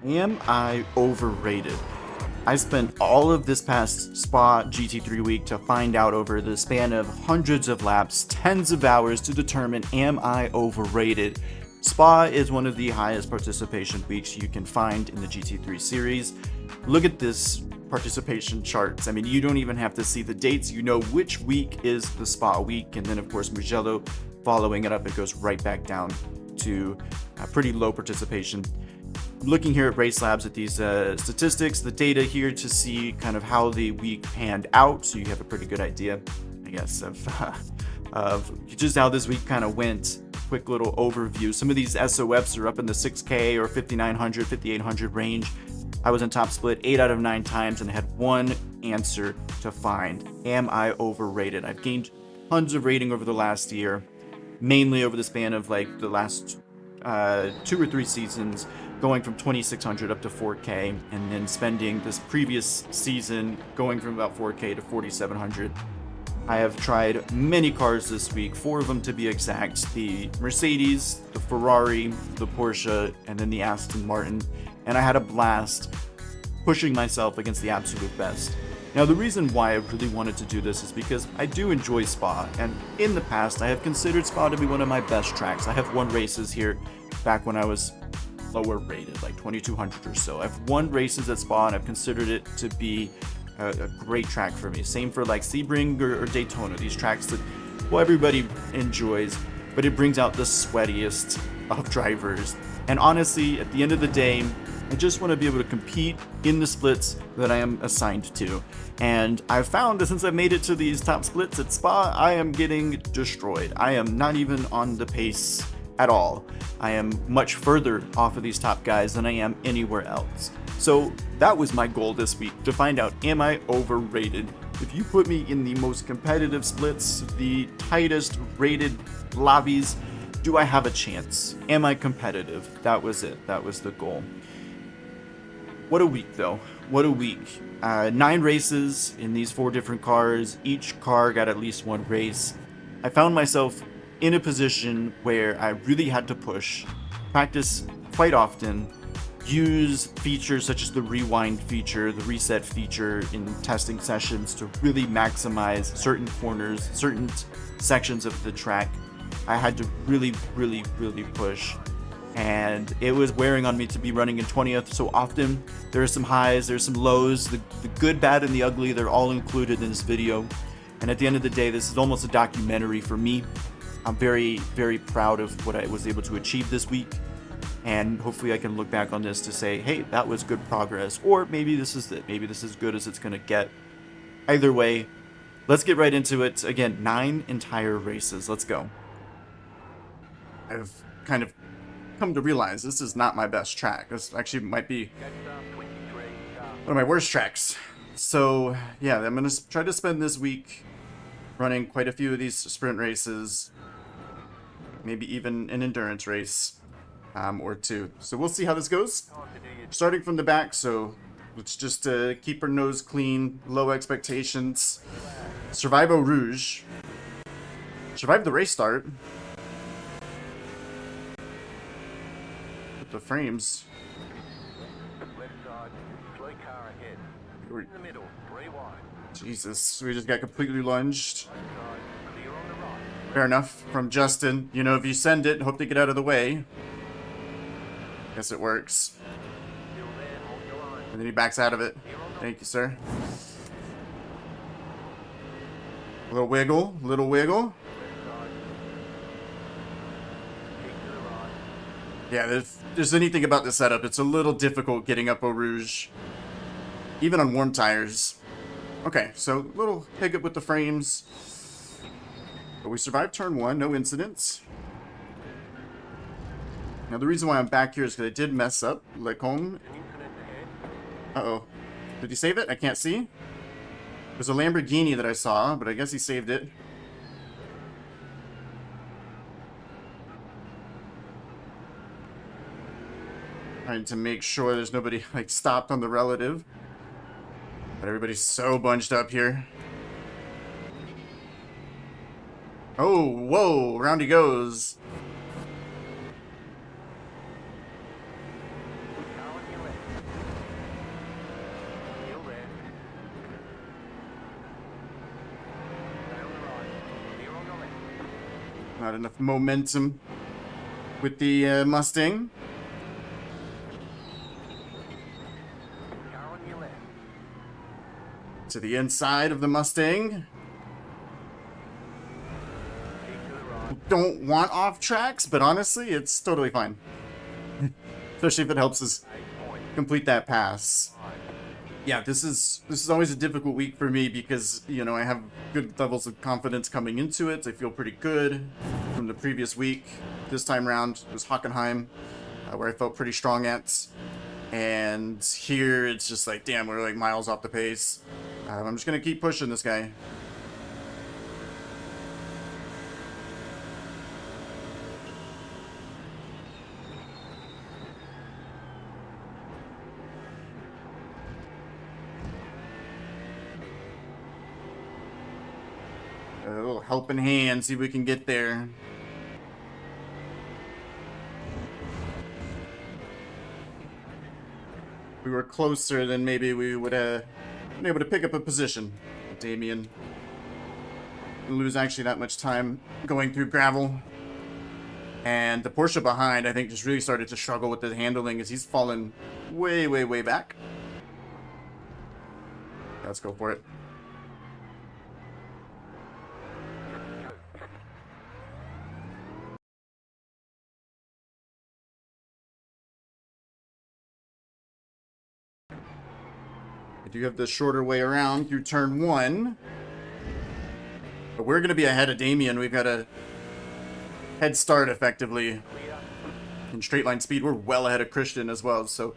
Am I overrated? I spent all of this past Spa GT3 week to find out over the span of hundreds of laps, tens of hours to determine am I overrated. Spa is one of the highest participation weeks you can find in the GT3 series. Look at this participation charts. I mean, you don't even have to see the dates. You know which week is the Spa week, and then of course Mugello following it up, it goes right back down to pretty low participation. Looking here at Race Labs at these statistics, the data here to see kind of how the week panned out, so you have a pretty good idea, I guess, of just how this week kind of went. Quick little overview. Some of these SOFs are up in the 6K or 5,900, 5,800 range. I was in top split 8 out of 9 times and had one answer to find. Am I overrated? I've gained tons of rating over the last year, mainly over the span of like the last 2 or 3 seasons, going from 2,600 up to 4K, and then spending this previous season going from about 4K to 4,700. I have tried many cars this week, 4 of them to be exact: the Mercedes, the Ferrari, the Porsche, and then the Aston Martin, and I had a blast pushing myself against the absolute best. Now, the reason why I really wanted to do this is because I do enjoy Spa, and in the past I have considered Spa to be one of my best tracks. I have won races here back when I was lower rated, like 2,200 or so. I've won races at Spa and I've considered it to be a great track for me. Same for like Sebring or Daytona, these tracks that, well, everybody enjoys, but it brings out the sweatiest of drivers. And honestly, at the end of the day, I just want to be able to compete in the splits that I am assigned to. And I've found that since I've made it to these top splits at Spa, I am getting destroyed. I am not even on the pace at all. I am much further off of these top guys than I am anywhere else. So that was my goal this week, to find out, am I overrated? If you put me in the most competitive splits, the tightest rated lobbies, do I have a chance? Am I competitive? That was it. That was the goal. What a week, though. What a week. 9 races in these 4 different cars. Each car got at least 1 race. I found myself in a position where I really had to push, practice quite often, use features such as the rewind feature, the reset feature in testing sessions to really maximize certain corners, certain sections of the track. I had to really push, and it was wearing on me to be running in 20th so often. There are some highs, there's some lows, the good, bad, and the ugly, they're all included in this video. And at the end of the day, this is almost a documentary for me. I'm very proud of what I was able to achieve this week, and hopefully I can look back on this to say, hey, that was good progress, or maybe this is it. Maybe this is good as it's gonna get. Either way, let's get right into it. Again, 9 entire races. Let's go. I've kind of come to realize this is not my best track. This actually might be one of my worst tracks. So yeah, I'm gonna try to spend this week running quite a few of these sprint races, maybe even an endurance race or 2. So we'll see how this goes. Starting from the back, so let's just keep our nose clean, low expectations. Survive Eau Rouge. Survive the race start. With the frames. Jesus, we just got completely lunged. Fair enough from Justin. You know, if you send it, hope to get out of the way. Guess it works. And then he backs out of it. Thank you, sir. A little wiggle, little wiggle. Yeah, if there's anything about the setup, it's a little difficult getting up Eau Rouge, even on warm tires. Okay, so little hiccup with the frames. But we survived turn 1, no incidents. Now the reason why I'm back here is because I did mess up Lecombe. Uh-oh. Did he save it? I can't see. There's a Lamborghini that I saw, but I guess he saved it. Trying to make sure there's nobody like stopped on the relative. But everybody's so bunched up here. Oh, whoa, round he goes. Not enough momentum with the Mustang. To the inside of the Mustang. Don't want off tracks, but honestly, it's totally fine. Especially if it helps us complete that pass. Yeah, this is always a difficult week for me because, you know, I have good levels of confidence coming into it. I feel pretty good from the previous week. This time around was Hockenheim, where I felt pretty strong at. And here it's just like, damn, we're like miles off the pace. I'm just going to keep pushing this guy. A little helping hand, see if we can get there. If we were closer, then maybe we would have been able to pick up a position. Damien didn't lose actually that much time going through gravel. And the Porsche behind, I think, just really started to struggle with the handling as he's fallen way, way, way back. Let's go for it. I do have the shorter way around through turn 1. But we're going to be ahead of Damien. We've got a head start, effectively. In straight line speed, we're well ahead of Christian as well. So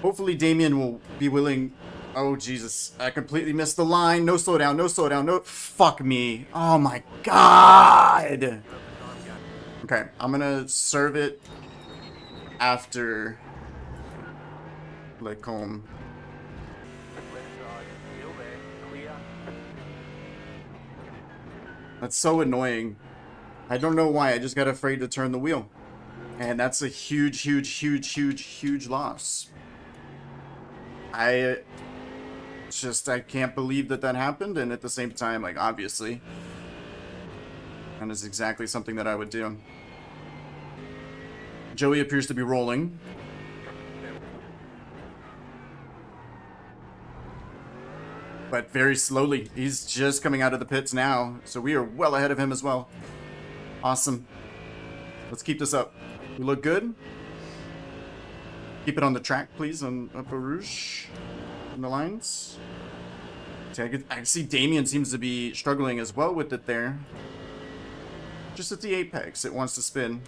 hopefully Damien will be willing... Oh, Jesus. I completely missed the line. No slowdown, no slowdown, no... Fuck me. Oh, my God. Okay, I'm going to serve it after... Lecombe. That's so annoying. I don't know why. I just got afraid to turn the wheel. And that's a huge, huge, huge, huge, huge loss. I can't believe that happened. And at the same time, like, obviously, that is exactly something that I would do. Joey appears to be rolling. But very slowly. He's just coming out of the pits now. So we are well ahead of him as well. Awesome. Let's keep this up. We look good. Keep it on the track, please, on Upper Rouge. In the lines. See, I see Damien seems to be struggling as well with it there. Just at the apex, it wants to spin.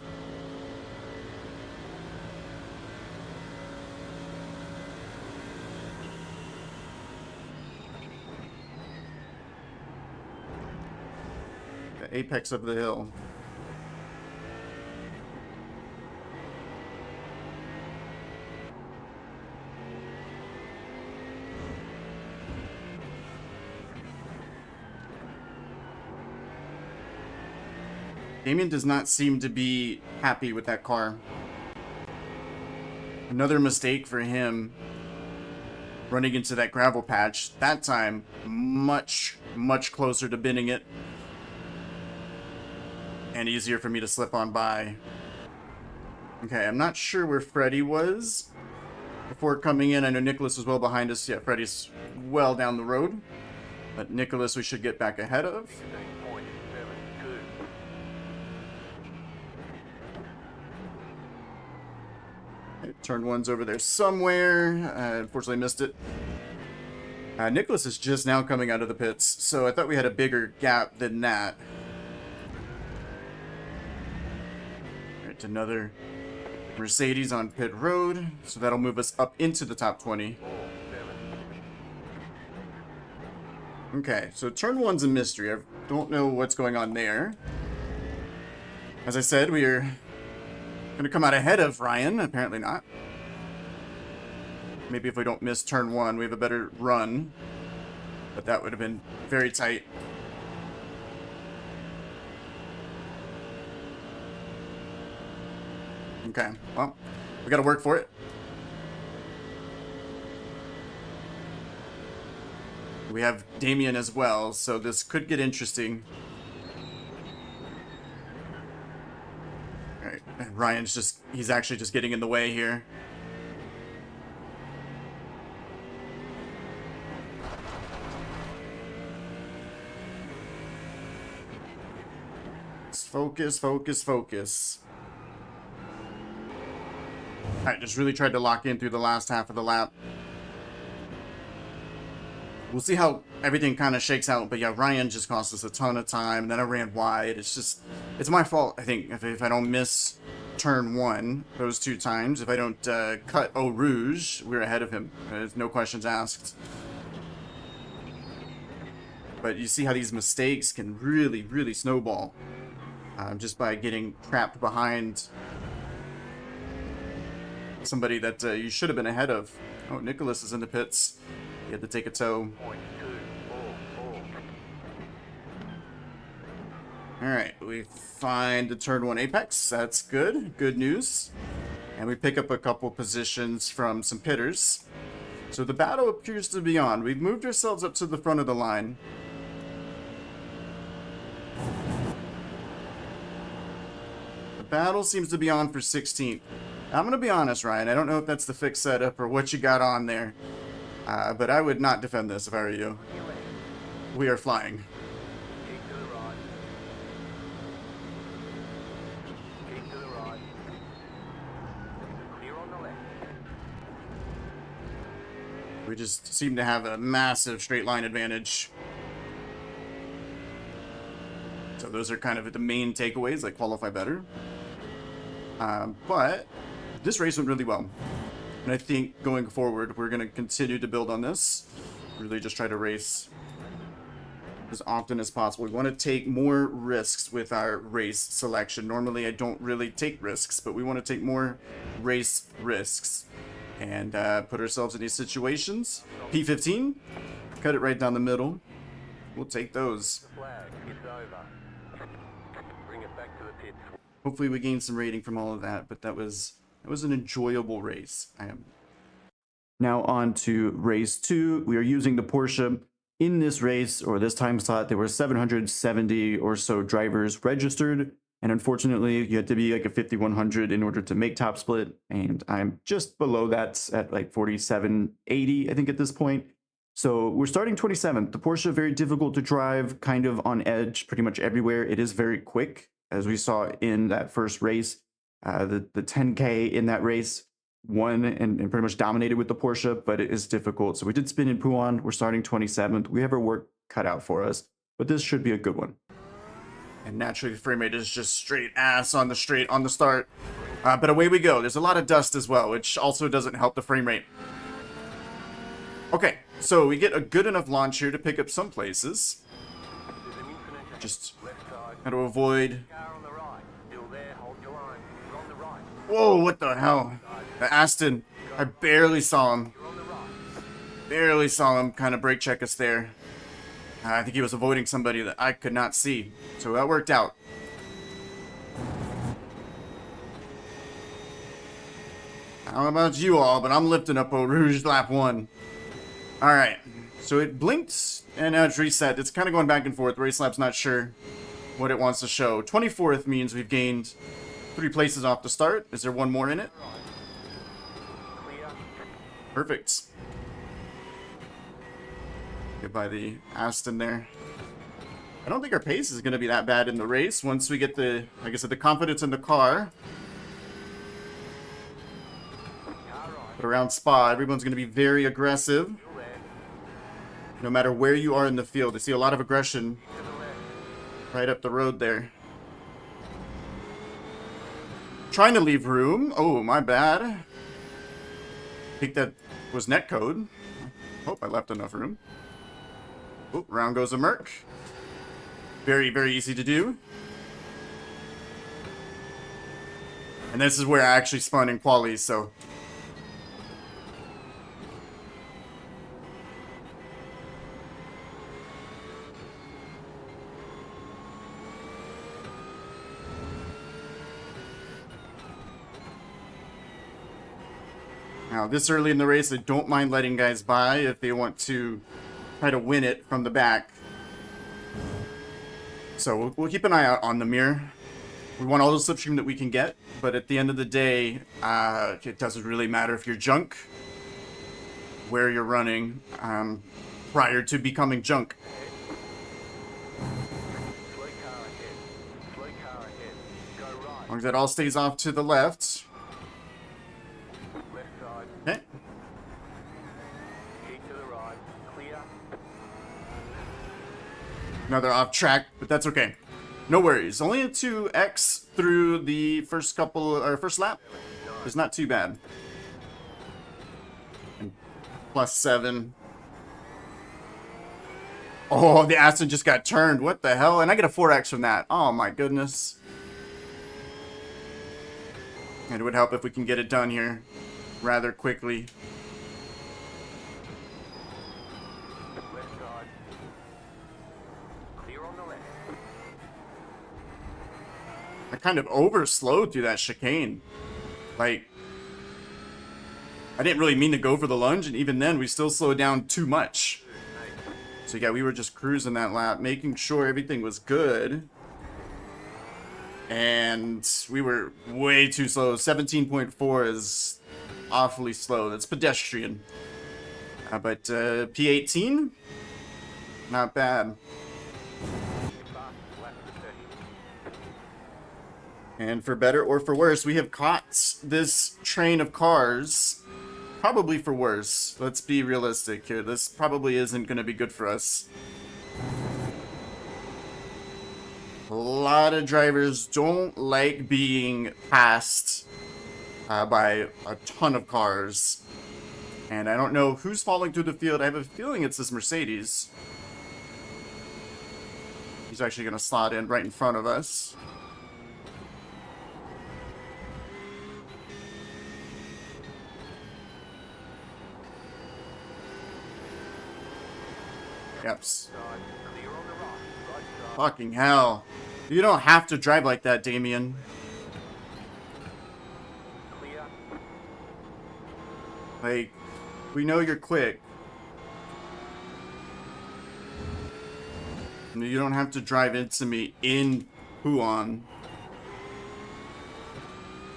Apex of the hill. Damien does not seem to be happy with that car. Another mistake for him running into that gravel patch. That time, much, much closer to binning it. And easier for me to slip on by. Okay, I'm not sure where Freddy was before coming in. I know Nicholas was well behind us. Yeah, Freddy's well down the road. But Nicholas we should get back ahead of. Okay, turn 1's over there somewhere. Unfortunately missed it. Nicholas is just now coming out of the pits, so I thought we had a bigger gap than that. Another Mercedes on pit road, so that'll move us up into the top 20. Okay, so turn 1's a mystery. I don't know what's going on there. As I said, we are going to come out ahead of Ryan. Apparently not. Maybe if we don't miss turn 1, we have a better run. But that would have been very tight. Okay, well, we gotta work for it. We have Damien as well, so this could get interesting. And he's actually just getting in the way here. Let's focus, focus, focus. Alright, just really tried to lock in through the last half of the lap. We'll see how everything kind of shakes out, but yeah, Ryan just cost us a ton of time, and then I ran wide. It's my fault, I think, if I don't miss turn 1 those 2 times. If I don't cut Eau Rouge, we're ahead of him. There's no questions asked. But you see how these mistakes can really, really snowball just by getting trapped behind somebody that you should have been ahead of. Oh, Nicholas is in the pits. He had to take a tow. Alright, we find the turn 1 apex. That's good. Good news. And we pick up a couple positions from some pitters. So the battle appears to be on. We've moved ourselves up to the front of the line. The battle seems to be on for 16th. I'm going to be honest, Ryan. I don't know if that's the fixed setup or what you got on there. But I would not defend this if I were you. We are flying. We just seem to have a massive straight line advantage. So those are kind of the main takeaways, like qualify better. But this race went really well. And I think going forward, we're going to continue to build on this. Really just try to race as often as possible. We want to take more risks with our race selection. Normally, I don't really take risks, but we want to take more race risks and put ourselves in these situations. P15, cut it right down the middle. We'll take those. Hopefully we gain some rating from all of that, but that was an enjoyable race. Now on to race 2. We are using the Porsche. In this race, or this time slot, there were 770 or so drivers registered, and unfortunately, you had to be like a 5100 in order to make top split, and I'm just below that at like 4780, I think, at this point. So we're starting 27th. The Porsche, very difficult to drive, kind of on edge pretty much everywhere. It is very quick, as we saw in that first race. The 10K in that race won and pretty much dominated with the Porsche, but it is difficult. So we did spin in Pouan. We're starting 27th. We have our work cut out for us, but this should be a good one. And naturally, the frame rate is just straight ass on the straight on the start. But away we go. There's a lot of dust as well, which also doesn't help the frame rate. Okay, so we get a good enough launch here to pick up some places. Just how to avoid. Whoa, what the hell? The Aston, I barely saw him. Barely saw him kind of brake check us there. I think he was avoiding somebody that I could not see. So that worked out. I don't know about you all, but I'm lifting up Eau Rouge lap 1. Alright, so it blinked and now it's reset. It's kind of going back and forth. Race lap's not sure what it wants to show. 24th means we've gained 3 places off the start. Is there one more in it? Perfect. Get by the Aston there. I don't think our pace is going to be that bad in the race once we get the, like I said, the confidence in the car. But around Spa, everyone's going to be very aggressive. No matter where you are in the field. I see a lot of aggression right up the road there. Trying to leave room. Oh, my bad. I think that was netcode. Hope I left enough room. Oh, round goes a Merc. Very, very easy to do. And this is where I actually spun in quali, so. Now, this early in the race, I don't mind letting guys by if they want to try to win it from the back. So we'll keep an eye out on the mirror. We want all the slipstream that we can get, but at the end of the day, it doesn't really matter if you're junk, where you're running, prior to becoming junk. As long as that all stays off to the left. Okay. Another off track, but that's okay. No worries. Only a 2x through the first lap. It's not too bad. And +7. Oh, the Aston just got turned. What the hell? And I get a 4x from that. Oh my goodness. And it would help if we can get it done here rather quickly. I kind of overslowed through that chicane. Like, I didn't really mean to go for the lunge, and even then we still slowed down too much. So yeah, we were just cruising that lap, making sure everything was good. And we were way too slow. 17.4 is awfully slow. That's pedestrian. But P18, not bad. And for better or for worse, we have caught this train of cars. Probably for worse. Let's be realistic here. This probably isn't going to be good for us. A lot of drivers don't like being passed by a ton of cars. And I don't know who's falling through the field. I have a feeling it's this Mercedes. He's actually going to slot in right in front of us. Yeps. Fucking hell. You don't have to drive like that, Damien. Like, we know you're quick. You don't have to drive into me in Huan.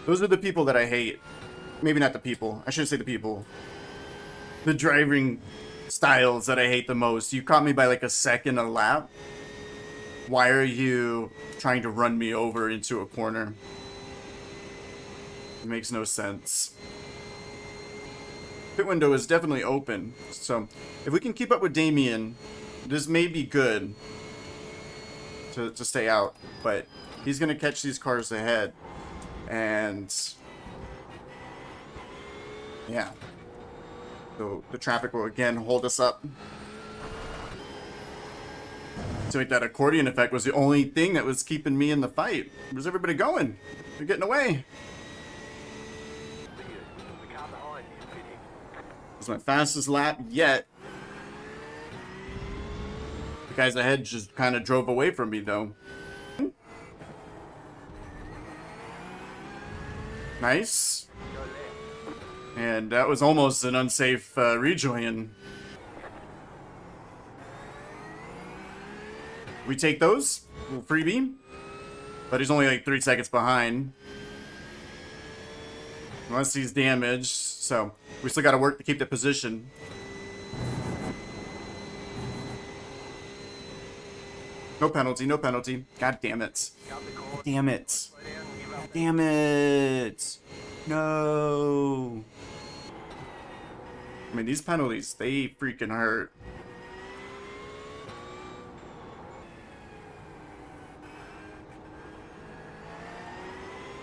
Those are the people that I hate. Maybe not the people. I shouldn't say the people. The driving styles that I hate the most. You caught me by like a second a lap. Why are you trying to run me over into a corner? It makes no sense. Pit window is definitely open, so if we can keep up with Damien, this may be good to stay out, but he's gonna catch these cars ahead, and yeah, so the traffic will again hold us up. So like that accordion effect was the only thing that was keeping me in the fight. Where's everybody going? They're getting away. It's my fastest lap yet. The guys ahead just kind of drove away from me though. Nice. And that was almost an unsafe rejoin. We take those. Little freebie. But he's only like 3 seconds behind. Unless he's damaged. So we still got to work to keep the position. No penalty, no penalty. God damn it. God damn it. God damn it. No. I mean, these penalties, they freaking hurt.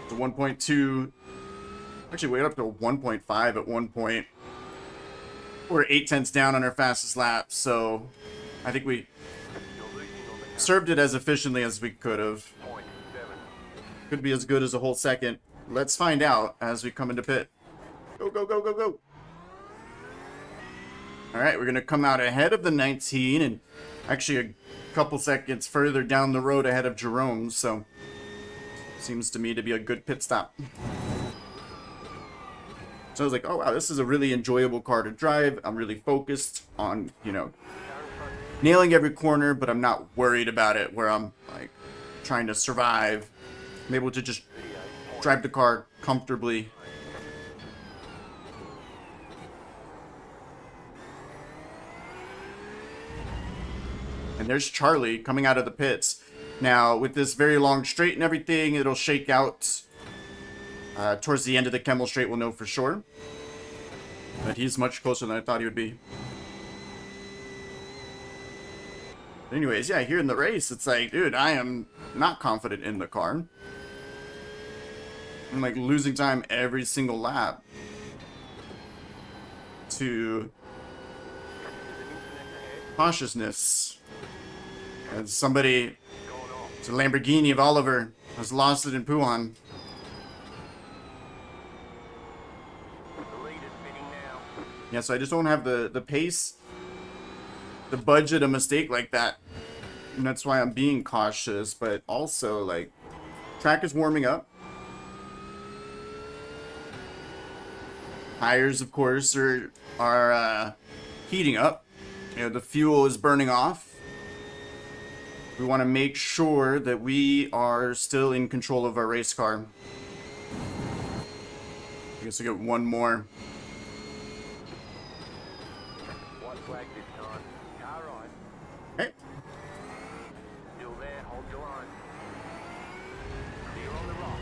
The 1.2. Actually, we got up to 1.5 at one point. We're 8/10 down on our fastest lap, so I think we served it as efficiently as we could have. Could be as good as a whole second. Let's find out as we come into pit. Go, go, go, go, go. Alright, we're going to come out ahead of the 19 and actually a couple seconds further down the road ahead of Jerome, so seems to me to be a good pit stop. So I was like, oh wow, this is a really enjoyable car to drive. I'm really focused on, you know, nailing every corner, but I'm not worried about it where I'm like trying to survive. I'm able to just drive the car comfortably. And there's Charlie coming out of the pits. Now, with this very long straight and everything, it'll shake out towards the end of the Kemmel straight, we'll know for sure. But he's much closer than I thought he would be. Anyways, yeah, here in the race, it's like, dude, I am not confident in the car. I'm like losing time every single lap to cautiousness. As somebody, it's a Lamborghini of Oliver, has lost it in Puhan. Yeah, so I just don't have the pace, the budget, a mistake like that. And that's why I'm being cautious, but also, like, track is warming up. Tires, of course, are heating up. You know, the fuel is burning off. We want to make sure that we are still in control of our race car. I guess I get one more. Okay. Still there, hold your line. Clear on the rock.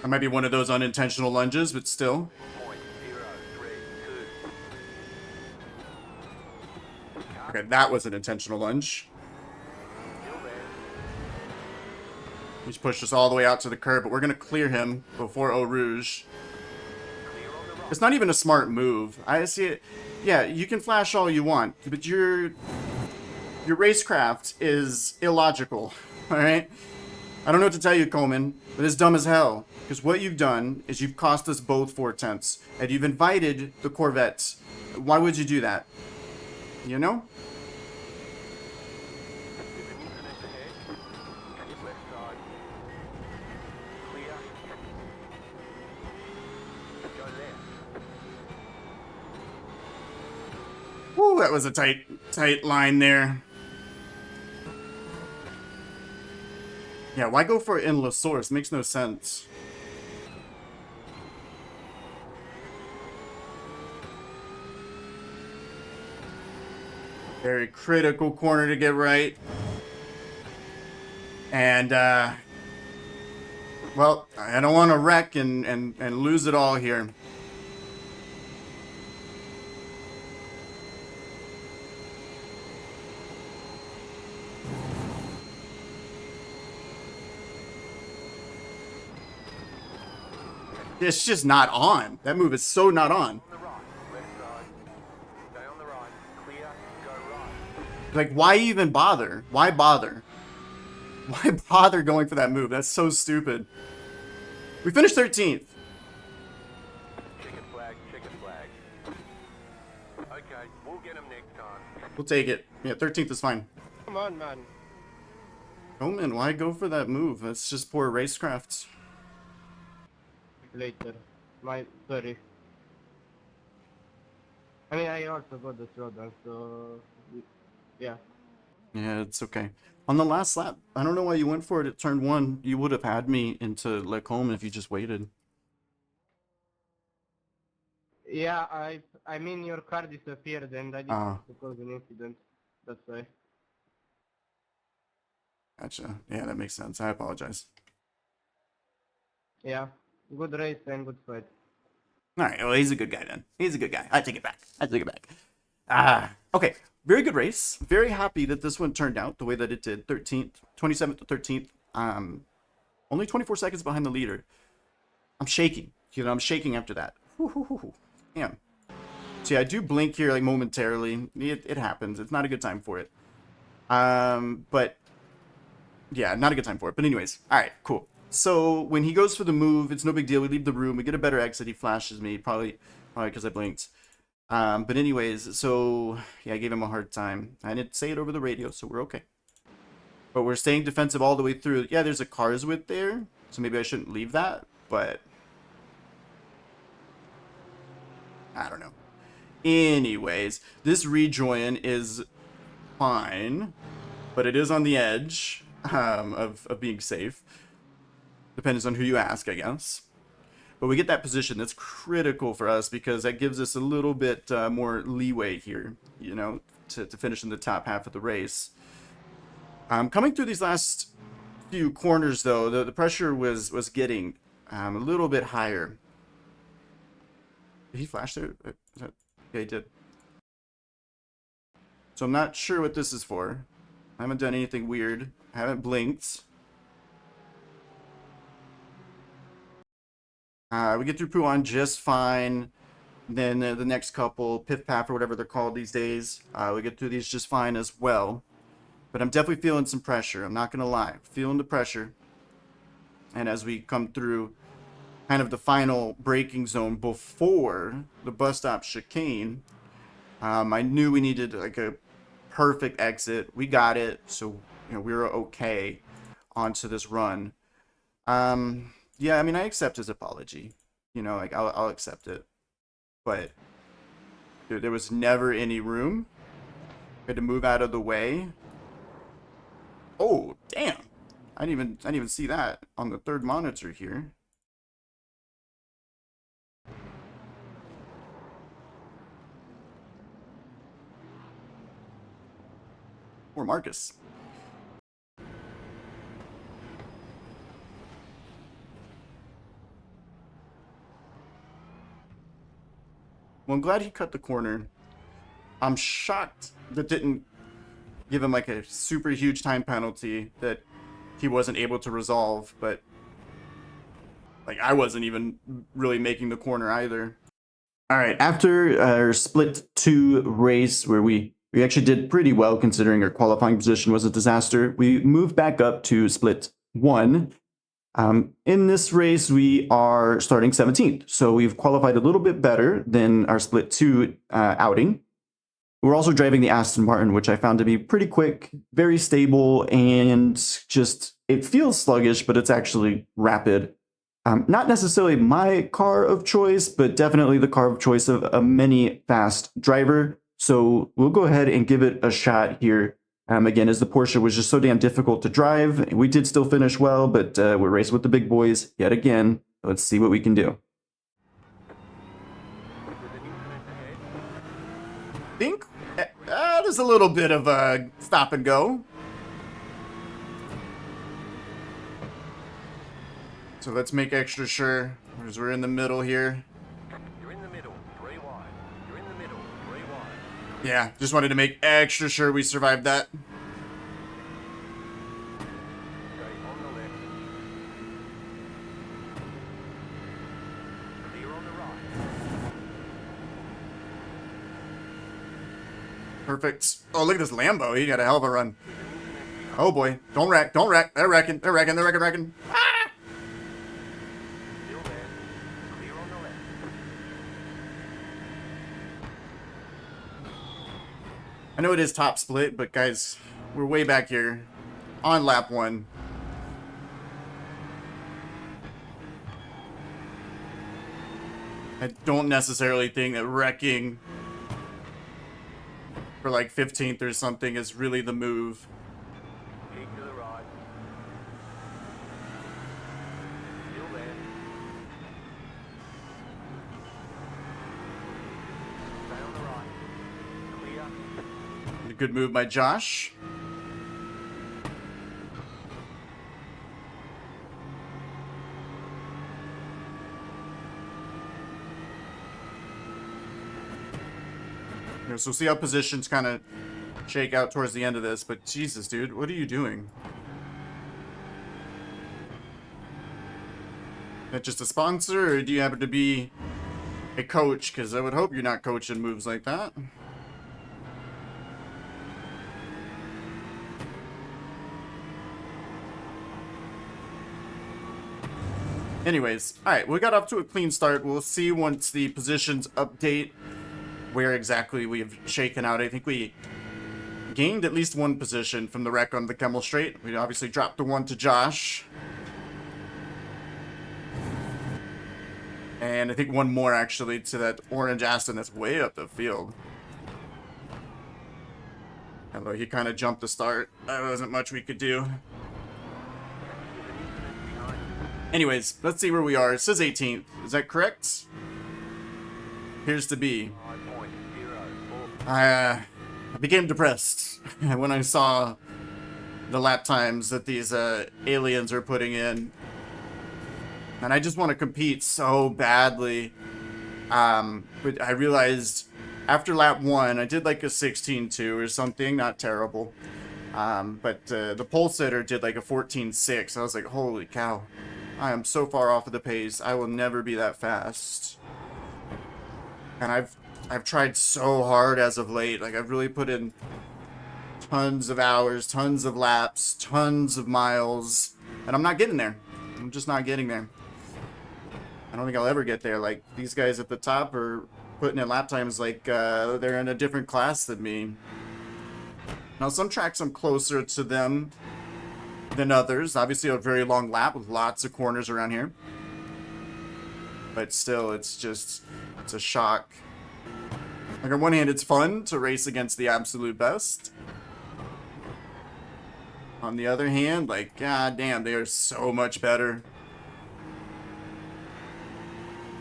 That might be one of those unintentional lunges, but still. Okay, that was an intentional lunge. He's pushed us all the way out to the curb, but we're going to clear him before Eau Rouge. It's not even a smart move. I see it. Yeah, you can flash all you want, but your racecraft is illogical, all right? I don't know what to tell you, Coleman, but it's dumb as hell. Because what you've done is you've cost us both 4/10, and you've invited the Corvettes. Why would you do that? You know? Woo, that was a tight line there. Yeah, why go for it in La Source? Makes no sense. Very critical corner to get right. And, well, I don't want to wreck and lose it all here. It's just not on. That move is so not on. Like, why even bother? Why bother? Why bother going for that move? That's so stupid. We finished 13th. Chicken flag, chicken flag. Okay, we'll get him next time. We'll take it. Yeah, 13th is fine. Come on, man. Oh, man, why go for that move? That's just poor racecraft. Later. Sorry. I mean, I also got the slowdown, so yeah. Yeah, it's okay. On the last lap, I don't know why you went for it at turn 1. You would have had me into Lecombe if you just waited. Yeah, I mean your car disappeared and I didn't to cause an incident. That's why. Gotcha. Yeah, that makes sense. I apologize. Yeah. Good race and good fight. Alright, well, he's a good guy then. He's a good guy. I take it back. I take it back. Okay. Very good race. Very happy that this one turned out the way that it did. 13th, 27th to 13th. Only 24 seconds behind the leader. I'm shaking. You know, I'm shaking after that. Damn. See, I do blink here like momentarily. It happens. It's not a good time for it. But yeah, not a good time for it. But anyways, all right, cool. So when he goes for the move, it's no big deal. We leave the room. We get a better exit. He flashes me, probably because I blinked. But anyways, so yeah, I gave him a hard time. I didn't say it over the radio, so we're okay. But we're staying defensive all the way through. Yeah, there's a cars width there, so maybe I shouldn't leave that, but I don't know. Anyways, this rejoin is fine, but it is on the edge. of being safe. Depends on who you ask, I guess. But we get that position that's critical for us because that gives us a little bit more leeway here, you know, to finish in the top half of the race. Coming through these last few corners, though, the pressure was getting a little bit higher. Did he flash there? Yeah, he did. So I'm not sure what this is for. I haven't done anything weird. I haven't blinked. We get through Puan just fine. Then the next couple, Piff Paff or whatever they're called these days, we get through these just fine as well. But I'm definitely feeling some pressure. I'm not going to lie. Feeling the pressure. And as we come through kind of the final braking zone before the bus stop chicane, I knew we needed like a perfect exit. We got it. So, you know, we were okay onto this run. Yeah, I mean, I accept his apology. You know, like, I'll accept it. But dude, there was never any room. We had to move out of the way. Oh, damn. I didn't even see that on the third monitor here. Or Marcus. Well, I'm glad he cut the corner. I'm shocked that didn't give him like a super huge time penalty that he wasn't able to resolve, but like I wasn't even really making the corner either. All right, after our split 2 race where we actually did pretty well considering our qualifying position was a disaster, we moved back up to split 1. In this race, we are starting 17th, so we've qualified a little bit better than our split 2 outing. We're also driving the Aston Martin, which I found to be pretty quick, very stable, and just, it feels sluggish, but it's actually rapid. Not necessarily my car of choice, but definitely the car of choice of a many fast driver. So we'll go ahead and give it a shot here. Again, as the Porsche was just so damn difficult to drive, we did still finish well, but we're racing with the big boys yet again. Let's see what we can do. I think there's a little bit of a stop and go. So let's make extra sure, because we're in the middle here. You're in the middle, 3 wide. You're in the middle, 3 wide. Yeah, just wanted to make extra sure we survived that. Okay, on the left. Clear on the right. Perfect. Oh, look at this Lambo. He got a hell of a run. Oh boy. Don't wreck. Don't wreck. They're wrecking. They're wrecking. They're wrecking. Ah! Still there. Clear on the left. I know it is top split, but guys, we're way back here on lap 1. I don't necessarily think that wrecking for like 15th or something is really the move. Keep to the right. Still there. Stay on the right. Clear. A good move by Josh. So we'll see how positions kind of shake out towards the end of this, but Jesus, dude, what are you doing? Is that just a sponsor, or do you happen to be a coach? Because I would hope you're not coaching moves like that. Anyways, alright, we got off to a clean start. We'll see once the positions update where exactly we've shaken out. I think we gained at least 1 position from the wreck on the Kemmel Straight. We obviously dropped the 1 to Josh. And I think 1 more actually to that orange Aston that's way up the field. Although he kind of jumped the start. There wasn't much we could do. Anyways, let's see where we are. It says 18th. Is that correct? Appears to be. 5.04. I became depressed when I saw the lap times that these aliens are putting in. And I just want to compete so badly. But I realized after lap 1, I did like a 16.2 or something, not terrible. But the pole sitter did like a 14.6. I was like, holy cow. I am so far off of the pace. I will never be that fast. And I've tried so hard as of late. Like, I've really put in tons of hours, tons of laps, tons of miles, and I'm not getting there. I'm just not getting there. I don't think I'll ever get there. Like, these guys at the top are putting in lap times like they're in a different class than me. Now, some tracks I'm closer to them than others. Obviously, a very long lap with lots of corners around here. But still, it's a shock. Like, on one hand, it's fun to race against the absolute best. On the other hand, like, god damn, they are so much better.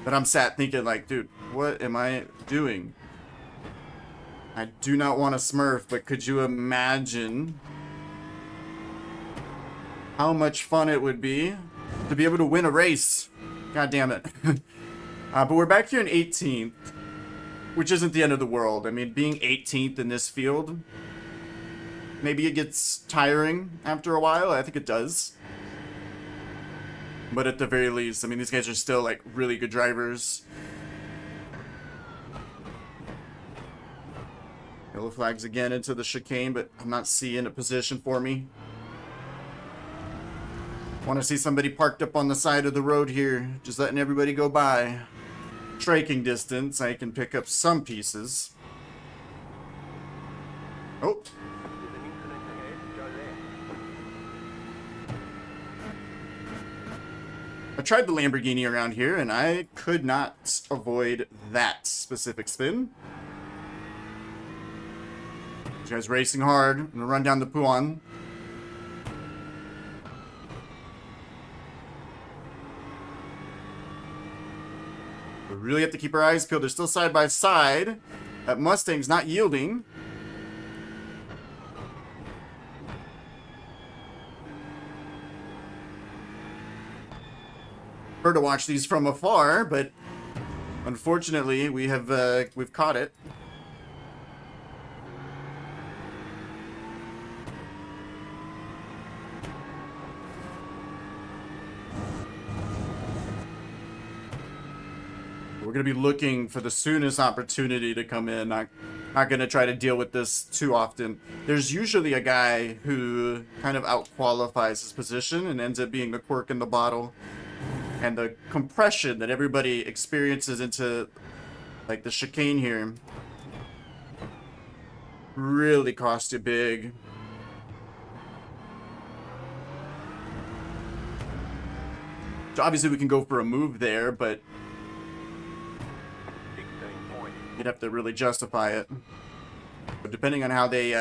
But I'm sat thinking, like, dude, what am I doing? I do not want to smurf, but could you imagine how much fun it would be to be able to win a race? God damn it. But we're back here in 18th, which isn't the end of the world. I mean, being 18th in this field, maybe it gets tiring after a while. I think it does. But at the very least, I mean, these guys are still, like, really good drivers. Yellow flags again into the chicane, but I'm not seeing a position for me. Want to see somebody parked up on the side of the road here, just letting everybody go by. Striking distance, I can pick up some pieces. Oh. There's an incident ahead. Go there. I tried the Lamborghini around here, and I could not avoid that specific spin. This guy's racing hard. I'm gonna run down the Puan. We really have to keep our eyes peeled. They're still side by side. That Mustang's not yielding. Prefer to watch these from afar, but unfortunately, we've caught it. We're going to be looking for the soonest opportunity to come in. Not going to try to deal with this too often. There's usually a guy who kind of out-qualifies his position and ends up being the cork in the bottle. And the compression that everybody experiences into, like, the chicane here really cost you big. So obviously we can go for a move there, but 16 points. you'd have to really justify it. But depending on how they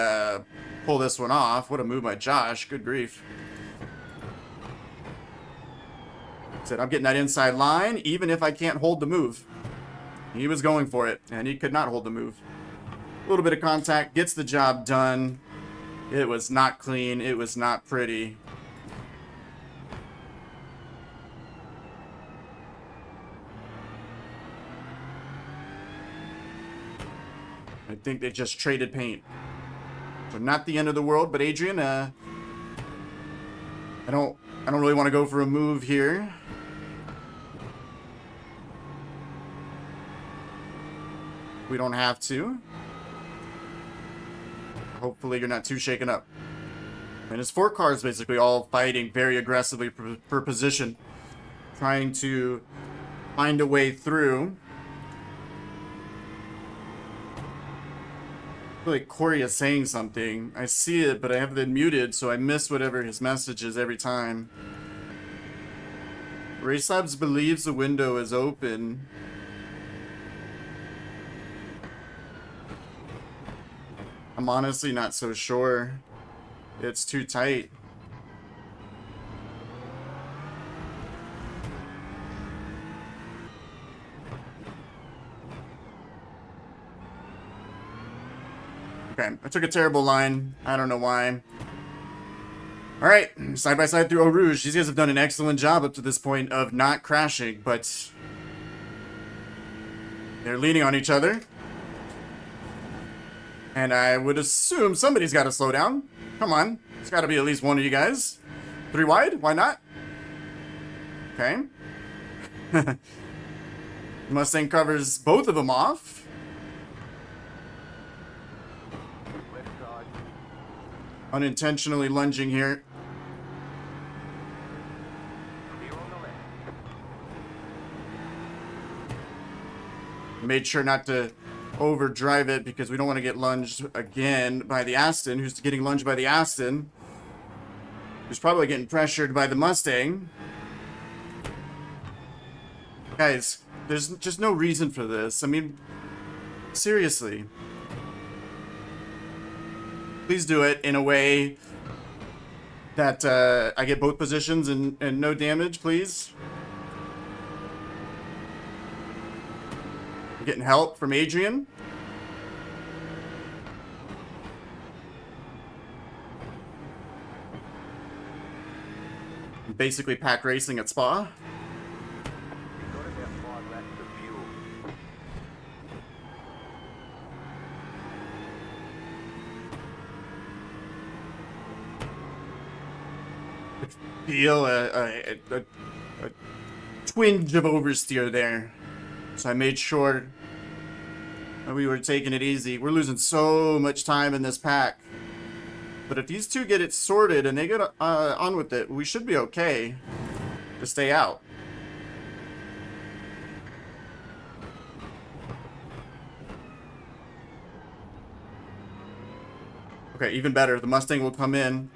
pull this one off, what a move by Josh. Good grief. Said, I'm getting that inside line, even if I can't hold the move. He was going for it, and he could not hold the move. A little bit of contact, gets the job done. It was not clean. It was not pretty. I think they just traded paint. So not the end of the world, but Adrian, I don't really want to go for a move here. We don't have to. Hopefully you're not too shaken up. And it's 4 cars basically all fighting very aggressively for position. Trying to find a way through. I feel like Corey is saying something. I see it, but I have it muted, so I miss whatever his message is every time. Race Labs believes the window is open. I'm honestly not so sure. It's too tight. Okay, I took a terrible line. I don't know why. Alright, side by side through Eau Rouge. These guys have done an excellent job up to this point of not crashing, but they're leaning on each other. And I would assume somebody's got to slow down. Come on. It's got to be at least one of you guys. 3 wide? Why not? Okay. Mustang covers both of them off. Left side. Unintentionally lunging here. Here on the left. Made sure not to overdrive it because we don't want to get lunged again by the Aston, who's getting lunged by the Aston, who's probably getting pressured by the Mustang. Guys, there's just no reason for this. I mean, seriously. Please do it in a way that I get both positions and no damage, please. I'm getting help from Adrian. Basically pack racing at Spa. You've got about 5 laps of fuel. Feel a twinge of oversteer there. So I made sure that we were taking it easy. We're losing so much time in this pack. But if these two get it sorted and they get on with it, we should be okay to stay out. Okay, even better. The Mustang will come in.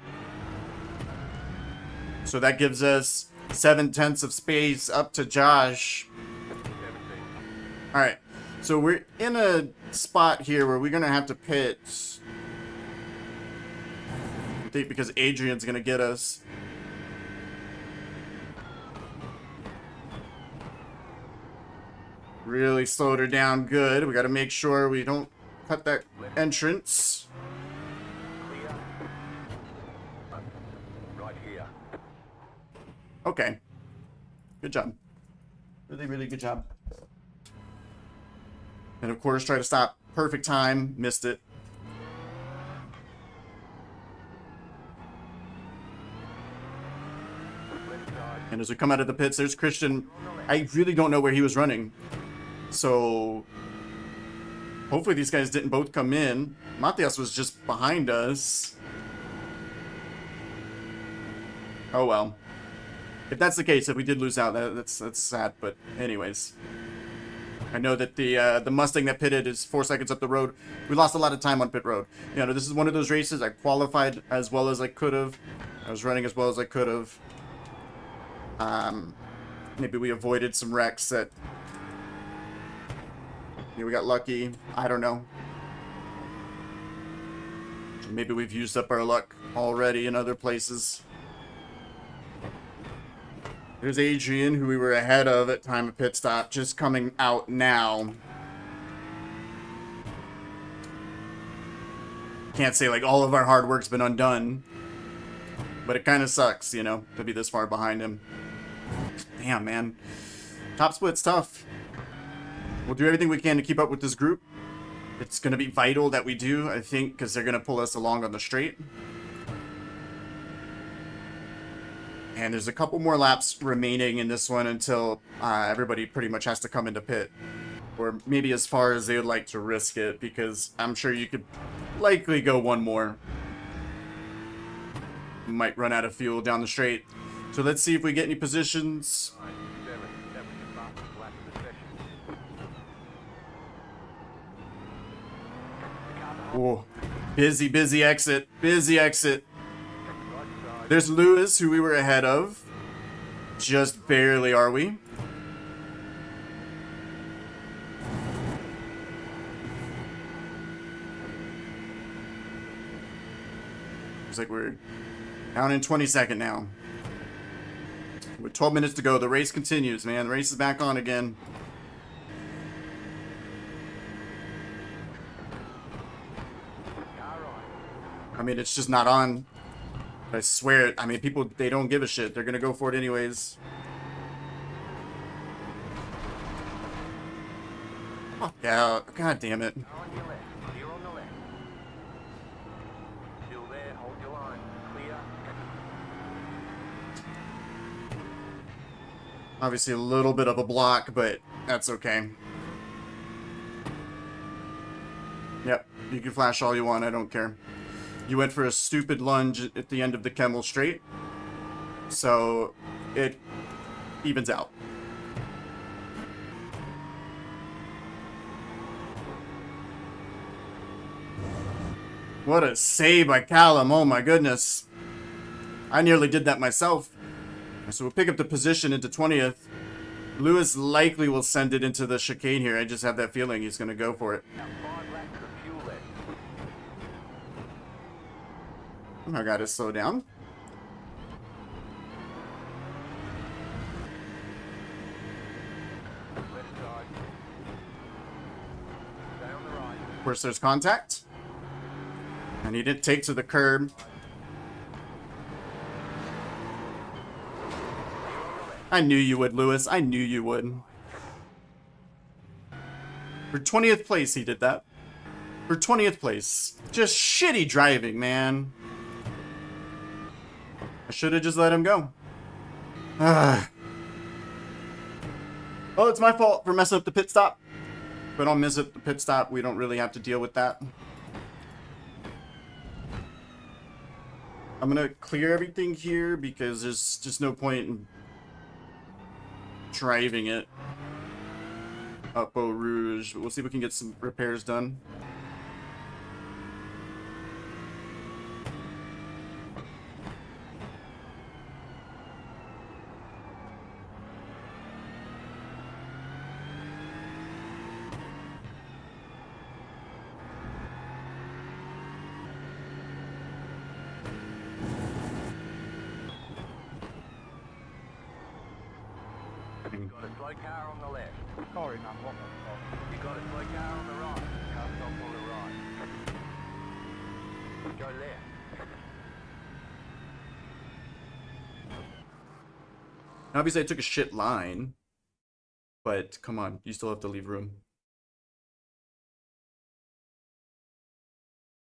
So that gives us 7/10 of space up to Josh. 17. Alright, so we're in a spot here where we're going to have to pit. I think because Adrian's going to get us. Really slowed her down good. We got to make sure we don't cut that entrance. Clear. Right here. Okay. Good job. Really, really good job. And of course, try to stop. Perfect time. Missed it. Left side. And as we come out of the pits, there's Christian. I really don't know where he was running. So hopefully these guys didn't both come in. Matias was just behind us. Oh well. If that's the case, if we did lose out, that's sad. But anyways, I know that the Mustang that pitted is 4 seconds up the road. We lost a lot of time on pit road. You know, this is one of those races. I qualified as well as I could have. I was running as well as I could have. Maybe we avoided some wrecks that. Maybe we got lucky. I don't know. Maybe we've used up our luck already in other places. There's Adrian, who we were ahead of at time of pit stop, just coming out now. Can't say like all of our hard work's been undone, but it kind of sucks, you know, to be this far behind him. Damn, man. Top split's tough. We'll do everything we can to keep up with this group. It's going to be vital that we do, I think, because they're going to pull us along on the straight. And there's a couple more laps remaining in this one until everybody pretty much has to come into pit. Or maybe as far as they would like to risk it, because I'm sure you could likely go one more. Might run out of fuel down the straight. So let's see if we get any positions. 7. That was the fastest lap of the session. Oh, busy exit. Busy exit. Right side. There's Lewis, who we were ahead of. Just barely, are we? Looks like we're down in 22nd now. With 12 minutes to go, the race continues, man. The race is back on again. I mean, it's just not on. I swear, I mean, people, they don't give a shit. They're gonna go for it anyways. Oh, yeah, god damn it. On your left. Clear on the left. Still there. Hold your line. Clear. Obviously a little bit of a block, but that's okay. Yep, you can flash all you want, I don't care. You went for a stupid lunge at the end of the Kemmel straight, so it evens out. What a save by Callum, oh my goodness. I nearly did that myself. So we'll pick up the position into 20th. Lewis likely will send it into the chicane here. I just have that feeling he's going to go for it. Now 5 laps of fuel left. I got to slow down. Left side. Stay on the right. Of course, there's contact. And he didn't take to the curb. I knew you would, Lewis. I knew you would. For 20th place, he did that. For 20th place. Just shitty driving, man. I should have just let him go. Well, it's my fault for messing up the pit stop. If I don't mess up the pit stop, we don't really have to deal with that. I'm gonna clear everything here because there's just no point in driving it up Eau Rouge. But we'll see if we can get some repairs done. You got a slow car on the left. Sorry, man. What the You got a slow car on the right. Car stop on the right. Go left. Obviously, I took a shit line, but come on, you still have to leave room.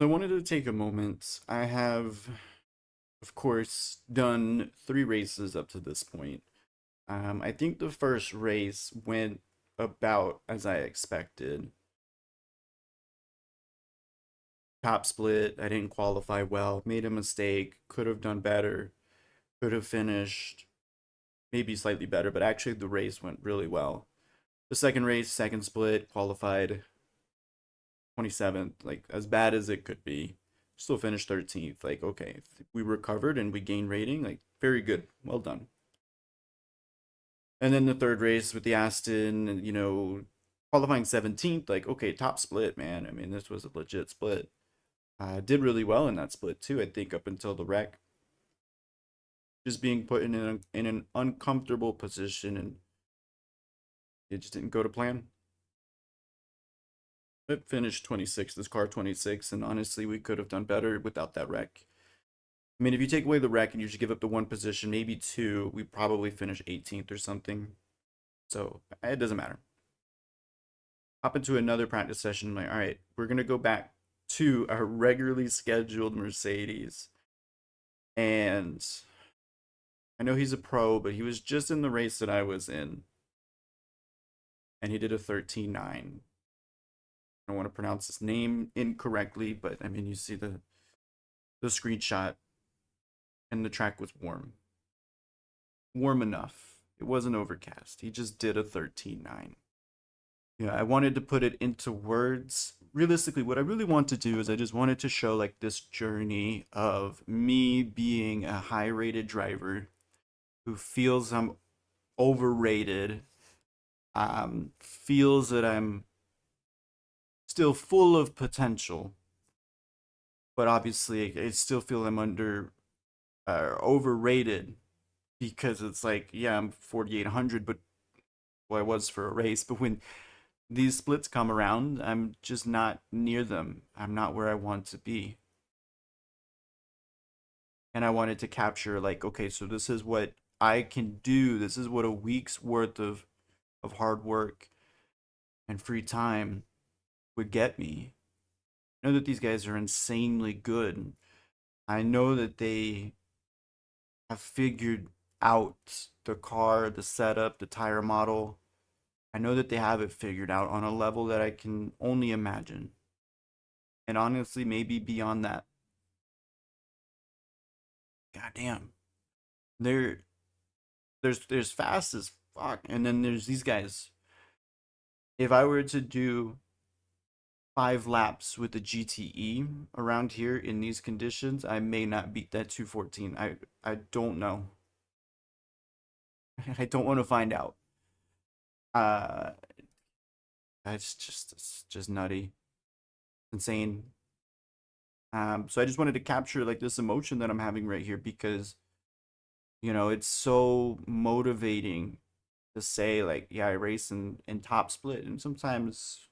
I wanted to take a moment. I have, of course, done 3 races up to this point. I think the first race went about as I expected. Top split, I didn't qualify well, made a mistake, could have done better, could have finished maybe slightly better, but actually the race went really well. The second race, second split, qualified 27th, like as bad as it could be. Still finished 13th. Like, okay, we recovered and we gained rating, like very good. Well done. And then the third race with the Aston, you know, qualifying 17th, like, okay, top split, man. I mean, this was a legit split. Did really well in that split, too, I think, up until the wreck. Just being put in an uncomfortable position, and it just didn't go to plan. It finished 26th, this car 26, and honestly, we could have done better without that wreck. I mean, if you take away the wreck and you just give up the 1 position, maybe 2, we probably finish 18th or something. So it doesn't matter. Hop into another practice session. Like, all right, we're going to go back to our regularly scheduled Mercedes. And I know he's a pro, but he was just in the race that I was in. And he did a 13.9. I don't want to pronounce his name incorrectly, but I mean, you see the screenshot. And the track was warm. Warm enough. It wasn't overcast. He just did a 13.9. Yeah, I wanted to put it into words. Realistically, what I really want to do is I just wanted to show like this journey of me being a high-rated driver who feels I'm overrated, feels that I'm still full of potential, but obviously I still feel I'm overrated because it's like, yeah, I'm 4,800, but well, I was for a race. But when these splits come around, I'm just not near them. I'm not where I want to be. And I wanted to capture like, okay, so this is what I can do. This is what a week's worth of hard work and free time would get me. I know that these guys are insanely good. I know that they have figured out the car, the setup, the tire model. I know that they have it figured out on a level that I can only imagine. And honestly, maybe beyond that. God damn. They're there's fast as fuck. And then there's these guys. If I were to do 5 laps with the GTE around here in these conditions, I may not beat that 214. I don't know. I don't want to find out. Uh, it's just nutty, insane. So I just wanted to capture like this emotion that I'm having right here because it's so motivating to say like, yeah, I race in top split, and sometimes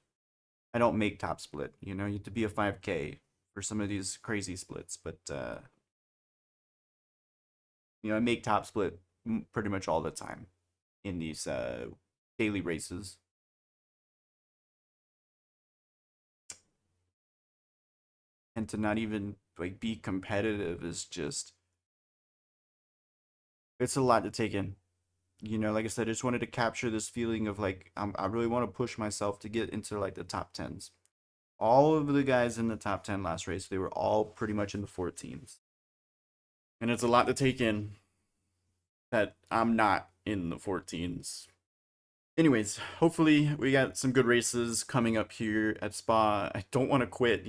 I don't make top split. You have to be a 5K for some of these crazy splits, but I make top split pretty much all the time in these daily races. And to not even like be competitive is just, it's a lot to take in. Like I said, I just wanted to capture this feeling of like I really want to push myself to get into like the top 10s. All of the guys in the top 10 last race, they were all pretty much in the 14s. And it's a lot to take in that I'm not in the 14s. Anyways, hopefully we got some good races coming up here at Spa. I don't want to quit.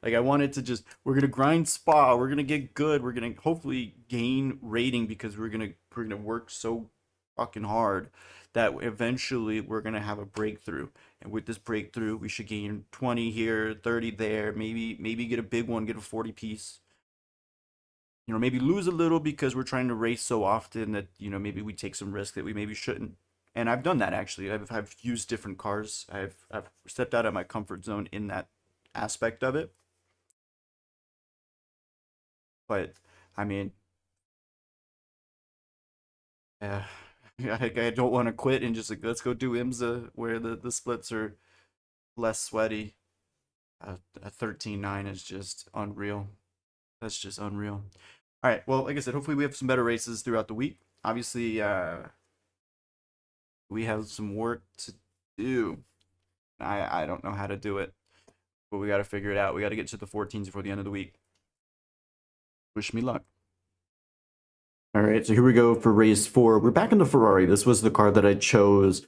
Like I wanted to we're gonna grind Spa, we're gonna get good, we're gonna hopefully gain rating because we're gonna work so fucking hard that eventually we're gonna have a breakthrough. And with this breakthrough, we should gain 20 here, 30 there, maybe get a big one, get a 40 piece. Maybe lose a little because we're trying to race so often that, maybe we take some risk that we maybe shouldn't. And I've done that actually. I've used different cars. I've stepped out of my comfort zone in that aspect of it. But I mean, uh, I don't want to quit and just like let's go do IMSA where the splits are less sweaty. A 13.9 is just unreal. That's just unreal. All right. Well, like I said, hopefully we have some better races throughout the week. Obviously, we have some work to do. I don't know how to do it, but we got to figure it out. We got to get to the 14s before the end of the week. Wish me luck. All right, so here we go for race 4. We're back in the Ferrari. This was the car that I chose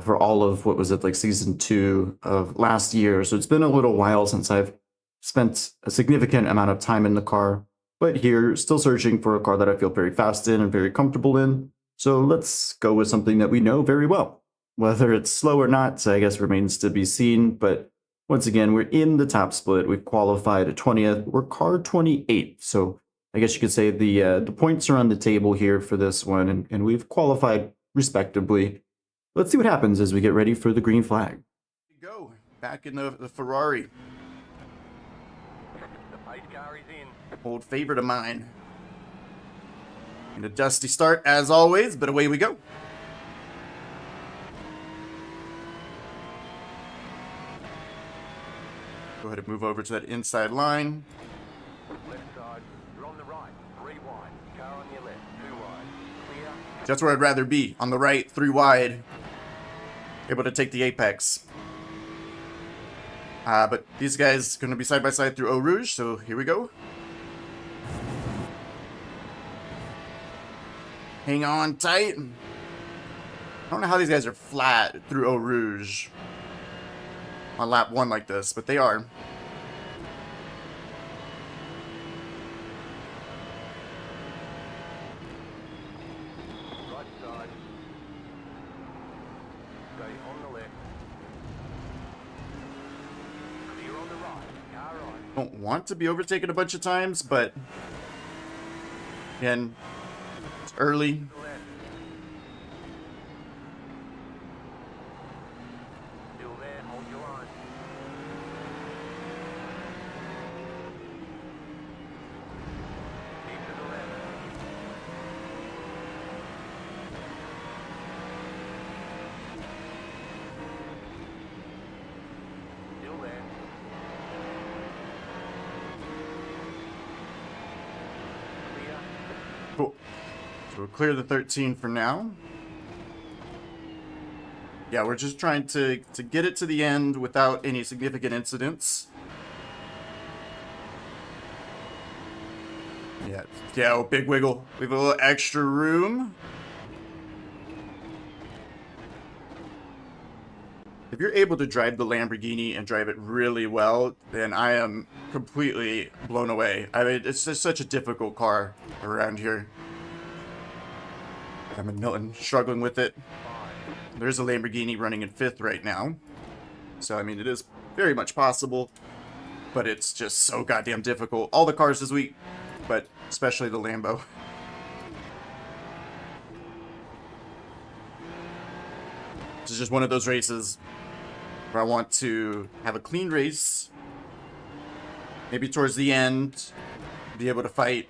for all of, what was it, like season 2 of last year. So it's been a little while since I've spent a significant amount of time in the car. But here, still searching for a car that I feel very fast in and very comfortable in. So let's go with something that we know very well. Whether it's slow or not, I guess remains to be seen. But once again, we're in the top split. We've qualified at 20th. We're car 28. So I guess you could say the points are on the table here for this one, and we've qualified respectably. Let's see what happens as we get ready for the green flag. Here we go, back in the Ferrari. The pace car is in. Old favorite of mine. And a dusty start as always, but away we go. Go ahead and move over to that inside line. Left side. You're on the right. 3 wide. Car on your left. 2 wide. Clear. That's where I'd rather be, on the right, 3 wide. Able to take the apex. But these guys going to be side by side through Eau Rouge, so here we go. Hang on tight. I don't know how these guys are flat through Eau Rouge on lap 1 like this, but they are. Right side. Stay on the left. Clear on the right. Car right. Don't want to be overtaken a bunch of times, but again, it's early. To the left. Still there. Hold your line. Keep So we'll clear the 13 for now. Yeah, we're just trying to get it to the end without any significant incidents. Yeah, oh, big wiggle. We have a little extra room. If you're able to drive the Lamborghini and drive it really well, then I am completely blown away. I mean, it's just such a difficult car around here. I'm in Milton, struggling with it. There's a Lamborghini running in 5th right now. So, I mean, it is very much possible, but it's just so goddamn difficult. All the cars this week, but especially the Lambo. This is just one of those races where I want to have a clean race. Maybe towards the end, be able to fight.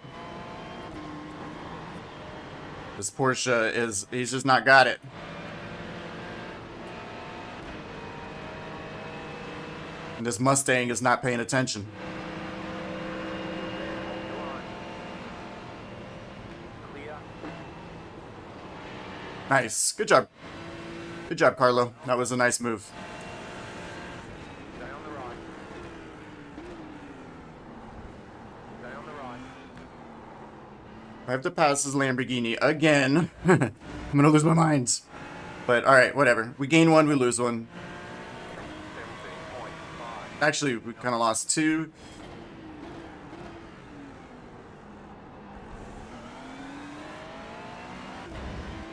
This Porsche he's just not got it. And this Mustang is not paying attention. Nice. Good job. Good job, Carlo. That was a nice move. Stay on the right. Stay on the right. I have to pass his Lamborghini again. I'm gonna lose my mind. But alright, whatever. We gain one, we lose one. 17.5. Actually, we kind of lost 2.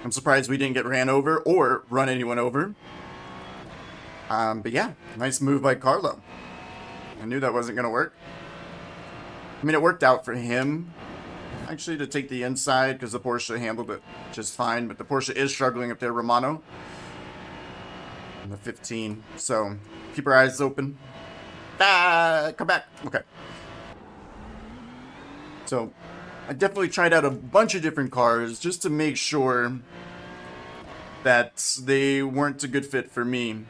I'm surprised we didn't get ran over or run anyone over. But yeah, nice move by Carlo. I knew that wasn't going to work. I mean, it worked out for him, actually, to take the inside because the Porsche handled it just fine. But the Porsche is struggling up there, Romano. And the 15. So keep our eyes open. Come back. Okay. So I definitely tried out a bunch of different cars just to make sure that they weren't a good fit for me.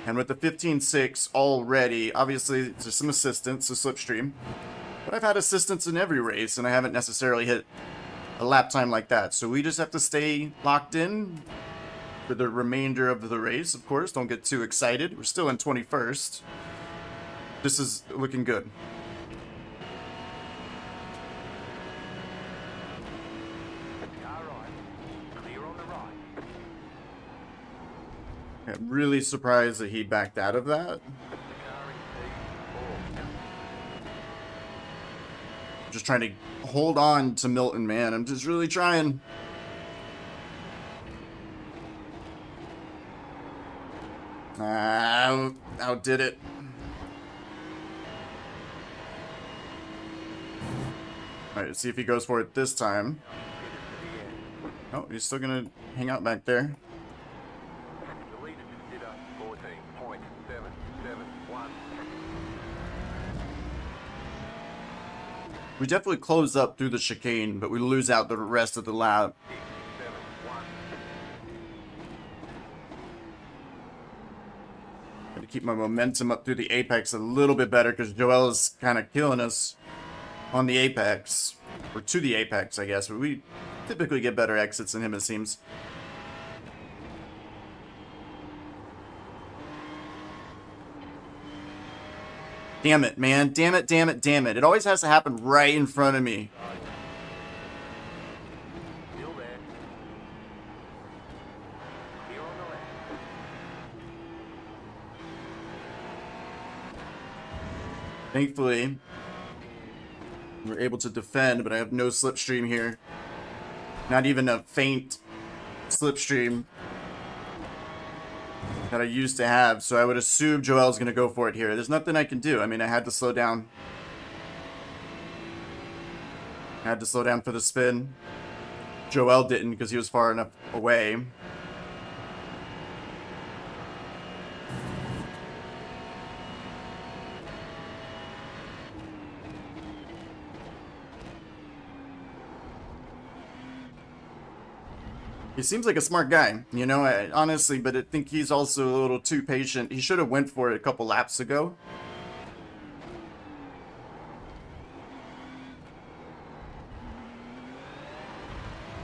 And with the 15.6 already, obviously there's some assistance, a slipstream. But I've had assistance in every race, and I haven't necessarily hit a lap time like that. So we just have to stay locked in for the remainder of the race, of course. Don't get too excited. We're still in 21st. This is looking good. Car right. Clear on the right. I'm really surprised that he backed out of that. The car in P4. I'm just trying to hold on to Milton, man. I'm just really trying. Outdid it. Alright, let's see if he goes for it this time. Oh, he's still gonna hang out back there. The leader just did a 14.771. We definitely close up through the chicane, but we lose out the rest of the lap. 671. Got to keep my momentum up through the apex a little bit better because Joel is kind of killing us on the apex. Or to the apex, I guess. But we typically get better exits than him, it seems. Damn it, man. Damn it, damn it, damn it. It always has to happen right in front of me. Still there. Clear on the left. Thankfully, we're able to defend, but I have no slipstream here. Not even a faint slipstream that I used to have, so I would assume Joel's going to go for it here. There's nothing I can do. I mean, I had to slow down. I had to slow down for the spin. Joel didn't because he was far enough away. He seems like a smart guy, you know, honestly, but I think he's also a little too patient. He should have went for it a couple laps ago.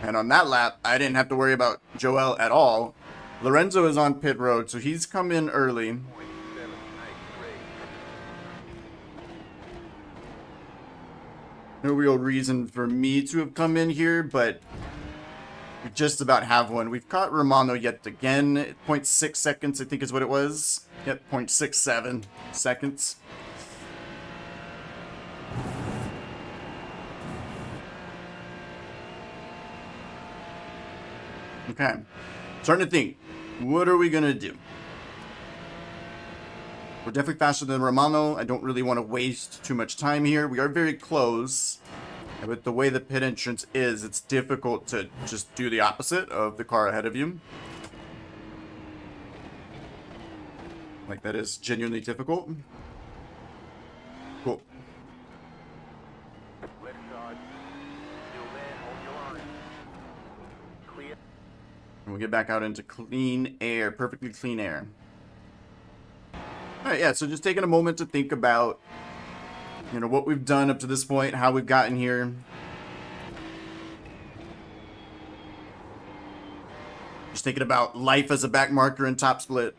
And on that lap, I didn't have to worry about Joel at all. Lorenzo is on pit road, so he's come in early. No real reason for me to have come in here, but we just about have one. We've caught Romano yet again. 0.6 seconds, I think is what it was. Yep, 0.67 seconds. Okay, starting to think, what are we gonna do? We're definitely faster than Romano. I don't really want to waste too much time here. We are very close. And with the way the pit entrance is, it's difficult to just do the opposite of the car ahead of you. Like, that is genuinely difficult. Cool. Left side. Still there. Hold your line. Clear. And we'll get back out into clean air. Perfectly clean air. Alright, yeah, so just taking a moment to think about, you know, what we've done up to this point, how we've gotten here. Just thinking about life as a back marker in top split.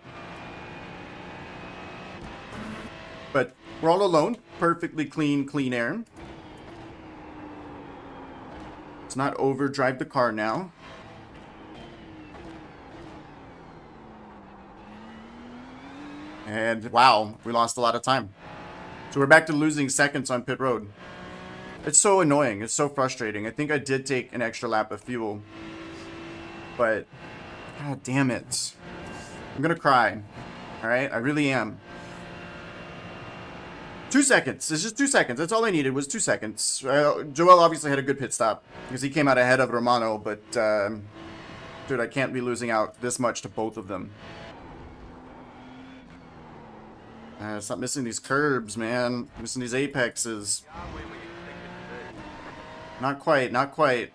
But we're all alone. Perfectly clean air. Let's not overdrive the car now. And wow, we lost a lot of time. So we're back to losing seconds on pit road. It's so annoying. It's so frustrating. I think I did take an extra lap of fuel. But, god damn it. I'm gonna cry. Alright? I really am. 2 seconds. It's just 2 seconds. That's all I needed was 2 seconds. Joel obviously had a good pit stop because he came out ahead of Romano, but dude, I can't be losing out this much to both of them. Stop missing these curbs, man. Missing these apexes. Not quite, not quite.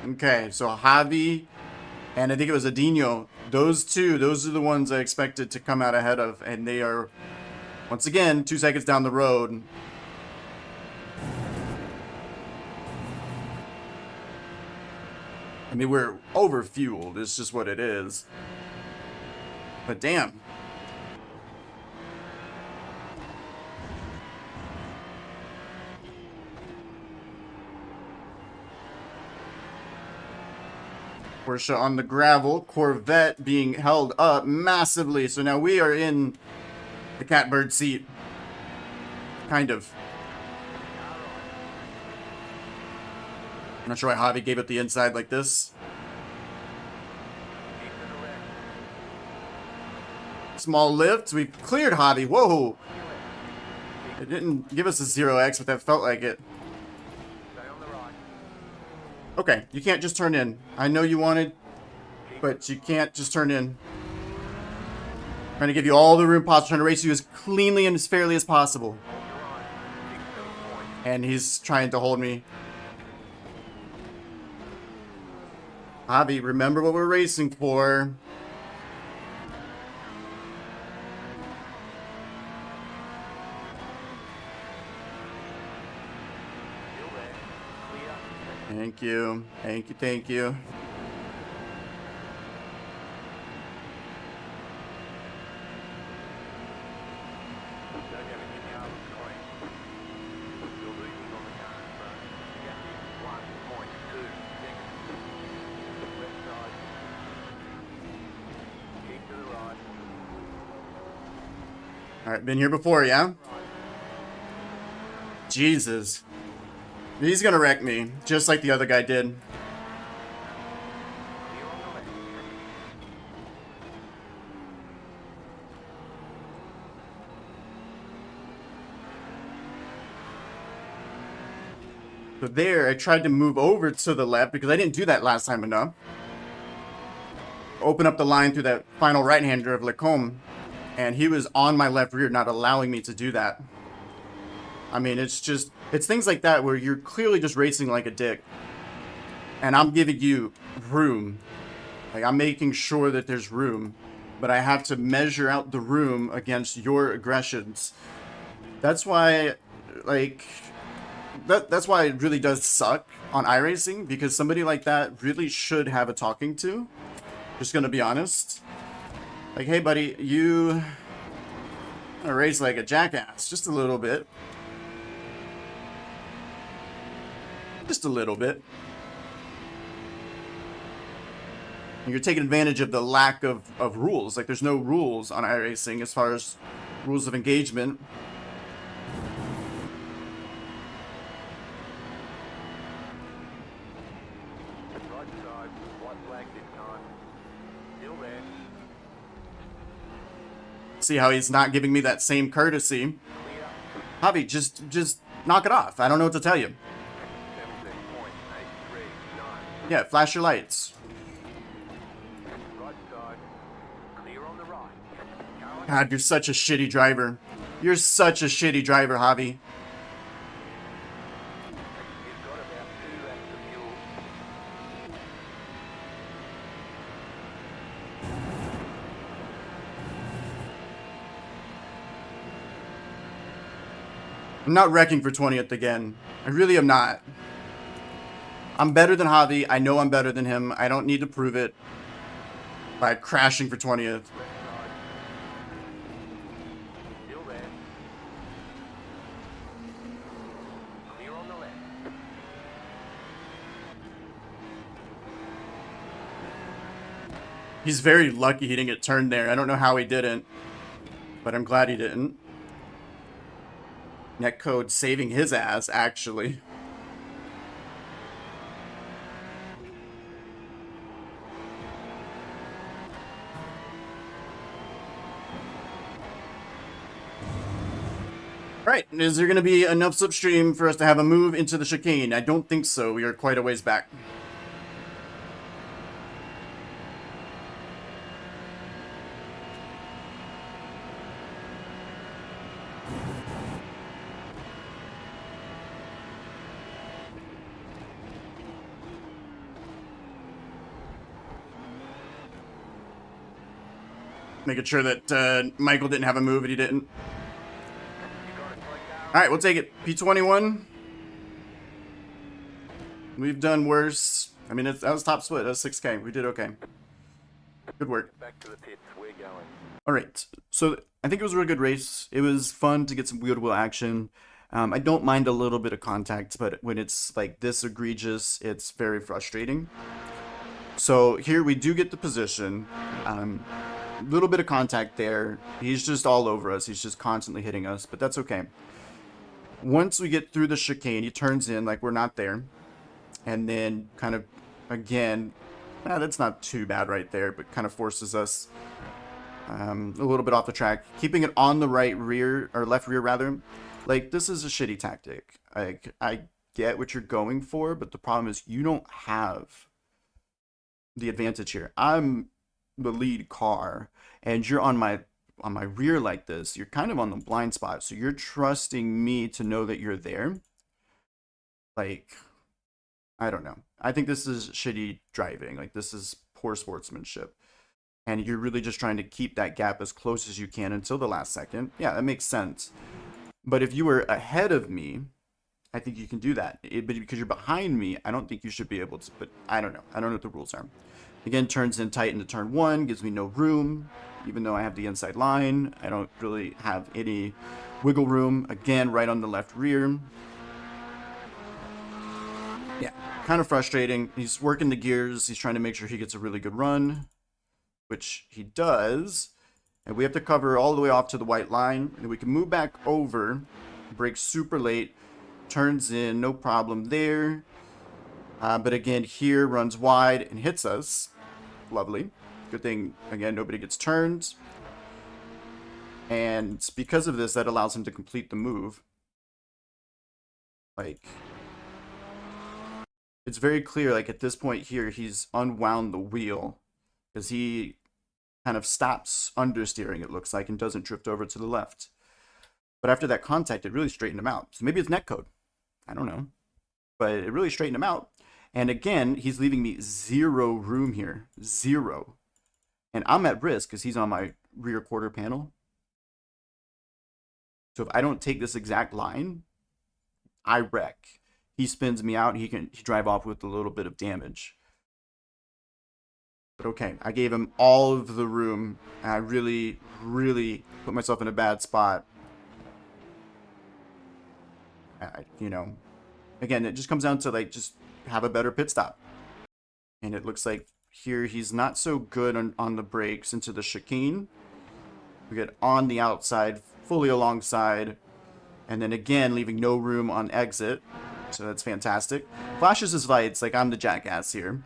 16.564. Okay, so Javi and I think it was Adinho. Those are the ones I expected to come out ahead of, and they are, once again, 2 seconds down the road. I mean, we're over-fueled. It's just what it is. But damn. Porsche on the gravel. Corvette being held up massively. So now we are in the catbird seat. Kind of. I'm not sure why Javi gave it the inside like this. Small lift. We've cleared Javi. Whoa. It didn't give us a 0x, but that felt like it. Okay, you can't just turn in. I know you wanted, but you can't just turn in. I'm trying to give you all the room possible. Trying to race you as cleanly and as fairly as possible. And he's trying to hold me. Javi, remember what we're racing for. Thank you. Thank you, thank you. Alright, been here before, yeah? Jesus. He's gonna wreck me, just like the other guy did. So there, I tried to move over to the left because I didn't do that last time enough. Open up the line through that final right-hander of Lecombe, and he was on my left rear, not allowing me to do that. I mean, it's things like that where you're clearly just racing like a dick. And I'm giving you room. Like, I'm making sure that there's room. but I have to measure out the room against your aggressions. That's why, like, that's why it really does suck on iRacing, because somebody like that really should have a talking to. Just gonna be honest. Like, hey buddy, you race like a jackass, just a little bit. Just a little bit. You're taking advantage of the lack of rules. Like, there's no rules on iRacing as far as rules of engagement. Right side, white flag this time. Still there. See how he's not giving me that same courtesy. Javi, just knock it off. I don't know what to tell you. 17.839. Yeah, flash your lights. Right side, clear on the right. Carlin, God, you're such a shitty driver. You're such a shitty driver, Javi. you've got about 2 laps of fuel. I'm not wrecking for 20th again. I really am not. I'm better than Javi. I know I'm better than him. I don't need to prove it by crashing for 20th. Left side. Still there. Clear on the left. He's very lucky he didn't get turned there. I don't know how he didn't, but I'm glad he didn't. Netcode saving his ass, actually. Right, is there going to be enough slipstream for us to have a move into the chicane? I don't think so. We are quite a ways back. Making sure that Michael didn't have a move and he didn't. You got it, Blake Carlin. Alright, we'll take it. P21. We've done worse. I mean, that was top split. That was 6K. We did okay. Good work. Back to the pits. We're going. Alright, so I think it was a really good race. It was fun to get some wheel-to-wheel action. I don't mind a little bit of contact, but when it's like this egregious, it's very frustrating. So here we do get the position. Little bit of contact there. He's just all over us. He's just constantly hitting us, but that's okay. Once we get through the chicane, he turns in like we're not there. And then kind of, again, that's not too bad right there, but kind of forces us a little bit off the track. Keeping it on the right rear, or left rear rather. Like, this is a shitty tactic. Like, I get what you're going for, but the problem is you don't have the advantage here. I'm the lead car, and you're on my rear like this. You're kind of on the blind spot, so you're trusting me to know that you're there. Like, I don't know. I think this is shitty driving. Like, this is poor sportsmanship. And you're really just trying to keep that gap as close as you can until the last second. Yeah, that makes sense. But if you were ahead of me, I think you can do that. But because you're behind me, I don't think you should be able to. But I don't know. I don't know what the rules are. Again, turns in tight into turn 1, gives me no room. Even though I have the inside line, I don't really have any wiggle room. Again, right on the left rear. Yeah, kind of frustrating. He's working the gears. He's trying to make sure he gets a really good run, which he does. And we have to cover all the way off to the white line. And we can move back over, brake super late, turns in, no problem there. But again, here runs wide and hits us. Lovely. Good thing, again, nobody gets turned. And because of this, that allows him to complete the move. Like, it's very clear, like, at this point here, he's unwound the wheel. Because he kind of stops understeering, it looks like, and doesn't drift over to the left. But after that contact, it really straightened him out. So maybe it's netcode. I don't know. But it really straightened him out. And again, he's leaving me zero room here. Zero. And I'm at risk because he's on my rear quarter panel. So if I don't take this exact line, I wreck. He spins me out. He can drive off with a little bit of damage. But okay, I gave him all of the room. And I really, really put myself in a bad spot. You know, again, it just comes down to like just have a better pit stop. And it looks like here he's not so good on the brakes into the chicane. We get on the outside, fully alongside, and then again leaving no room on exit. So that's fantastic. Flashes his lights like I'm the jackass here.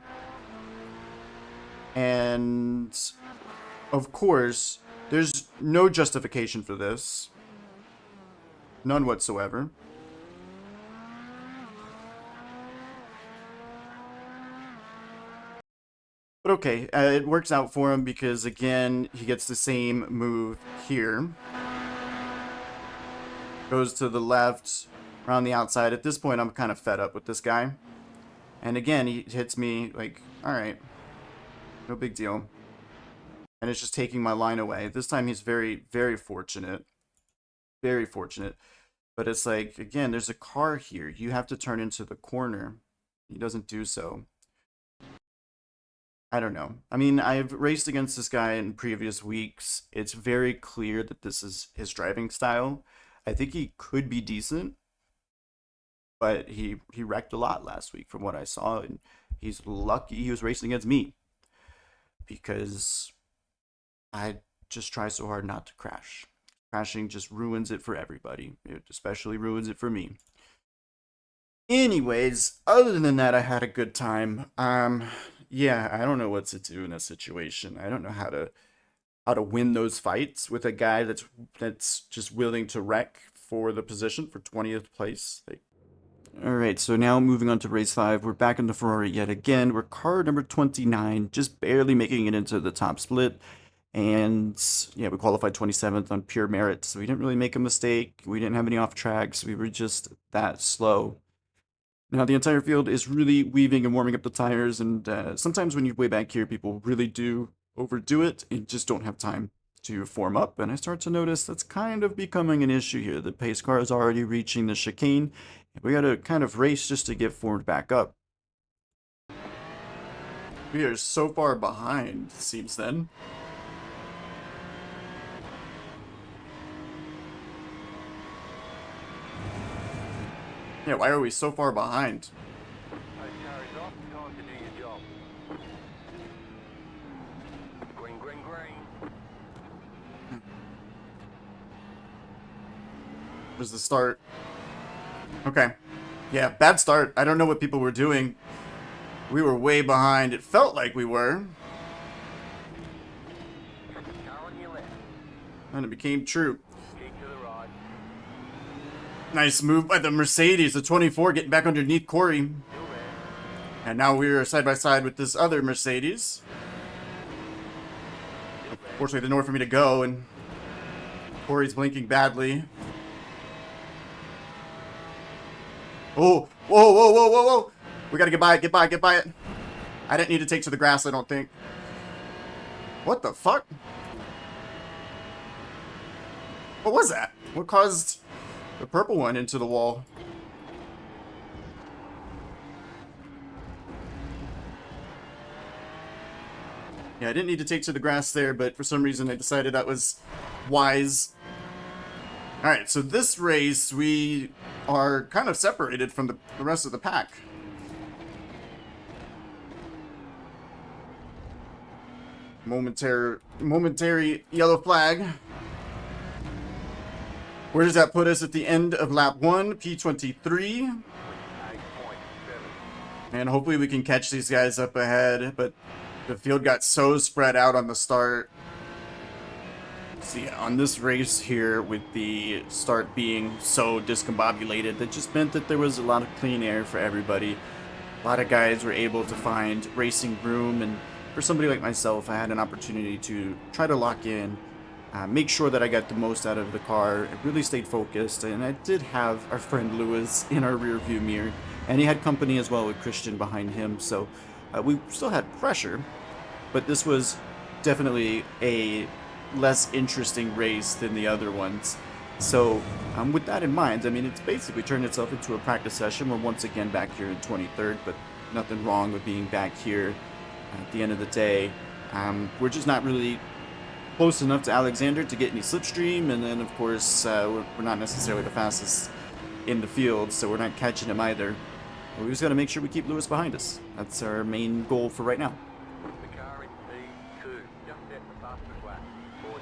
And of course, there's no justification for this. None whatsoever. But okay, it works out for him because, again, he gets the same move here. Goes to the left, around the outside. At this point, I'm kind of fed up with this guy. And again, he hits me like, alright, no big deal. And it's just taking my line away. This time he's very, very fortunate. Very fortunate. But it's like, again, there's a car here. You have to turn into the corner. He doesn't do so. I don't know. I mean, I've raced against this guy in previous weeks. It's very clear that this is his driving style. I think he could be decent, but he wrecked a lot last week from what I saw, and he's lucky he was racing against me because I just try so hard not to crash. Crashing just ruins it for everybody. It especially ruins it for me. Anyways, other than that, I had a good time. Yeah, I don't know what to do in a situation. I don't know how to win those fights with a guy that's just willing to wreck for the position for 20th place. All right, so now moving on to race 5. We're back in the Ferrari yet again. We're car number 29, just barely making it into the top split. And yeah, we qualified 27th on pure merit, so we didn't really make a mistake. We didn't have any off tracks. We were just that slow. Now, the entire field is really weaving and warming up the tires, and sometimes when you're way back here, people really do overdo it and just don't have time to form up. And I start to notice that's kind of becoming an issue here. The pace car is already reaching the chicane, and we got to kind of race just to get formed back up. We are so far behind, it seems then. Yeah, why are we so far behind? Those carries off, time to do your job. Green, green, green. There's the start. Okay. Yeah, bad start. I don't know what people were doing. We were way behind. It felt like we were. Car on your left. And it became true. Keep to the right. Nice move by the Mercedes, the 24, getting back underneath Corey. Still there. And now we're side by side with this other Mercedes. Fortunately, there's nowhere for me to go, and Corey's blinking badly. Oh, whoa, whoa, whoa, whoa, whoa. We gotta get by it, get by it, get by it. I didn't need to take to the grass, I don't think. What the fuck? What was that? What caused the purple one into the wall? Yeah, I didn't need to take to the grass there, but for some reason I decided that was wise. Alright, so this race, we are kind of separated from the rest of the pack. Momentary yellow flag. Where does that put us at the end of lap 1, P23? 8.7. And hopefully we can catch these guys up ahead, but the field got so spread out on the start. See, on this race here, with the start being so discombobulated, that just meant that there was a lot of clean air for everybody. A lot of guys were able to find racing room, and for somebody like myself, I had an opportunity to try to lock in, make sure that I got the most out of the car. I really stayed focused, and I did have our friend Lewis in our rear view mirror, and he had company as well with Christian behind him, so we still had pressure, but this was definitely a less interesting race than the other ones. So, with that in mind, I mean, it's basically turned itself into a practice session. We're once again back here in 23rd, but nothing wrong with being back here at the end of the day. We're just not really close enough to Alexander to get any slipstream, and then, of course, we're not necessarily the fastest in the field, so we're not catching him either. But we just got to make sure we keep Lewis behind us. That's our main goal for right now. The car in P2, just set the fastest lap, 14.5.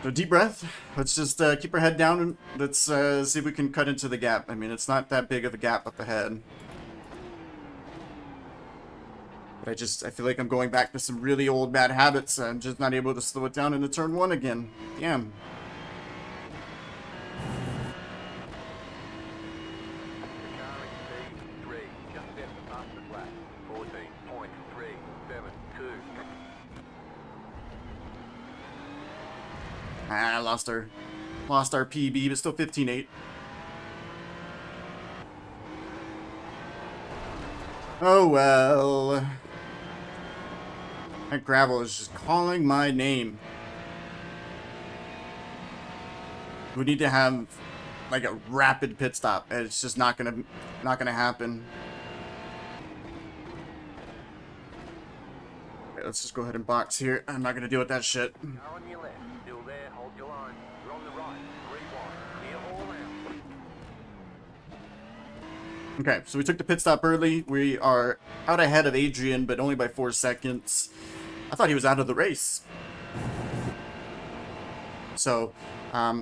So deep breath. Let's just keep our head down and let's see if we can cut into the gap. I mean, it's not that big of a gap up ahead. But I feel like I'm going back to some really old bad habits. I'm just not able to slow it down into turn 1 again. Damn. The car in P3, just set the fastest lap, 14.372. Ah, lost our PB, but still 15.8. Oh well. That gravel is just calling my name. We need to have like a rapid pit stop. It's just not gonna happen. Okay, let's just go ahead and box here. I'm not gonna deal with that shit. Car on your left, still there, hold your line. You're on the right, rewind, clear all out. Okay, so we took the pit stop early. We are out ahead of Adrian, but only by 4 seconds. I thought he was out of the race. So,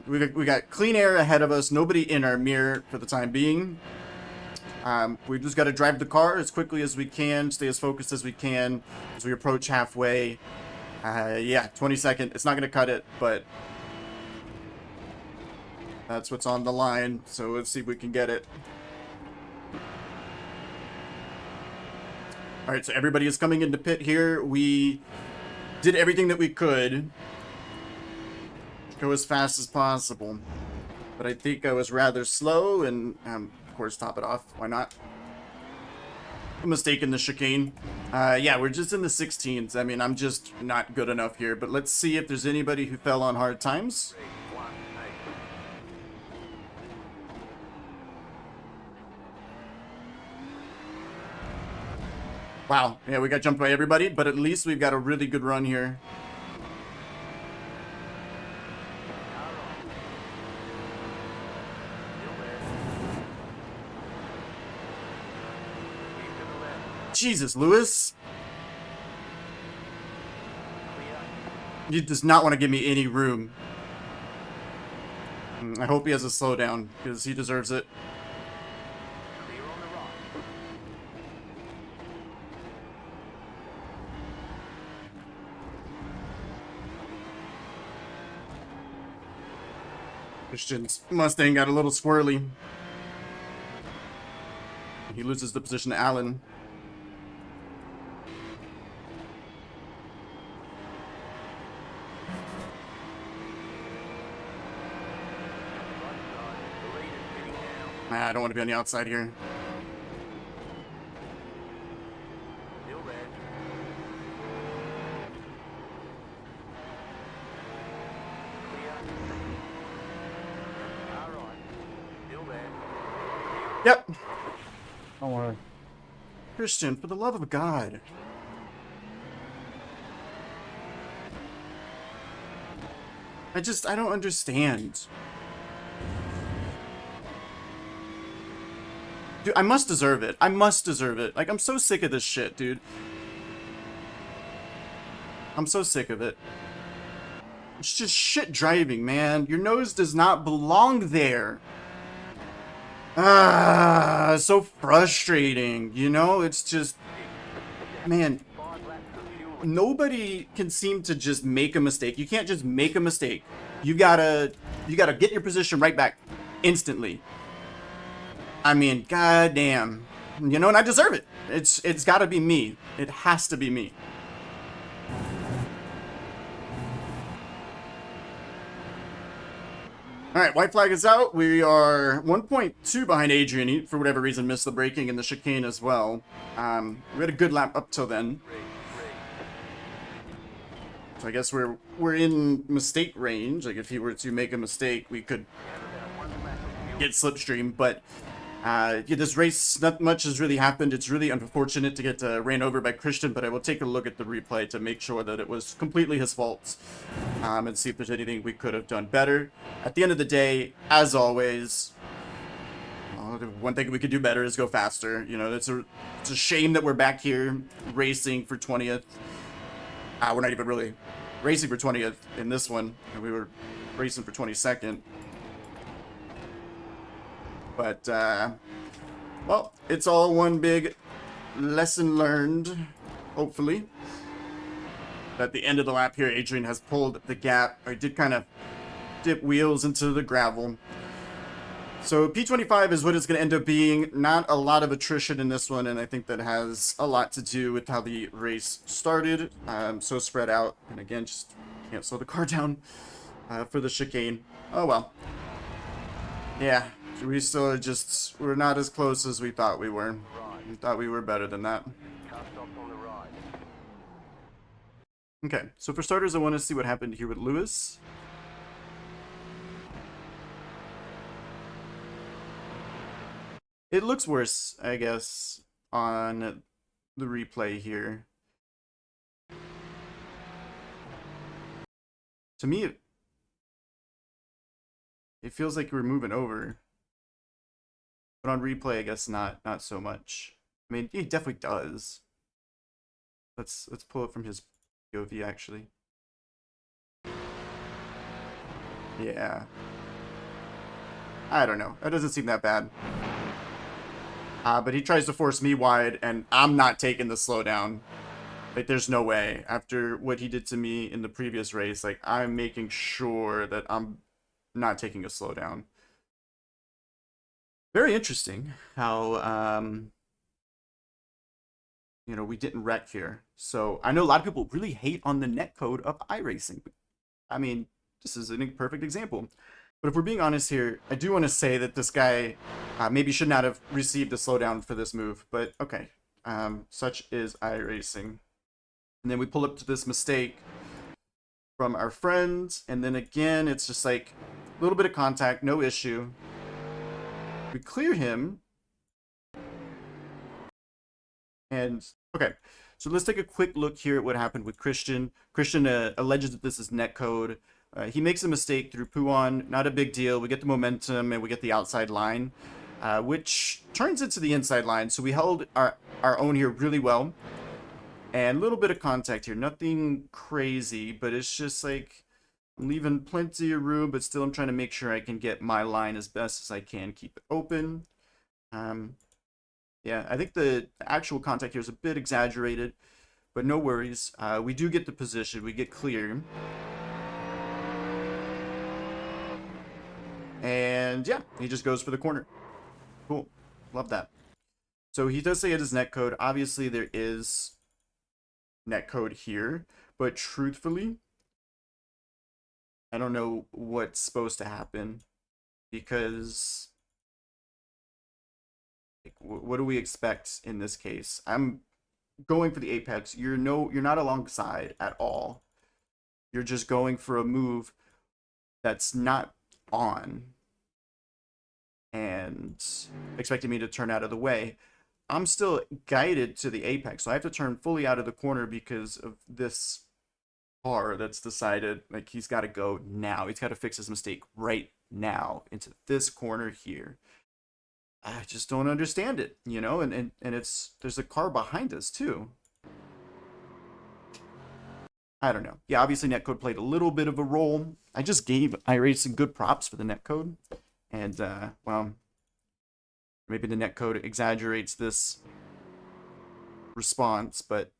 we got clean air ahead of us. Nobody in our mirror for the time being. We just got to drive the car as quickly as we can, stay as focused as we can as we approach halfway. Yeah, 22nd. It's not going to cut it, but that's what's on the line. So let's see if we can get it. All right, so everybody is coming into pit here. We did everything that we could to go as fast as possible, but I think I was rather slow, and of course, top it off. Why not? A mistake in the chicane. Yeah, we're just in the 16s. I mean, I'm just not good enough here, but let's see if there's anybody who fell on hard times. 318. Wow, yeah, we got jumped by everybody, but at least we've got a really good run here. Jesus, Lewis. He does not want to give me any room. I hope he has a slowdown, because he deserves it. Clear on the right. Christian's Mustang got a little squirrely. He loses the position to Allen. I don't want to be on the outside here. Still there. Clear. All right. Still there. Yep. Don't worry. Christian, for the love of God. I don't understand. Dude, I must deserve it. I must deserve it. Like, I'm so sick of this shit, dude. I'm so sick of it. It's just shit driving, man. Your nose does not belong there. Ah, so frustrating. You know, it's just... Man, 5 laps of fuel. nobody can seem to just make a mistake. You can't just make a mistake. You gotta get your position right back instantly. I mean, goddamn. You know, and I deserve it. It's gotta be me. It has to be me. All right, white flag is out. We are 1.2 behind Adrian. For whatever reason, missed the braking and the chicane as well. We had a good lap up till then. So I guess we're in mistake range. Like if he were to make a mistake, we could get slipstream. But yeah, this race, not much has really happened. It's really unfortunate to get ran over by Christian, but I will take a look at the replay to make sure that it was completely his fault and see if there's anything we could have done better. At the end of the day, as always, the one thing we could do better is go faster. You know, it's a shame that we're back here racing for 20th. We're not even really racing for 20th in this one. We were racing for 22nd. But, well, it's all one big lesson learned, hopefully. At the end of the lap here, Adrian has pulled the gap. I did kind of dip wheels into the gravel. So P25 is what it's going to end up being. Not a lot of attrition in this one, and I think that has a lot to do with how the race started. So spread out, and again, just can't slow the car down for the chicane. Oh well. Yeah, we're not as close as we thought we were. We thought we were better than that. Okay, so for starters, I want to see what happened here with Lewis. It looks worse, I guess, on the replay here. To me, it feels like we're moving over. But on replay, I guess not so much. I mean, he definitely does. Let's pull it from his POV, actually. Yeah. I don't know. That doesn't seem that bad. But he tries to force me wide, and I'm not taking the slowdown. Like, there's no way. After what he did to me in the previous race, like, I'm making sure that I'm not taking a slowdown. Very interesting how, you know, we didn't wreck here. So, I know a lot of people really hate on the netcode of iRacing. I mean, this is a perfect example. But if we're being honest here, I do want to say that this guy maybe should not have received a slowdown for this move. But okay, such is iRacing. And then we pull up to this mistake from our friends. And then again, it's just like a little bit of contact, no issue. We clear him. And okay, so let's take a quick look here at what happened with Christian. Christian alleges that this is netcode. He makes a mistake through Puon, not a big deal. We get the momentum and we get the outside line, which turns into the inside line. So we held our own here really well. And a little bit of contact here, nothing crazy, but it's just like I'm leaving plenty of room, but still I'm trying to make sure I can get my line as best as I can, keep it open. Yeah, I think the actual contact here is a bit exaggerated, but no worries. We do get the position, we get clear. And yeah, he just goes for the corner. Cool. Love that. So he does say it is netcode. Obviously, there is netcode here. But truthfully, I don't know what's supposed to happen. Because like, what do we expect in this case? I'm going for the apex. You're not alongside at all. You're just going for a move that's not on and expecting me to turn out of the way. I'm still guided to the apex, so I have to turn fully out of the corner because of this car that's decided like he's got to go now. He's got to fix his mistake right now into this corner here. I just don't understand it, you know, and there's a car behind us too. I don't know. Yeah, obviously netcode played a little bit of a role. I just gave iRacing good props for the netcode. And, well, maybe the netcode exaggerates this response, but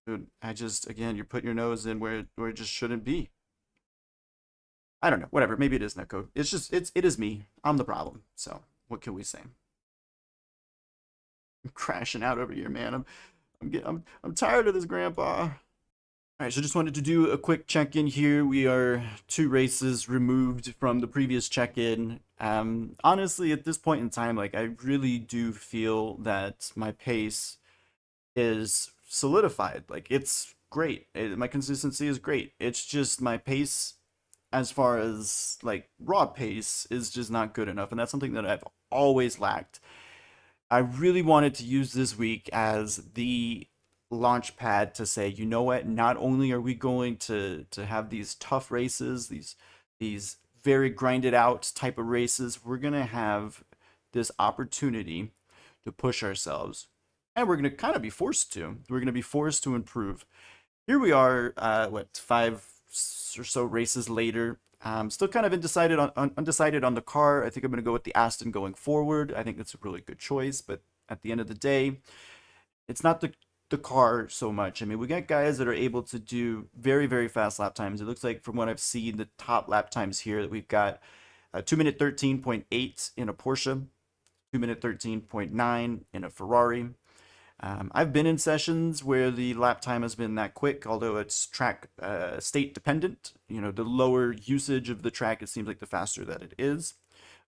dude, again, you're putting your nose in where it just shouldn't be. I don't know. Whatever. Maybe it is netcode. It is me. I'm the problem. So, what can we say? I'm crashing out over here, man. I'm tired of this, Grandpa. All right, so just wanted to do a quick check-in here. We are 2 races removed from the previous check-in. Honestly, at this point in time, like I really do feel that my pace is solidified. Like it's great. My consistency is great. It's just my pace as far as like raw pace is just not good enough, and that's something that I've always lacked. I really wanted to use this week as the launch pad to say, you know what, not only are we going to have these tough races, these very grinded out type of races, we're going to have this opportunity to push ourselves. And we're going to kind of be forced to. We're going to be forced to improve. Here we are, 5 or so races later. Still kind of undecided on the car. I think I'm going to go with the Aston going forward. I think that's a really good choice. But at the end of the day, it's not the car so much. I mean, we got guys that are able to do very, very fast lap times. It looks like from what I've seen, the top lap times here that we've got 2-minute 13.8 in a Porsche, 2-minute 13.9 in a Ferrari. I've been in sessions where the lap time has been that quick, although it's track state dependent. You know, the lower usage of the track, it seems like the faster that it is.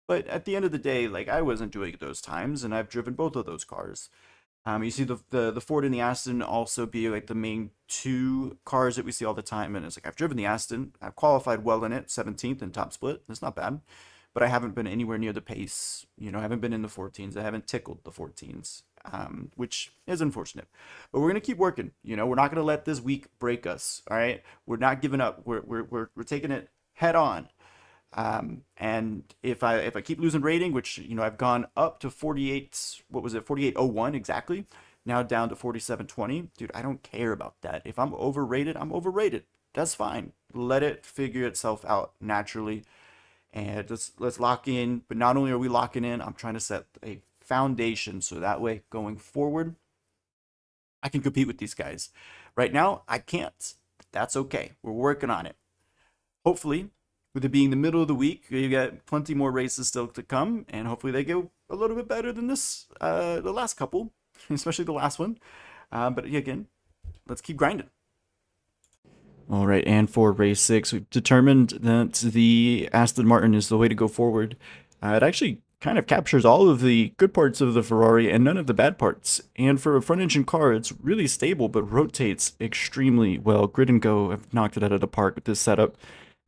But at the end of the day, like I wasn't doing those times, and I've driven both of those cars. You see the Ford and the Aston also be like the main 2 cars that we see all the time, and it's like I've driven the Aston, I've qualified well in it, 17th in top split. That's not bad, but I haven't been anywhere near the pace. You know, I haven't been in the 14s. I haven't tickled the 14s. Which is unfortunate. But we're gonna keep working. You know, we're not gonna let this week break us. All right, we're not giving up. We're taking it head on. And if I keep losing rating, which you know I've gone up to 48. What was it? 48.01 exactly. Now down to 47.20. Dude, I don't care about that. If I'm overrated, I'm overrated. That's fine. Let it figure itself out naturally. And let's lock in. But not only are we locking in, I'm trying to set a foundation so that way going forward I can compete with these guys. Right now I can't. That's okay. We're working on it. Hopefully, with it being the middle of the week, you got plenty more races still to come, and hopefully they go a little bit better than this the last couple, especially the last one. But again, let's keep grinding. All right, and for race 6, we've determined that the Aston Martin is the way to go forward. It actually kind of captures all of the good parts of the Ferrari and none of the bad parts. And for a front-engine car, it's really stable, but rotates extremely well. Grid and Go have knocked it out of the park with this setup.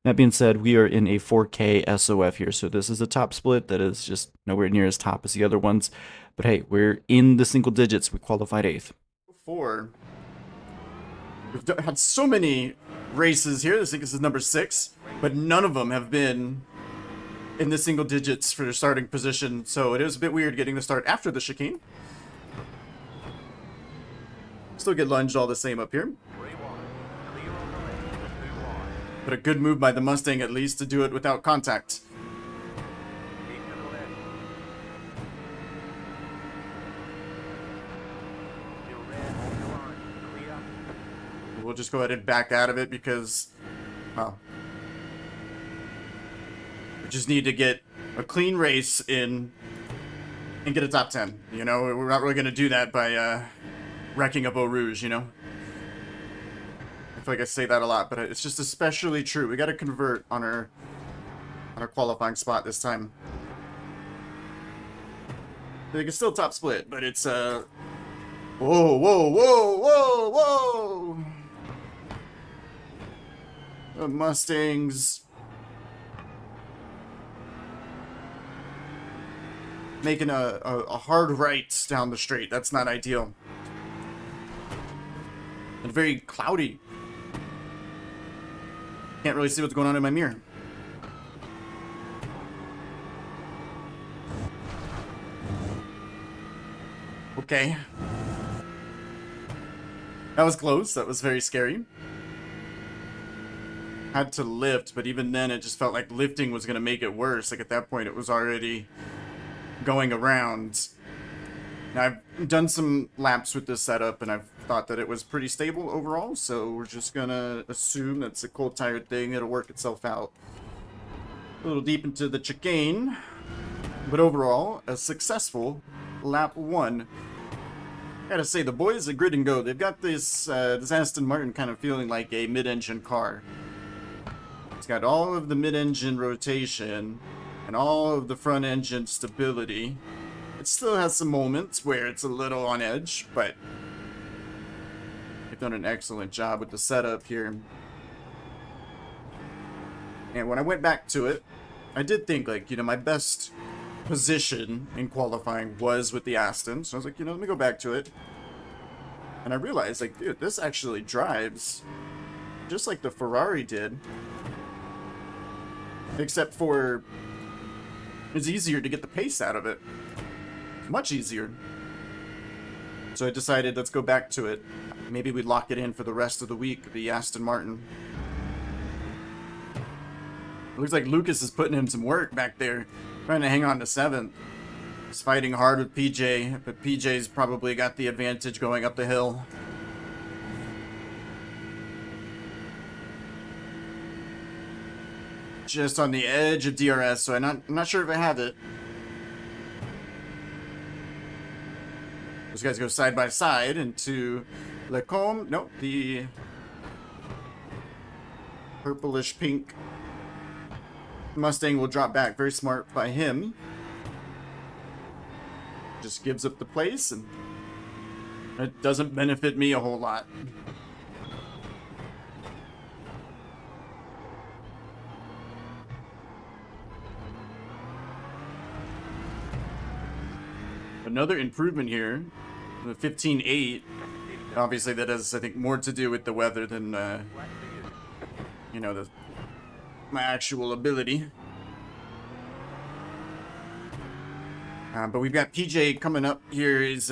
That being said, we are in a 4K SOF here, so this is a top split that is just nowhere near as top as the other ones. But hey, we're in the single digits. We qualified 8th. 4. We've had so many races here. I think this is number 6, but none of them have been in the single digits for the starting position, so it is a bit weird getting the start after the chicane. Still get lunged all the same up here. But a good move by the Mustang at least to do it without contact. We'll just go ahead and back out of it because, well, we just need to get a clean race in and get a top 10. You know, we're not really going to do that by wrecking up Eau Rouge, you know? I feel like I say that a lot, but it's just especially true. We got to convert on our qualifying spot this time. I think it's still top split, but it's whoa, whoa, whoa, whoa, whoa! The Mustangs making a hard right down the straight. That's not ideal. And very cloudy. Can't really see what's going on in my mirror. Okay. That was close. That was very scary. Had to lift, but even then it just felt like lifting was going to make it worse. Like at that point it was already going around. Now, I've done some laps with this setup and I've thought that it was pretty stable overall, so we're just gonna assume that's a cold tired thing. It'll work itself out. A little deep into the chicane, but overall a successful lap 1. Gotta say, the boys at Grid and Go, they've got this this Aston Martin kind of feeling like a mid-engine car. It's got all of the mid-engine rotation and all of the front-engine stability. It still has some moments where it's a little on edge, but they've done an excellent job with the setup here. And when I went back to it, I did think, like, you know, my best position in qualifying was with the Aston. So I was like, you know, let me go back to it. And I realized, like, dude, this actually drives just like the Ferrari did. Except for it's easier to get the pace out of it. Much easier. So I decided, let's go back to it. Maybe we lock it in for the rest of the week, the Aston Martin. It looks like Lucas is putting in some work back there, trying to hang on to 7th. He's fighting hard with PJ, but PJ's probably got the advantage going up the hill. Just on the edge of DRS, so I'm not sure if I have it. Those guys go side by side into Lecombe. Nope, the purplish pink Mustang will drop back. Very smart by him. Just gives up the place, and it doesn't benefit me a whole lot. Another improvement here, the 15.8. Obviously, that has, I think, more to do with the weather than, you know, my actual ability. But we've got PJ coming up here. Is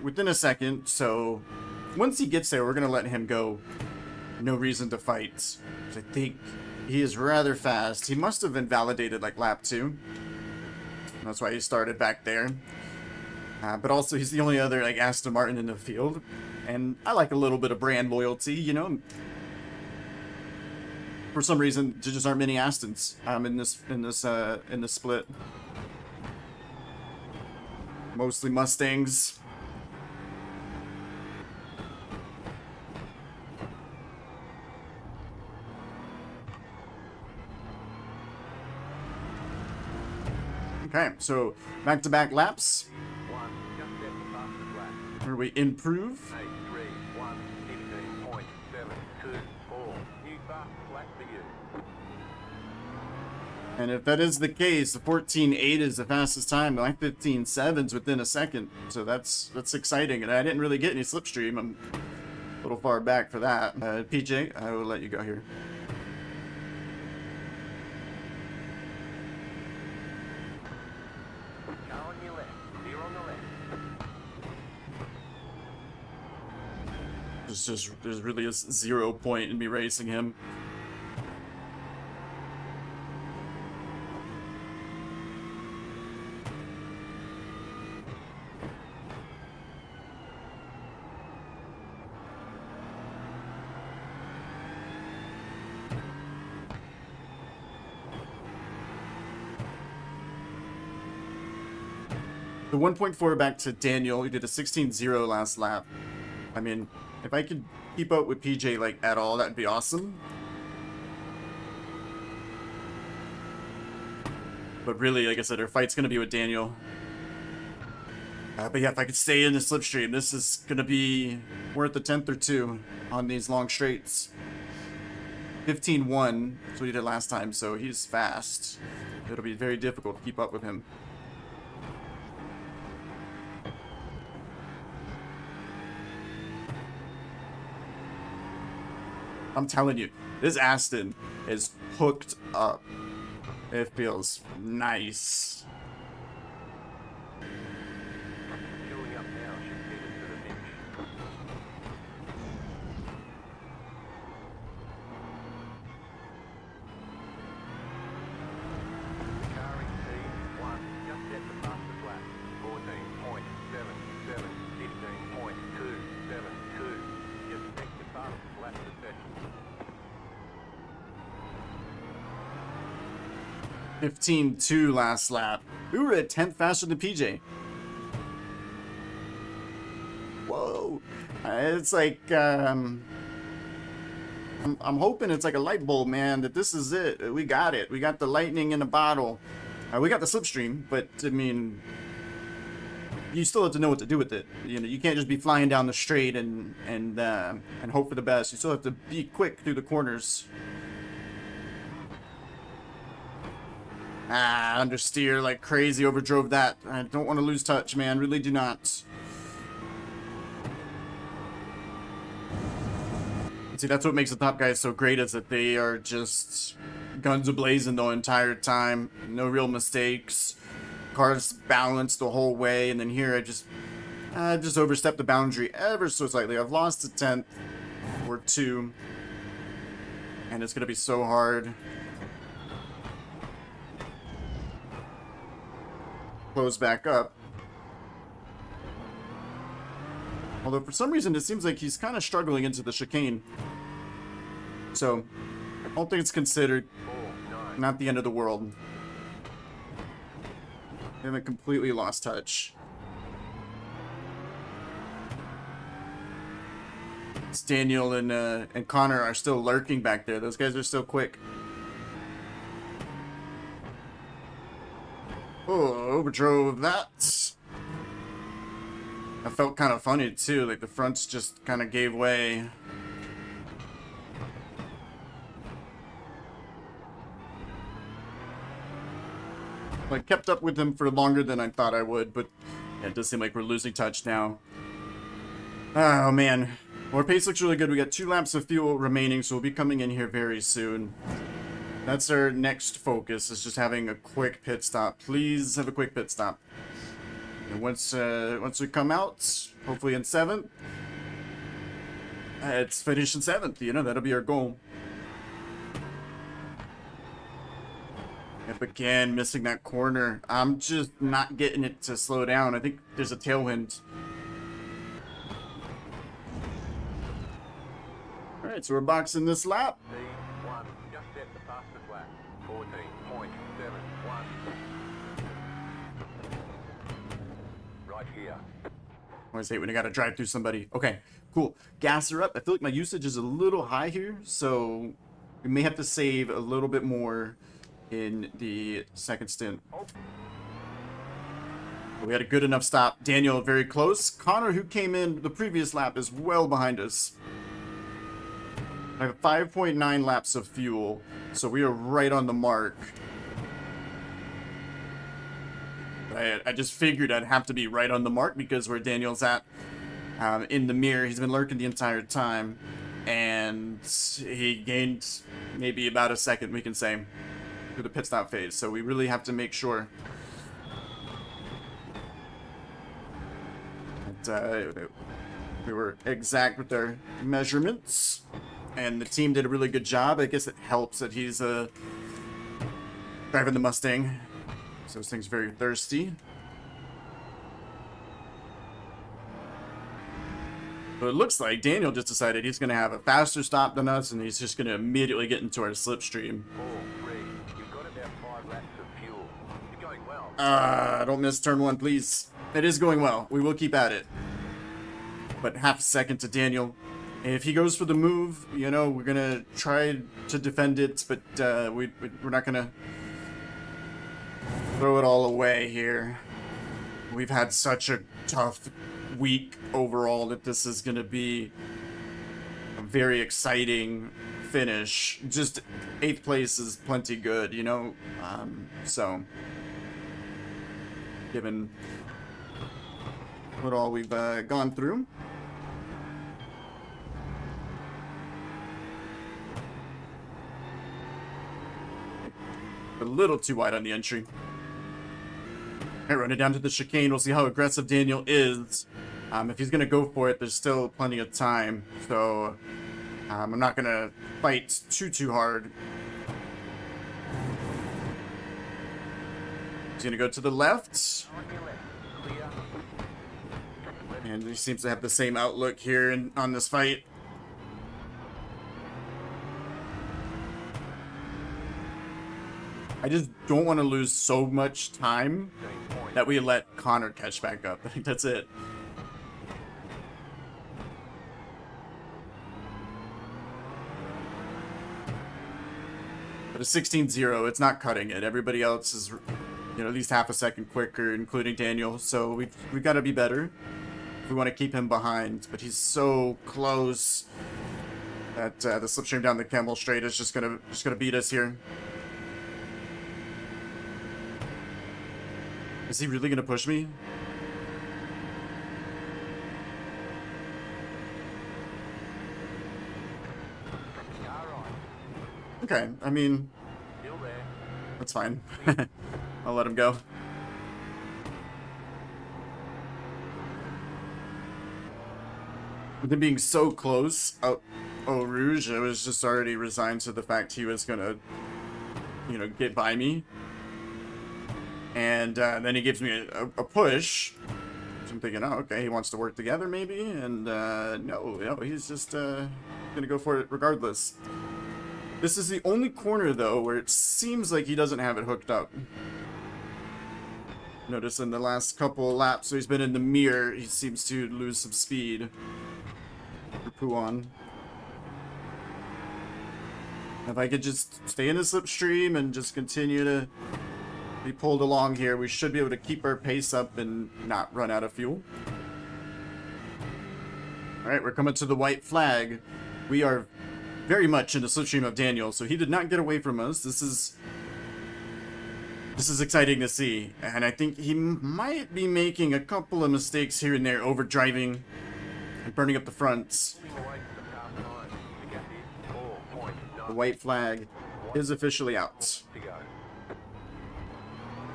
within a second, so once he gets there, we're gonna let him go. No reason to fight. I think he is rather fast. He must have invalidated like lap 2. That's why he started back there. But also, he's the only other like Aston Martin in the field, and I like a little bit of brand loyalty, you know. For some reason, there just aren't many Astons in this split. Mostly Mustangs. Okay, so back-to-back laps. Where we improve. And if that is the case, the 14.8 is the fastest time. My 15.7's within a second, so that's exciting. And I didn't really get any slipstream. I'm a little far back for that. PJ, I will let you go here. There's really a 0 point in me racing him. The 1.4 back to Daniel. He did a 16.0 last lap. I mean, if I could keep up with PJ, like, at all, that'd be awesome. But really, like I said, our fight's gonna be with Daniel. But yeah, if I could stay in the slipstream, this is gonna be worth a 10th or 2 on these long straights. 15.1 is what he did last time, so he's fast. It'll be very difficult to keep up with him. I'm telling you, this Aston is hooked up. It feels nice. Queuing up now should get us to the finish. Car in T1 just set the fastest lap. 14.77, 15.272. Just check the fastest lap of the session. 15.2 last lap. We were at 10th faster than PJ. Whoa. It's like, I'm hoping it's like a light bulb, man, that this is it. We got it. We got the lightning in a bottle. We got the slipstream, but, I mean, you still have to know what to do with it. You know, you can't just be flying down the straight and hope for the best. You still have to be quick through the corners. Understeer like crazy, overdrove that. I don't want to lose touch, man. Really do not. See, that's what makes the top guys so great, is that they are just guns a-blazing the entire time. No real mistakes. Car's balanced the whole way, and then here I just overstepped the boundary ever so slightly. I've lost a tenth or two, and it's gonna be so hard. Close back up. Although for some reason it seems like he's kind of struggling into the chicane. So I don't think it's considered. Not the end of the world. I haven't completely lost touch. It's Daniel and Connor are still lurking back there. Those guys are still quick. Oh, overdrove that. I felt kind of funny too, like the fronts just kind of gave way. I kept up with him for longer than I thought I would, but yeah, it does seem like we're losing touch now. Oh man, our pace looks really good. We got 2 laps of fuel remaining, so we'll be coming in here very soon. That's our next focus, is just having a quick pit stop. Please have a quick pit stop. And once we come out, hopefully in 7th, it's finish in 7th, you know, that'll be our goal. Yep, again, missing that corner. I'm just not getting it to slow down. I think there's a tailwind. Alright, so we're boxing this lap. D1, just set the fastest lap. 14.71. Right here. I always hate when you gotta drive through somebody. Okay, cool. Gas her up. I feel like my usage is a little high here, so we may have to save a little bit more in the second stint. We had a good enough stop. Daniel very close. Connor, who came in the previous lap, is well behind us. I have 5.9 laps of fuel, so we are right on the mark. I just figured I'd have to be right on the mark because where Daniel's at in the mirror, he's been lurking the entire time, and he gained maybe about a second, we can say, through the pit stop phase. So we really have to make sure that we were exact with our measurements. And the team did a really good job. I guess it helps that he's driving the Mustang. So this thing's very thirsty. But it looks like Daniel just decided he's going to have a faster stop than us, and he's just going to immediately get into our slipstream. You've got about 5 laps of fuel. You're going well. Don't miss turn 1, please. It is going well. We will keep at it. But half a second to Daniel. If he goes for the move, you know, we're gonna try to defend it, but we're not gonna throw it all away here. We've had such a tough week overall that this is gonna be a very exciting finish. Just 8th place is plenty good, you know. So given what all we've gone through. A little too wide on the entry. Alright, run it down to the chicane. We'll see how aggressive Daniel is. If he's going to go for it, there's still plenty of time. So, I'm not going to fight too hard. He's going to go to the left. And he seems to have the same outlook here on this fight. I just don't want to lose so much time that we let Connor catch back up. I think that's it. But a 16-0, it's not cutting it. Everybody else is, you know, at least half a second quicker, including Daniel. So we've got to be better if we want to keep him behind. But he's so close that the slipstream down the Camel Straight is just gonna beat us here. Is he really gonna push me? Okay, I mean, that's fine. I'll let him go. With him being so close, Eau Rouge, I was just already resigned to the fact he was gonna, you know, get by me. And then he gives me a push. So I'm thinking, oh, okay, he wants to work together maybe. And no, he's just gonna go for it regardless. This is the only corner, though, where it seems like he doesn't have it hooked up. Notice in the last couple laps, so he's been in the mirror, he seems to lose some speed. For Puan. If I could just stay in the slipstream and just continue to be pulled along here, we should be able to keep our pace up and not run out of fuel. Alright, we're coming to the white flag. We are very much in the slipstream of Daniel, so he did not get away from us. This is exciting to see, and I think he might be making a couple of mistakes here and there, overdriving and burning up the fronts. The white flag is officially out.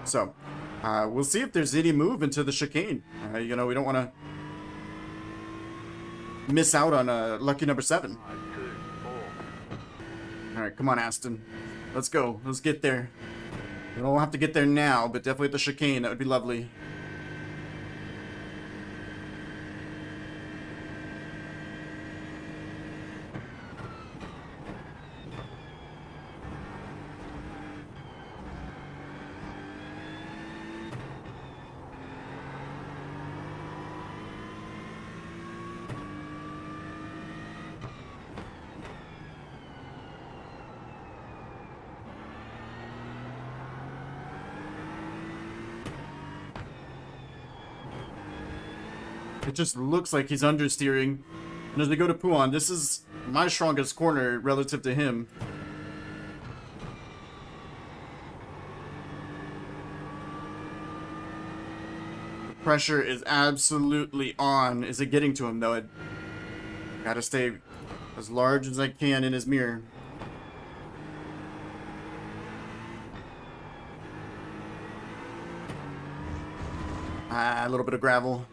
So, we'll see if there's any move into the chicane. You know, we don't want to miss out on a lucky number 7. Alright, come on, Aston. Let's go. Let's get there. We don't have to get there now, but definitely at the chicane. That would be lovely. It just looks like he's understeering. And as we go to Puan, this is my strongest corner relative to him. The pressure is absolutely on. Is it getting to him, though? I gotta stay as large as I can in his mirror. A little bit of gravel.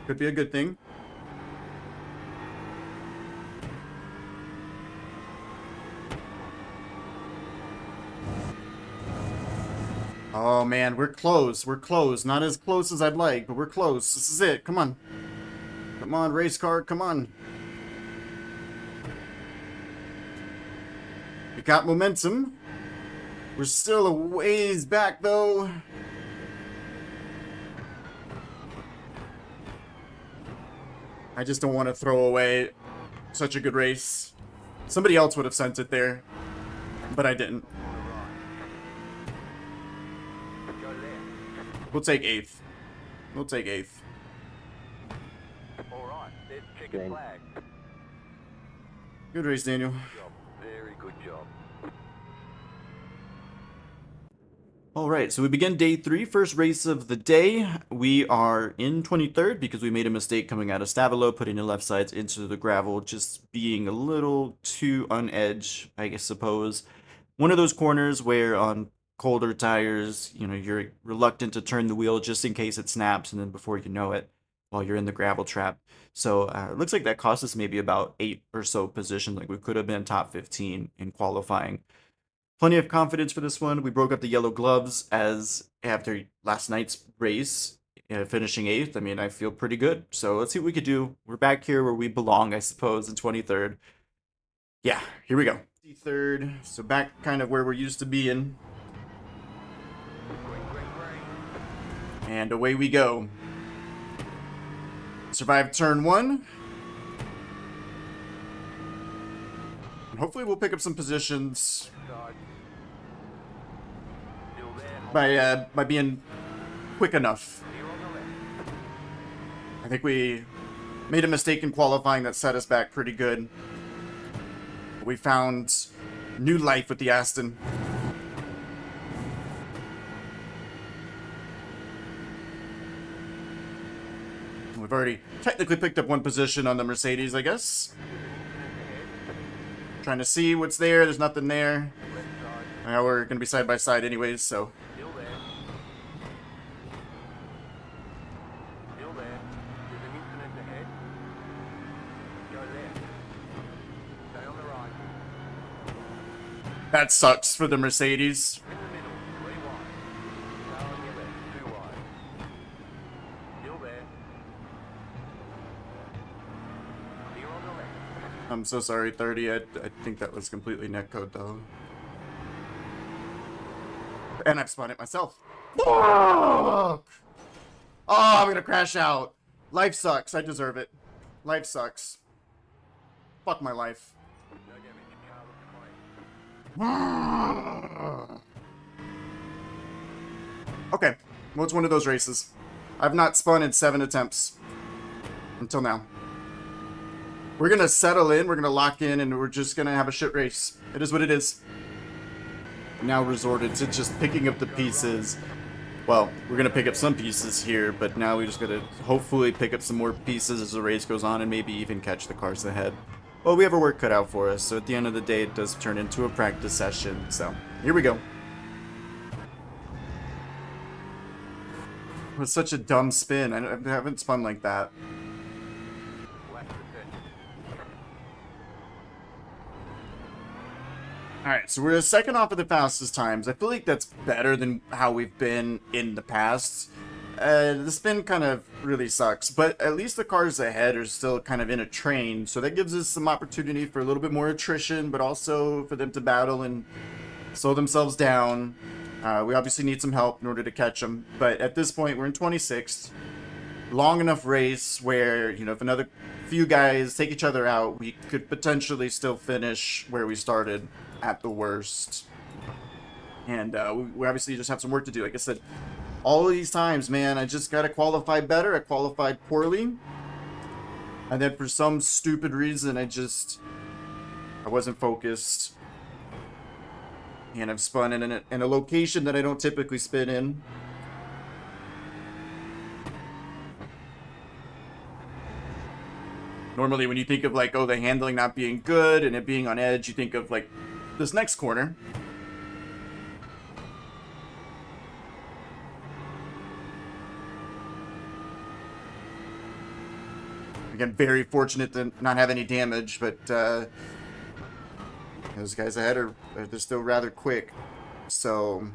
Could be a good thing. Oh man, we're close. We're close. Not as close as I'd like, but we're close. This is it. Come on. Come on, race car. Come on. We got momentum. We're still a ways back, though. I just don't want to throw away such a good race. Somebody else would have sent it there, but I didn't. We'll take 8th. We'll take 8th. All right, there's chicken flag. Good race, Daniel. Very good job. Alright, so we begin day 3, first race of the day. We are in 23rd because we made a mistake coming out of Stavilo, putting the left sides into the gravel, just being a little too on edge, I suppose. One of those corners where on colder tires, you know, you're reluctant to turn the wheel just in case it snaps, and then before you know it, while you're in the gravel trap. So it looks like that cost us maybe about 8 or so positions. Like we could have been top 15 in qualifying. Plenty of confidence for this one. We broke up the yellow gloves as after last night's race, finishing 8th. I mean, I feel pretty good. So let's see what we could do. We're back here where we belong, I suppose, in 23rd. Yeah, here we go. 3rd, so back kind of where we're used to being. And away we go. Survived turn 1. And hopefully we'll pick up some positions Side. Still there. by being quick enough. Clear on the left. I think we made a mistake in qualifying that set us back pretty good. We found new life with the Aston. We've already technically picked up one position on the Mercedes, I guess. Trying to see what's there. There's nothing there. Left side. Now we're going to be side by side anyways, so... Still there. Still there. There's an incident ahead. Go left. Stay on the right. That sucks for the Mercedes. In the middle. 3 wide. Car on your left. 2 wide. Still there. Clear on the left. I'm so sorry, 30. I think that was completely netcode, though. And I've spun it myself. Fuck! Oh, I'm gonna crash out. Life sucks. I deserve it. Life sucks. Fuck my life. No damage. Car looks clean. Okay. Well, it's one of those races. I've not spun in 7 attempts. Until now. We're gonna settle in, we're gonna lock in, and we're just gonna have a shit race. It is what it is. Now resorted to just picking up the pieces. Well, we're gonna pick up some pieces here, but now we just gotta hopefully pick up some more pieces as the race goes on and maybe even catch the cars ahead. Well, we have our work cut out for us, so at the end of the day it does turn into a practice session, so here we go. It was such a dumb spin. I haven't spun like that. Left the session. Alright, so we're a second off of the fastest times. I feel like that's better than how we've been in the past. The spin kind of really sucks, but at least the cars ahead are still kind of in a train, so that gives us some opportunity for a little bit more attrition, but also for them to battle and slow themselves down. We obviously need some help in order to catch them, but at this point we're in 26th. Long enough race where, you know, if another few guys take each other out, we could potentially still finish where we started at the worst. And we obviously just have some work to do. Like I said, all of these times, man, I just gotta qualify better. I qualified poorly. And then for some stupid reason, I wasn't focused. And I've spun in a location that I don't typically spin in. Normally when you think of like, oh, the handling not being good and it being on edge, you think of like this next corner. Again, very fortunate to not have any damage, but those guys ahead they're still rather quick. So,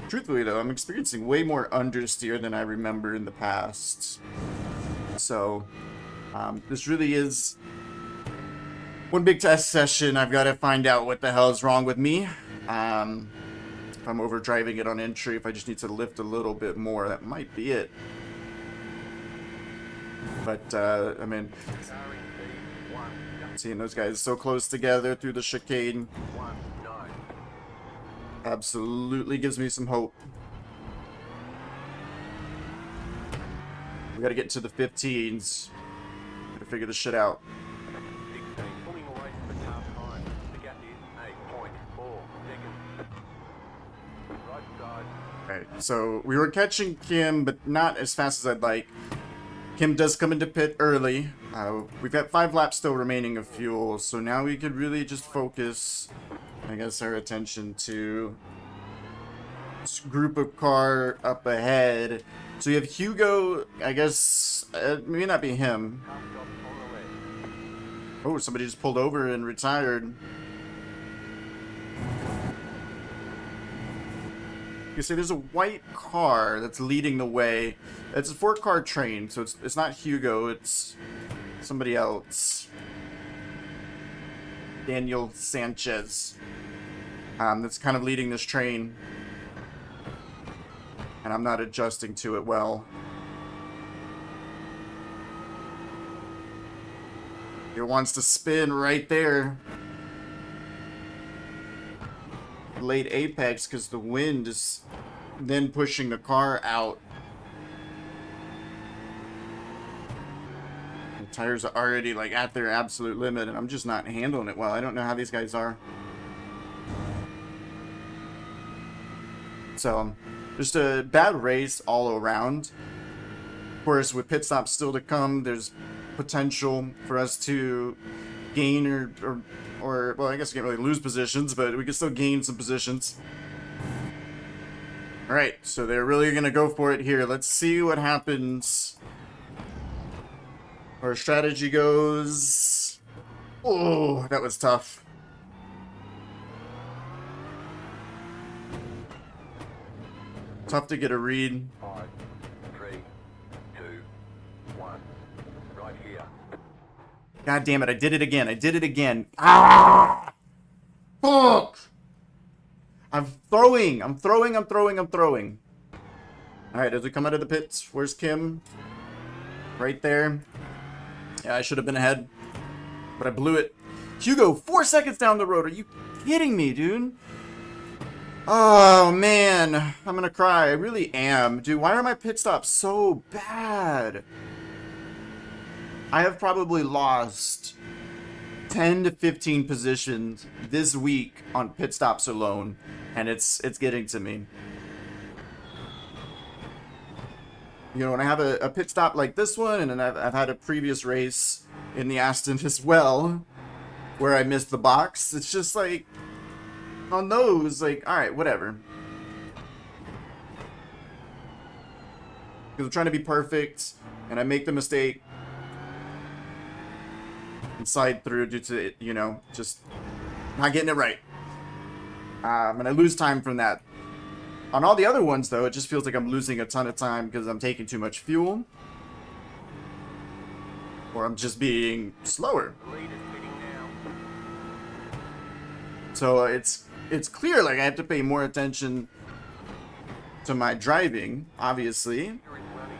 truthfully though, I'm experiencing way more understeer than I remember in the past. So, this really is one big test session. I've got to find out what the hell is wrong with me. If I'm overdriving it on entry, if I just need to lift a little bit more, that might be it. But, I mean, seeing those guys so close together through the chicane absolutely gives me some hope. We gotta get to the 15s. Gotta figure this shit out. 16, pulling away from the car behind. The gap is 8.4 seconds. Right side. Alright, so we were catching Kim, but not as fast as I'd like. Kim does come into pit early. We've got 5 laps still remaining of fuel, so now we could really just focus, I guess, our attention to this group of car up ahead. So you have Hugo, I guess, it may not be him. Car stop on the left. Oh, somebody just pulled over and retired. You see, there's a white car that's leading the way. It's a 4-car train, so it's not Hugo, it's somebody else. Daniel Sanchez. That's kind of leading this train. And I'm not adjusting to it well. It wants to spin right there. Late apex because the wind is then pushing the car out. The tires are already like at their absolute limit and I'm just not handling it well. I don't know how these guys are. So, just a bad race all around. Of course, with pit stops still to come, there's potential for us to gain or well, I guess we can't really lose positions, but we can still gain some positions. All right, so they're really going to go for it here. Let's see what happens. Our strategy goes... Oh, that was tough. Tough to get a read. 5, 3, 2, 1. Right here. God damn it, I did it again. I did it again. Ah! Fuck! I'm throwing. Alright, as we come out of the pits, where's Kim? Right there. Yeah, I should have been ahead. But I blew it. Hugo, 4 seconds down the road. Are you kidding me, dude? Oh, man. I'm gonna cry. I really am. Dude, why are my pit stops so bad? I have probably lost 10 to 15 positions this week on pit stops alone, and it's getting to me. You know, when I have a pit stop like this one, and then I've had a previous race in the Aston as well, where I missed the box, it's just like, on those, like, alright, whatever. Because I'm trying to be perfect, and I make the mistake, and slide through due to it, you know, just not getting it right. And I lose time from that. On all the other ones, though, it just feels like I'm losing a ton of time because I'm taking too much fuel. Or I'm just being slower. The lead is pitting now. So it's clear, like, I have to pay more attention to my driving, obviously. Here is running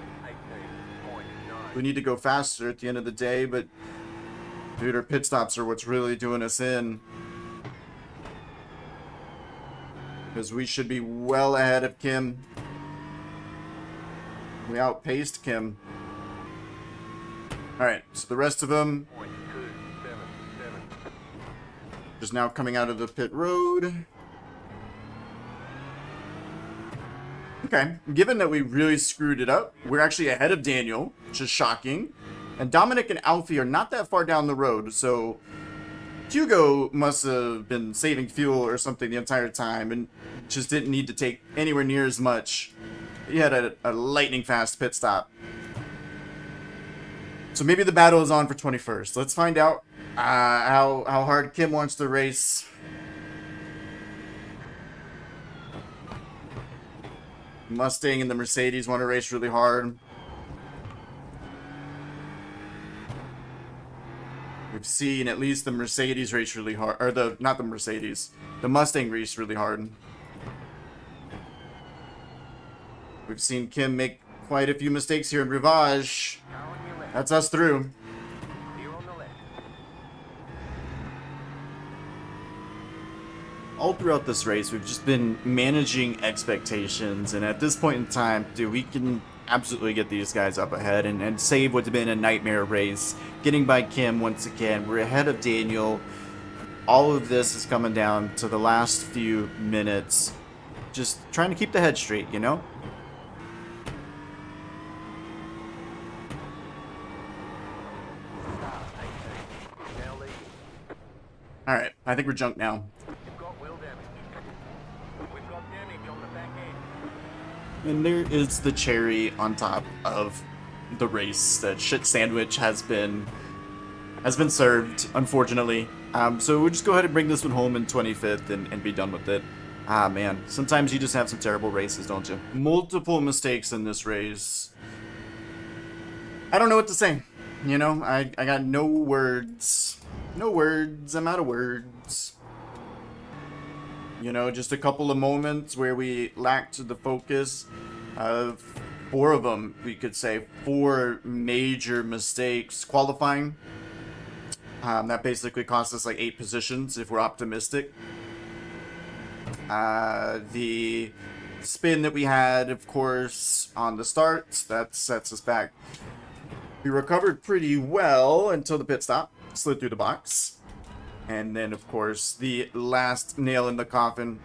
18.9. We need to go faster at the end of the day, but dude, our pit stops are what's really doing us in. Because we should be well ahead of Kim. We outpaced Kim. Alright, so the rest of them .277. just now coming out of the pit road. Okay, given that we really screwed it up, we're actually ahead of Daniel, which is shocking. And Dominic and Alfie are not that far down the road, so Hugo must have been saving fuel or something the entire time and just didn't need to take anywhere near as much. He had a lightning fast pit stop. So maybe the battle is on for 21st. Let's find out how hard Kim wants to race. Mustang and the Mercedes want to race really hard. We've seen at least the Mercedes race really hard, or not the Mercedes, the Mustang race really hard. We've seen Kim make quite a few mistakes here in Rivage. Car on your left. That's us through. Clear on the left. All throughout this race, we've just been managing expectations, and at this point in time, dude, we can absolutely get these guys up ahead and save what's been a nightmare race. Getting by Kim once again, we're ahead of Daniel. All of this is coming down to the last few minutes. Just trying to keep the head straight, you know? Start 18. Now leading. Alright, I think we're junk now. You've got wheel damage. We've got damage on the back end. And there is the cherry on top of the race. That shit sandwich has been served, unfortunately. So we'll just go ahead and bring this one home in 25th and be done with it. Ah, man. Sometimes you just have some terrible races, don't you? Multiple mistakes in this race. I don't know what to say. You know, I got no words. No words. I'm out of words. You know, just a couple of moments where we lacked the focus of 4 of them, we could say. 4 major mistakes. Qualifying. That basically costs us like 8 positions if we're optimistic. The spin that we had, of course, on the start, that sets us back. We recovered pretty well until the pit stop, slid through the box. And then, of course, the last nail in the coffin.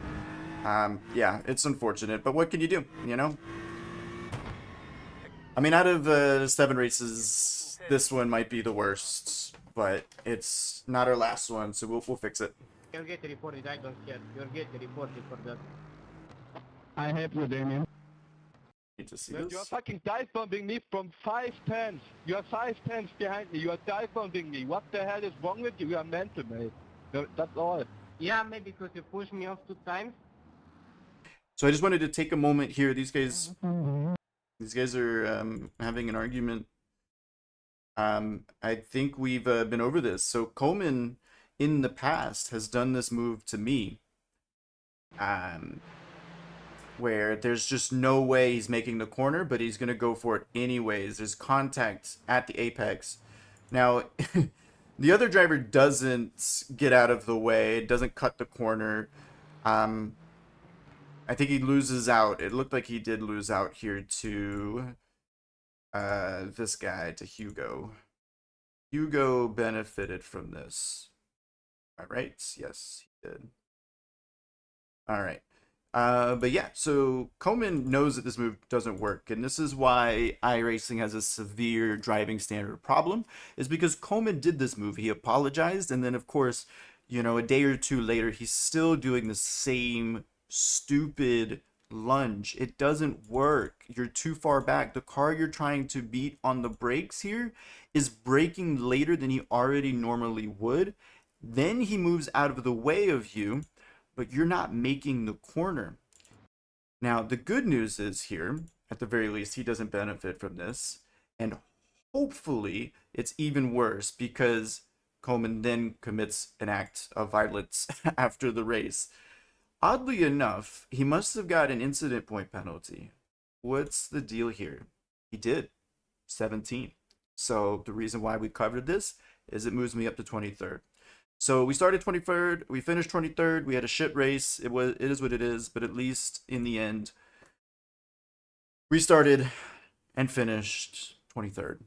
Yeah, it's unfortunate, but what can you do, you know? I mean, out of 7 races, this one might be the worst, but it's not our last one, so we'll fix it. You'll get reported, I don't care. You'll get reported for that. I help you, Damien. Need to see Man, this. you are fucking dive bombing me from 5 tenths. You are 5 tenths behind me. You are dive bombing me. What the hell is wrong with you? You are mental, mate. That's all. Yeah, maybe because you pushed me off 2 times. So I just wanted to take a moment here. These guys are having an argument. I think we've been over this. So Coleman, in the past, has done this move to me. Where there's just no way he's making the corner, but he's going to go for it anyways. There's contact at the apex. Now, the other driver doesn't get out of the way, doesn't cut the corner. I think he loses out. It looked like he did lose out here to this guy, to Hugo. Hugo benefited from this. All right. Yes, he did. All right. But yeah, so Coleman knows that this move doesn't work, and this is why iRacing has a severe driving standard problem, is because Coleman did this move. He apologized, and then, of course, you know, a day or 2 later, he's still doing the same stupid lunge. It doesn't work. You're too far back. The car you're trying to beat on the brakes here is braking later than he already normally would. Then he moves out of the way of you, but you're not making the corner. Now, the good news is here, at the very least, he doesn't benefit from this. And hopefully it's even worse, because Coleman then commits an act of violence after the race. Oddly enough, he must have got an incident point penalty. What's the deal here? He did. 17. So the reason why we covered this is it moves me up to 23rd. So we started 23rd, we finished 23rd, we had a shit race. It is what it is, but at least in the end, we started and finished 23rd.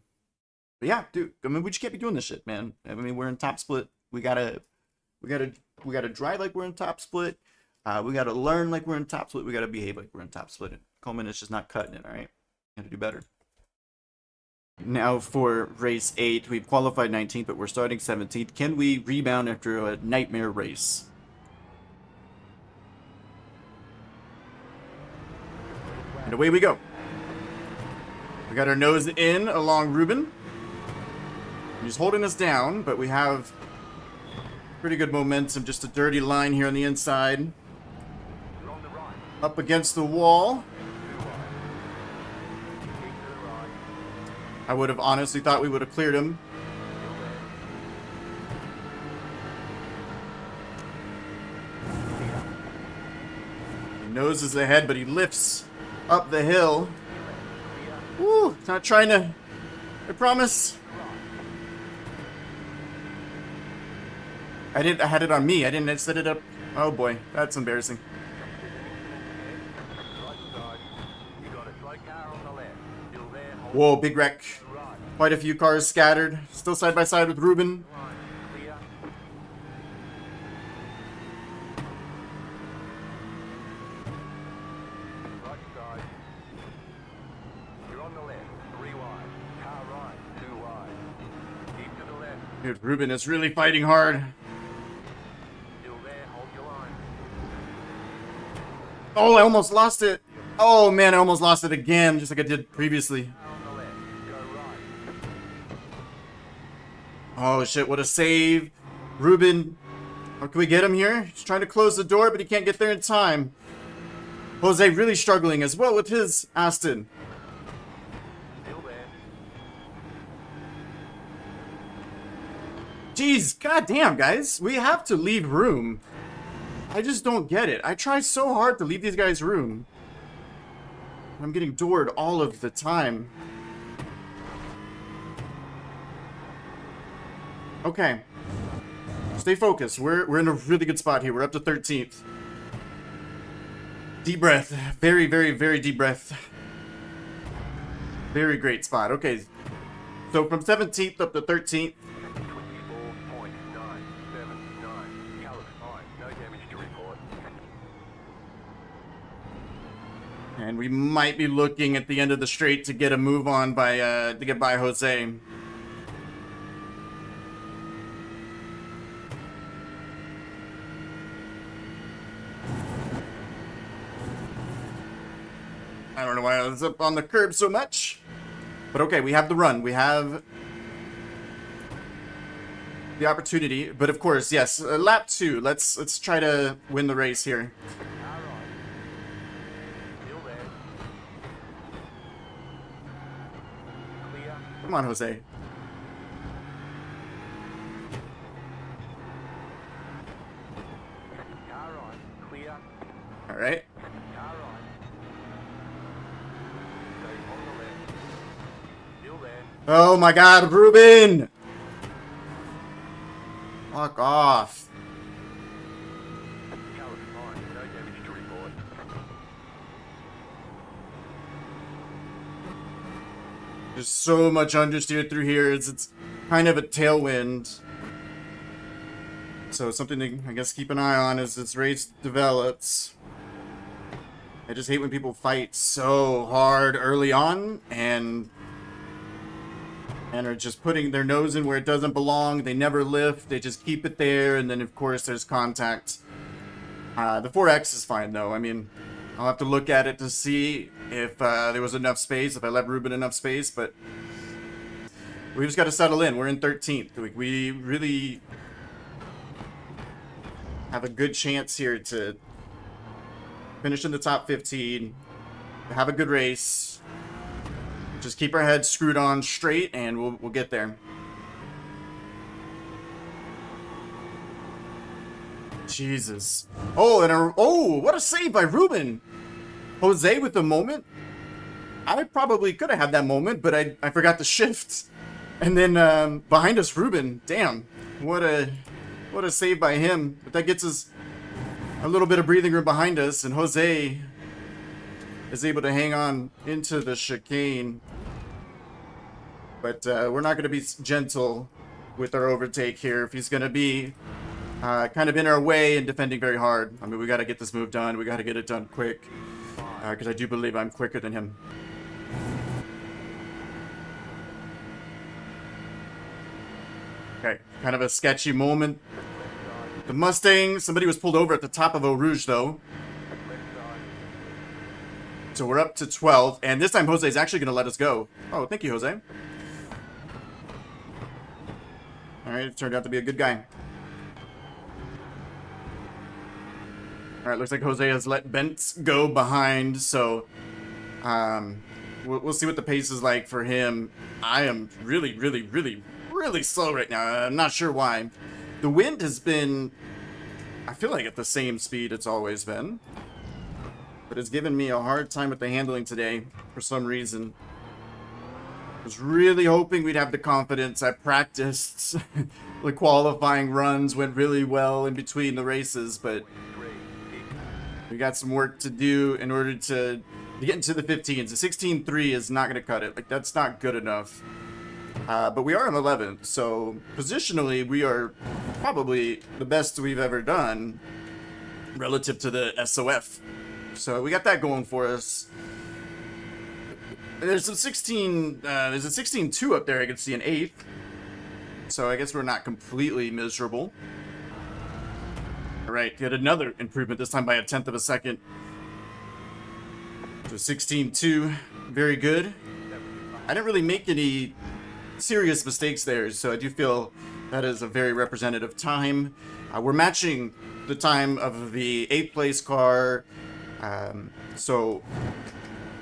But yeah, dude, I mean, we just can't be doing this shit, man. I mean, we're in top split. We gotta drive like we're in top split. We gotta learn like we're in top split. We gotta behave like we're in top split. Coleman is just not cutting it, all right? Gotta do better. Now for race 8, we've qualified 19th, but we're starting 17th. Can we rebound after a nightmare race? And away we go. We got our nose in along Ruben. He's holding us down, but we have pretty good momentum. Just a dirty line here on the inside. Up against the wall. I would have honestly thought we would have cleared him. He noses ahead, but he lifts up the hill. Woo! Not trying to... I promise. I had it on me. I didn't set it up. Oh boy, that's embarrassing. Whoa, big wreck. Quite a few cars scattered. Still side by side with Ruben. Dude, Ruben is really fighting hard. Oh, I almost lost it. Oh man, I almost lost it again, just like I did previously. Oh shit, what a save. Ruben, how can we get him here? He's trying to close the door, but he can't get there in time. Jose really struggling as well with his Aston. Jeez, goddamn, guys. We have to leave room. I just don't get it. I try so hard to leave these guys room. I'm getting doored all of the time. Okay, Stay focused. We're in a really good spot here. We're up to 13th. Deep breath. Very, very, very deep breath. Very great spot. Okay. So from 17th up to 13th. 24.979. Colours fine. No damage to report. And we might be looking at the end of the straight to get a move on by to get by Jose. I don't know why I was up on the curb so much. But okay, we have the run. We have the opportunity. But of course, yes, lap 2. Let's try to win the race here. Alright. Still there. Clear. Come on, Jose. Alright. Clear. All right. Alright. Stay on the left. Still there. Oh my God, Ruben! Fuck off. Colours fine. No damage to report. There's so much understeer through here. It's kind of a tailwind. So something to, I guess, keep an eye on as this race develops. I just hate when people fight so hard early on and are just putting their nose in where it doesn't belong. They never lift. They just keep it there. And then, of course, there's contact. The 4X is fine, though. I mean, I'll have to look at it to see if there was enough space, if I left Ruben enough space. But we just got to settle in. We're in 13th. We really have a good chance here to finish in the top 15, have a good race. Just keep our heads screwed on straight, and we'll get there. Jesus. Oh, and what a save by Ruben. Jose with the moment. I probably could have had that moment, but I forgot to shift. And then behind us, Ruben. Damn, what a save by him. But that gets us a little bit of breathing room behind us, and Jose is able to hang on into the chicane. But we're not going to be gentle with our overtake here. If he's going to be kind of in our way and defending very hard. I mean, we got to get this move done. We got to get it done quick. Because I do believe I'm quicker than him. Okay, kind of a sketchy moment. The Mustang, somebody was pulled over at the top of Eau Rouge, though. So we're up to 12, and this time Jose is actually going to let us go. Oh, thank you, Jose. Alright, it turned out to be a good guy. Alright, looks like Jose has let Bentz go behind, so we'll see what the pace is like for him. I am really, really, really, really slow right now. I'm not sure why. The wind has been, I feel like, at the same speed it's always been. But it's given me a hard time with the handling today for some reason. I was really hoping we'd have the confidence. I practiced. The qualifying runs went really well in between the races, but we got some work to do in order to get into the 15s. The 16.3 is not going to cut it. Like, that's not good enough. But we are in 11th, so positionally we are probably the best we've ever done relative to the SOF. So we got that going for us. There's some 16. There's a 16.2 up there. I can see an 8th. So I guess we're not completely miserable. All right, get another improvement this time by a 1/10 of a second. So 16.2, very good. I didn't really make any serious mistakes there, so I do feel that is a very representative time. We're matching the time of the 8th place car. So,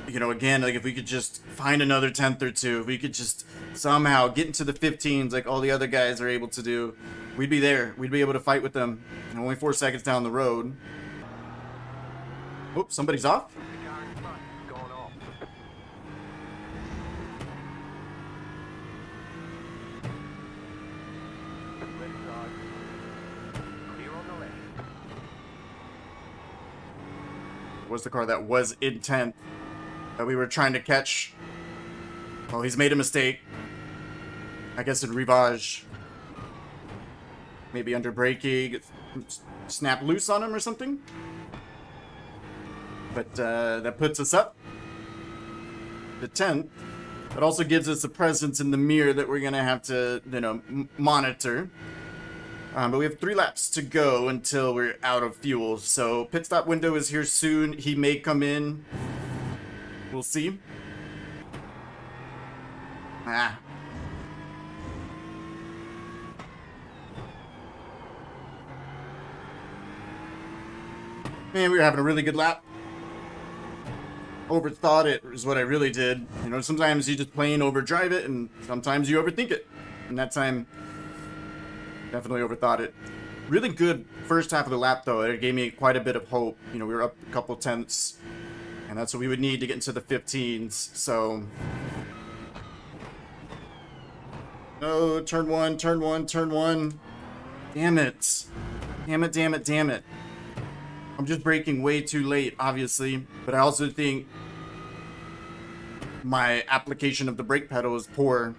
you know, again, like if we could just find another 10th or two, if we could just somehow get into the 15s like all the other guys are able to do, we'd be there. We'd be able to fight with them. And only 4 seconds down the road. Oops, somebody's off? The car in front has gone off. Left side. was the car that was in 10th that we were trying to catch. Well, he's made a mistake. I guess in Rivage. Maybe under braking. Snap loose on him or something. But that puts us up to 10th. It also gives us a presence in the mirror that we're going to have to, you know, monitor. But we have 3 laps to go until we're out of fuel. So pit stop window is here soon. He may come in. We'll see. Ah. Man, we were having a really good lap. Overthought it is what I really did. You know, sometimes you just plain overdrive it, and sometimes you overthink it. And that time, definitely overthought it. Really good first half of the lap, though. It gave me quite a bit of hope. You know, we were up a couple tenths, and that's what we would need to get into the 15s. So, no, turn one, turn one, turn one. Damn it. Damn it, damn it, damn it. I'm just braking way too late, obviously, but I also think my application of the brake pedal is poor.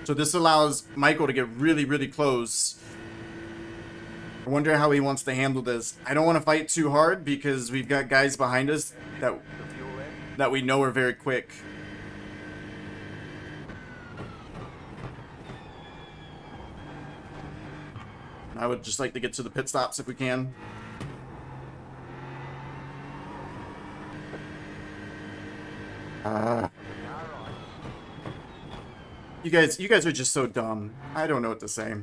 So this allows Michael to get really, really close. I wonder how he wants to handle this. I don't want to fight too hard because we've got guys behind us that we know are very quick. I would just like to get to the pit stops if we can. You guys are just so dumb. I don't know what to say.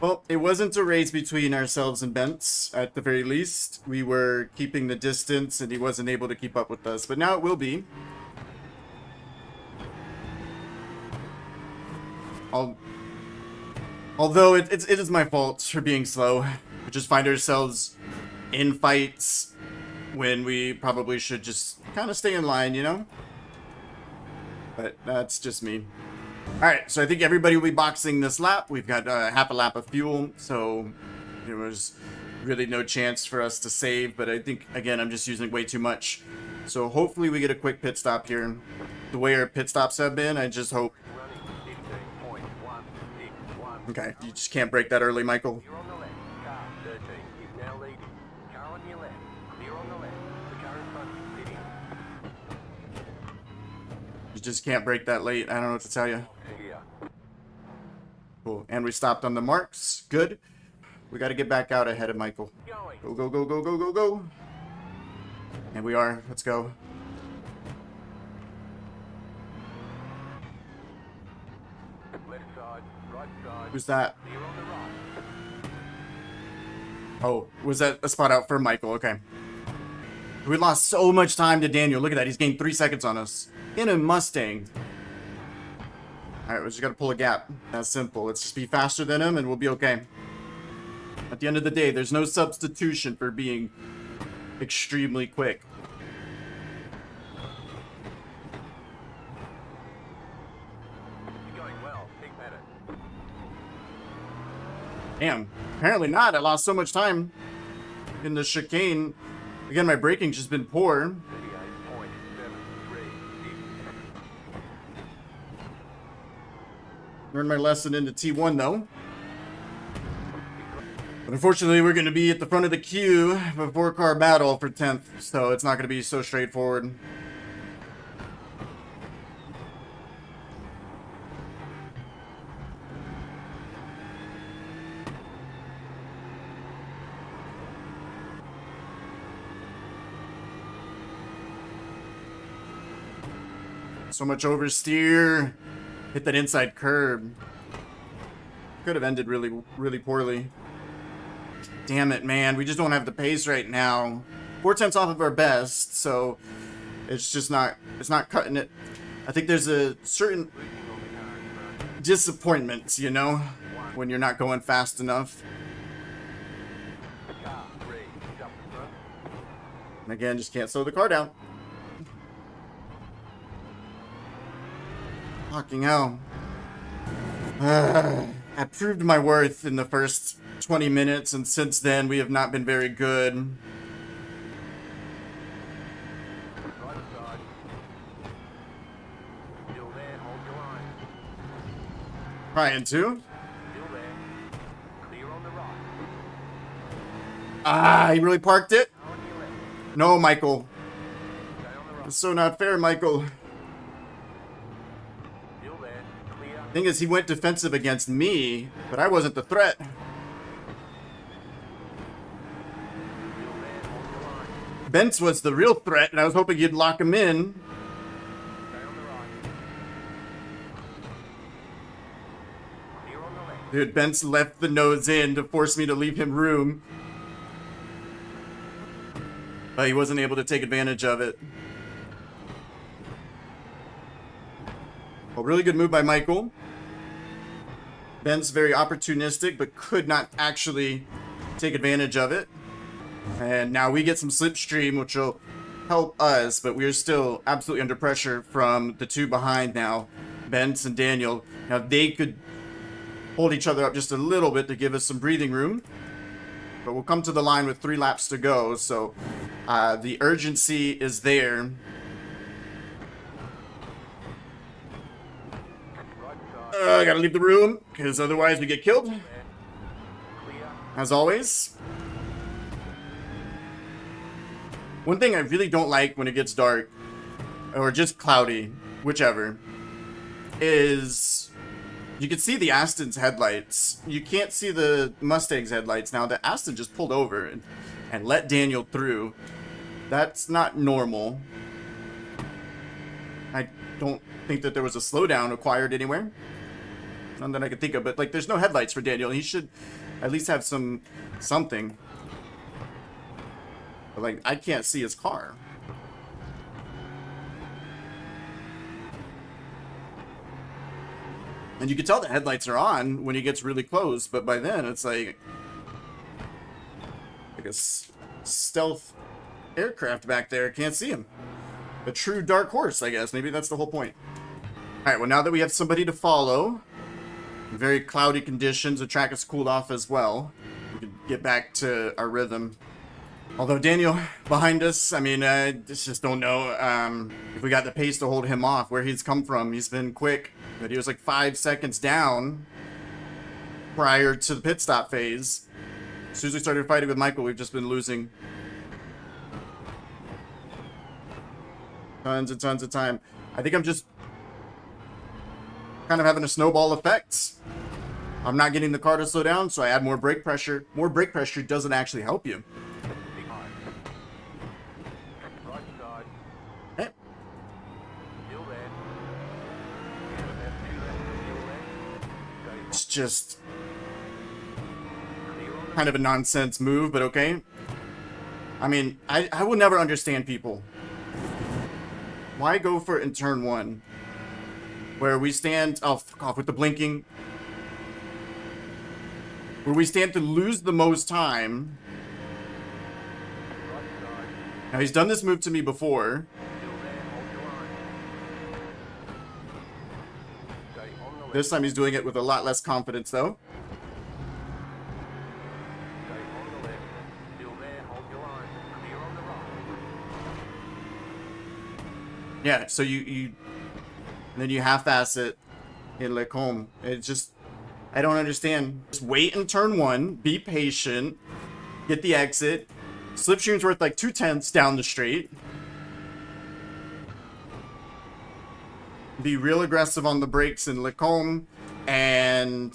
Well, it wasn't a race between ourselves and Bents, at the very least. We were keeping the distance and he wasn't able to keep up with us, but now it will be. Although it is my fault for being slow. We just find ourselves in fights when we probably should just kind of stay in line, you know? But that's just me. Alright, so I think everybody will be boxing this lap. We've got half a lap of fuel, so there was really no chance for us to save. But I think, again, I'm just using way too much. So hopefully we get a quick pit stop here. The way our pit stops have been, I just hope. Okay, you just can't break that early, Michael. You're on the left. Car 13 is now leading. Car on your left. Clear on the left. The car in front is sitting. You just can't break that late. I don't know what to tell you. Here. Cool. And we stopped on the marks. Good. We got to get back out ahead of Michael. Going. Go, go, go, go, go, go, go. And we are. Let's go. Left side. Right side. Who's that? Clear on the right. Oh, was that a spot out for Michael? Okay. We lost so much time to Daniel. Look at that. He's gained 3 seconds on us. In a Mustang. Alright, we just gotta pull a gap. That's simple. Let's just be faster than him and we'll be okay. At the end of the day, there's no substitution for being extremely quick. You're going well. Keep at it. Damn. Apparently not. I lost so much time in the chicane. Again, my braking's just been poor. 38.736. Learned my lesson into T1 though. But unfortunately, we're going to be at the front of the queue of a 4-car battle for 10th, so it's not going to be so straightforward. So much oversteer. Hit that inside curb. Could have ended really, really poorly. Damn it, man. We just don't have the pace right now. 4/10 off of our best, so it's just not, it's not cutting it. I think there's a certain disappointment, you know, when you're not going fast enough. Car 3 is up the front. And again, just can't slow the car down. Fucking hell. I proved my worth in the first 20 minutes, and since then we have not been very good. Right side. Still there, hold your line. Trying to. Still there. Clear on the right. Ah, he really parked it? On your left. No, Michael. Stay on the right. It's so not fair, Michael. Still there. Clear. Thing is, he went defensive against me, but I wasn't the threat. Still there, hold your line. Bence was the real threat, and I was hoping you'd lock him in. Stay on the right. Clear on the left. Dude, Bence left the nose in to force me to leave him room. But he wasn't able to take advantage of it. A really good move by Michael. Bence very opportunistic, but could not actually take advantage of it. And now we get some slipstream, which will help us, but we are still absolutely under pressure from the two behind now, Bence and Daniel. Now they could hold each other up just a little bit to give us some breathing room. But we'll come to the line with 3 laps to go, so the urgency is there. Right side. I gotta leave the room, because otherwise we get killed, Clear. as always. One thing I really don't like when it gets dark, or just cloudy, whichever, is you can see the Aston's headlights. You can't see the Mustang's headlights. Now, the Aston just pulled over and let Daniel through. That's not normal. I don't think that there was a slowdown acquired anywhere. None that I could think of, but like, there's no headlights for Daniel. He should at least have something. But like, I can't see his car. And you can tell the headlights are on when he gets really close, but by then it's like a stealth aircraft back there. Can't see him. A true dark horse, I guess. Maybe that's the whole point. Alright, well, now that we have somebody to follow, very cloudy conditions, the track has cooled off as well. We can get back to our rhythm. Although Daniel behind us, I mean, I just don't know if we got the pace to hold him off, where he's come from. He's been quick, but he was like 5 seconds down prior to the pit stop phase. As soon as we started fighting with Michael, we've just been losing tons and tons of time. I think I'm just kind of having a snowball effect. I'm not getting the car to slow down, so I add more brake pressure. More brake pressure doesn't actually help you. Right side. Hey. Still there. Left, 2 left. Still there. Stay It's just clear on the kind of a nonsense move, but okay. I mean, I will never understand people. Why go for it in turn 1? Where we stand, oh, fuck off with the blinking. Where we stand to lose the most time. right side. Now, he's done this move to me before. Still there, hold your line. Stay on the left. This time he's doing it with a lot less confidence, though. Stay on the left. Still there, hold your line. Clear on the right. Yeah, so you and then you half-ass it in Lecombe. It's just, I don't understand. Just wait in turn 1, be patient, get the exit. Slipstream's worth like 2/10 down the straight. Be real aggressive on the brakes in Lecombe, and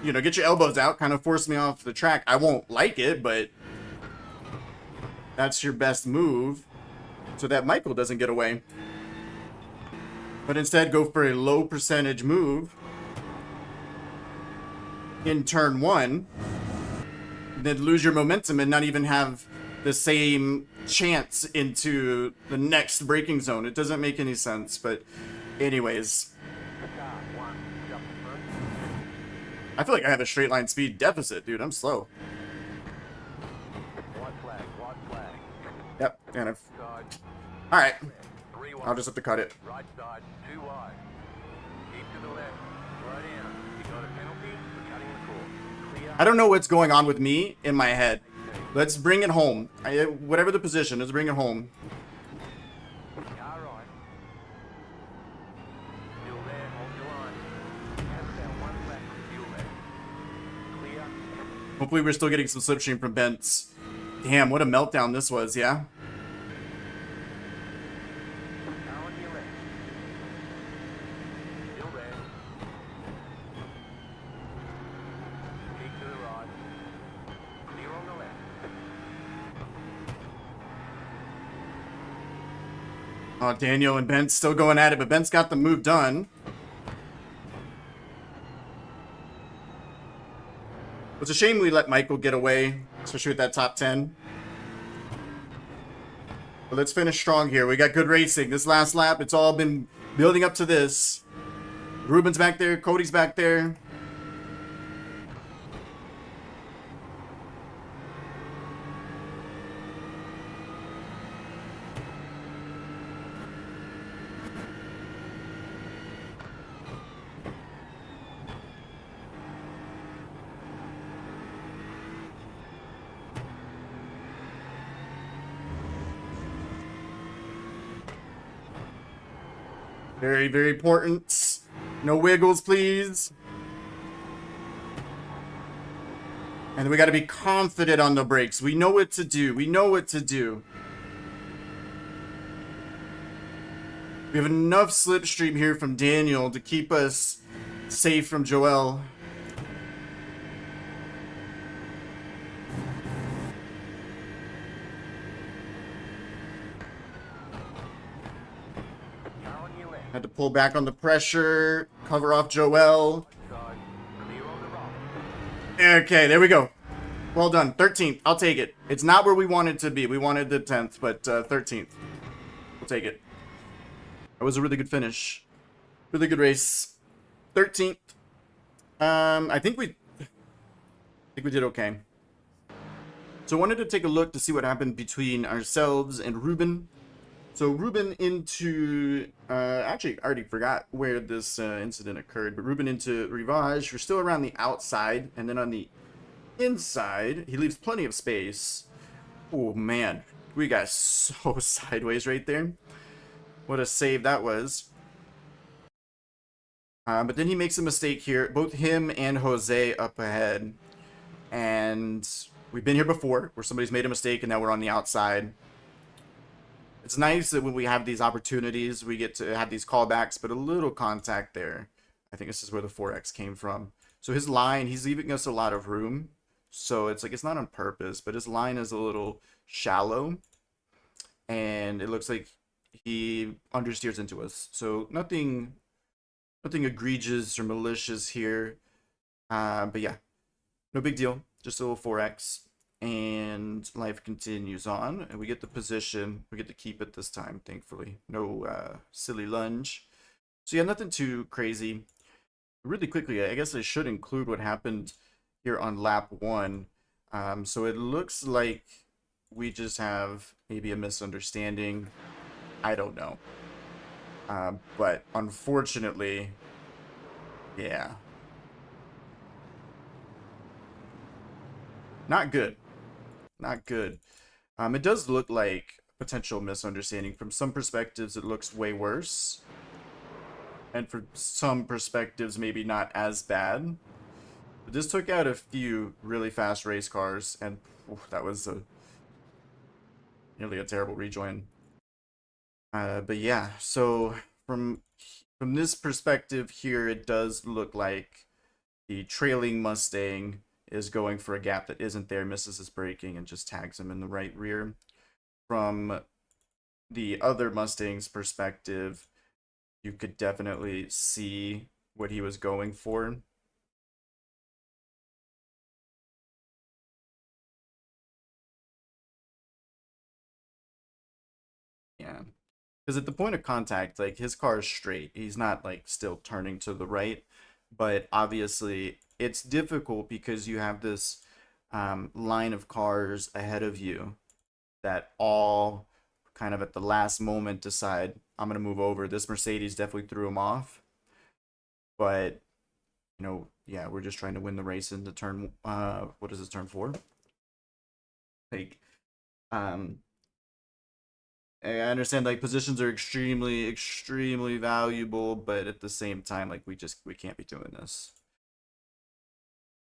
you know, get your elbows out, kind of force me off the track. I won't like it, but that's your best move so that Michael doesn't get away. But instead, go for a low percentage move in turn 1, then lose your momentum and not even have the same chance into the next braking zone. It doesn't make any sense, but anyways. Car 1, jump in front. I feel like I have a straight line speed deficit, dude. I'm slow. White flag, white flag. Yep, and I've... Side, Alright, 3 I'll wide. just have to cut it. Right side, 2 wide. Keep to the left. I don't know what's going on with me in my head. Let's bring it home. Whatever the position, let's bring it home. Car right. Still there, hold your line. You have about 1 lap of fuel left. Clear. Hopefully we're still getting some slipstream from Bents. Damn, what a meltdown this was, yeah? Car on your left. Still there. Keep to the right. Clear on the left. Oh, Daniel and Bent's still going at it, but Bent's got the move done. It's a shame we let Michael get away, especially with that top 10. But let's finish strong here. We got good racing. This last lap, it's all been building up to this. Ruben's back there. Cody's back there. Very, very important. No wiggles, please. And we got to be confident on the brakes. We know what to do. We know what to do. We have enough slipstream here from Daniel to keep us safe from Joel. Car on your left. Had to pull back on the pressure, cover off Joel. Side. Clear on the right. Okay, there we go. Well done. 13th. I'll take it. It's not where we wanted to be. We wanted the 10th, but 13th. We'll take it. That was a really good finish. Really good race. 13th. I think we did okay. So I wanted to take a look to see what happened between ourselves and Ruben. So Ruben into, actually, I already forgot where this incident occurred, but Ruben into Rivage. We're still around the outside, and then on the inside, he leaves plenty of space. Oh, man. We got so sideways right there. What a save that was. But then he makes a mistake here. Both him and Jose up ahead. And we've been here before, where somebody's made a mistake, and now we're on the outside. It's nice that when we have these opportunities, we get to have these callbacks, but a little contact there. I think this is where the 4X came from. So his line, he's leaving us a lot of room. So it's like, it's not on purpose, but his line is a little shallow. And it looks like he understeers into us. So nothing egregious or malicious here. But yeah, no big deal. Just a little 4X. And life continues on, and we get the position. We get to keep it this time, thankfully. No silly lunge. So yeah, nothing too crazy. Really quickly, I guess I should include what happened here on lap 1. So it looks like we just have maybe a misunderstanding. I don't know. But unfortunately, yeah. Not good. Not good. It does look like potential misunderstanding. From some perspectives, it looks way worse. And for some perspectives, maybe not as bad. But this took out a few really fast race cars, and that was nearly a terrible rejoin. But yeah, so from this perspective here, it does look like the trailing Mustang is going for a gap that isn't there, misses his braking, and just tags him in the right rear. From the other Mustang's perspective, you could definitely see what he was going for. Yeah. Because at the point of contact, like, his car is straight. He's not, like, still turning to the right. But obviously, it's difficult because you have this line of cars ahead of you that all kind of at the last moment decide, I'm going to move over. This Mercedes definitely threw him off. But, you know, yeah, we're just trying to win the race into turn, what is this, turn 4? Like, um, I understand like positions are extremely, extremely valuable, but at the same time, like we can't be doing this.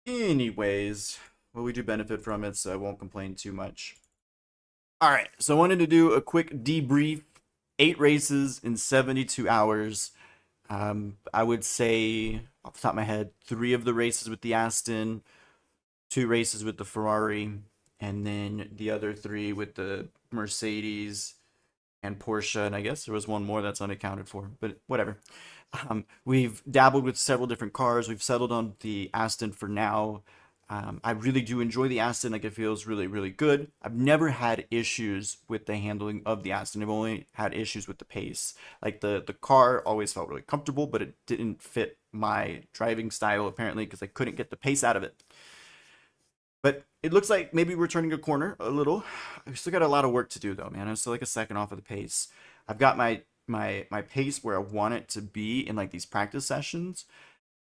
Anyways, well, we do benefit from it, so I won't complain too much. All right, so I wanted to do a quick debrief. 8 races in 72 hours. I would say, off the top of my head, 3 of the races with the Aston, 2 races with the Ferrari, and then the other 3 with the Mercedes and Porsche, and I guess there was one more that's unaccounted for, but whatever. We've dabbled with several different cars. We've settled on the Aston for now. I really do enjoy the Aston. Like, it feels really, really good. I've never had issues with the handling of the Aston. I've only had issues with the pace. Like, the car always felt really comfortable, but it didn't fit my driving style apparently because I couldn't get the pace out of it. But it looks like maybe we're turning a corner a little. I've still got a lot of work to do though, man. I'm still like a second off of the pace. I've got my pace where I want it to be in like these practice sessions.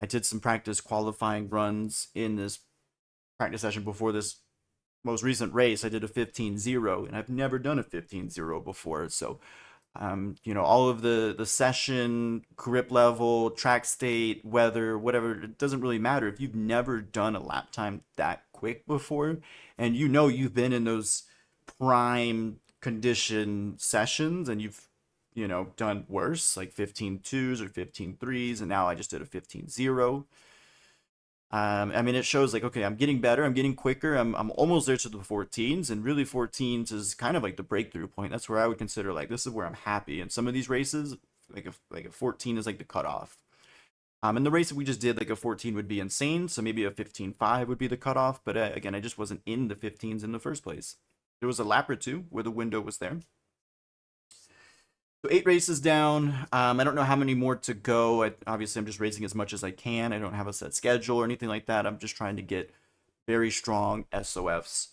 I did some practice qualifying runs in this practice session before this most recent race. I did a 15-0 and I've never done a 15-0 before. So all of the session, grip level, track state, weather, whatever, it doesn't really matter if you've never done a lap time that quick before, and you've been in those prime condition sessions, and you've done worse, like 15-2s or 15-3s, and now I just did a 15-0. I mean, it shows like, okay, I'm getting better, I'm getting quicker, I'm almost there to the 14s, and really 14s is kind of like the breakthrough point. That's where I would consider like this is where I'm happy. In some of these races, like a 14 is like the cutoff. In the race that we just did, like a 14 would be insane, so maybe a 15.5 would be the cutoff. But again, I just wasn't in the 15s in the first place. There was a lap or two where the window was there. So 8 races down. I don't know how many more to go. Obviously, I'm just racing as much as I can. I don't have a set schedule or anything like that. I'm just trying to get very strong SOFs,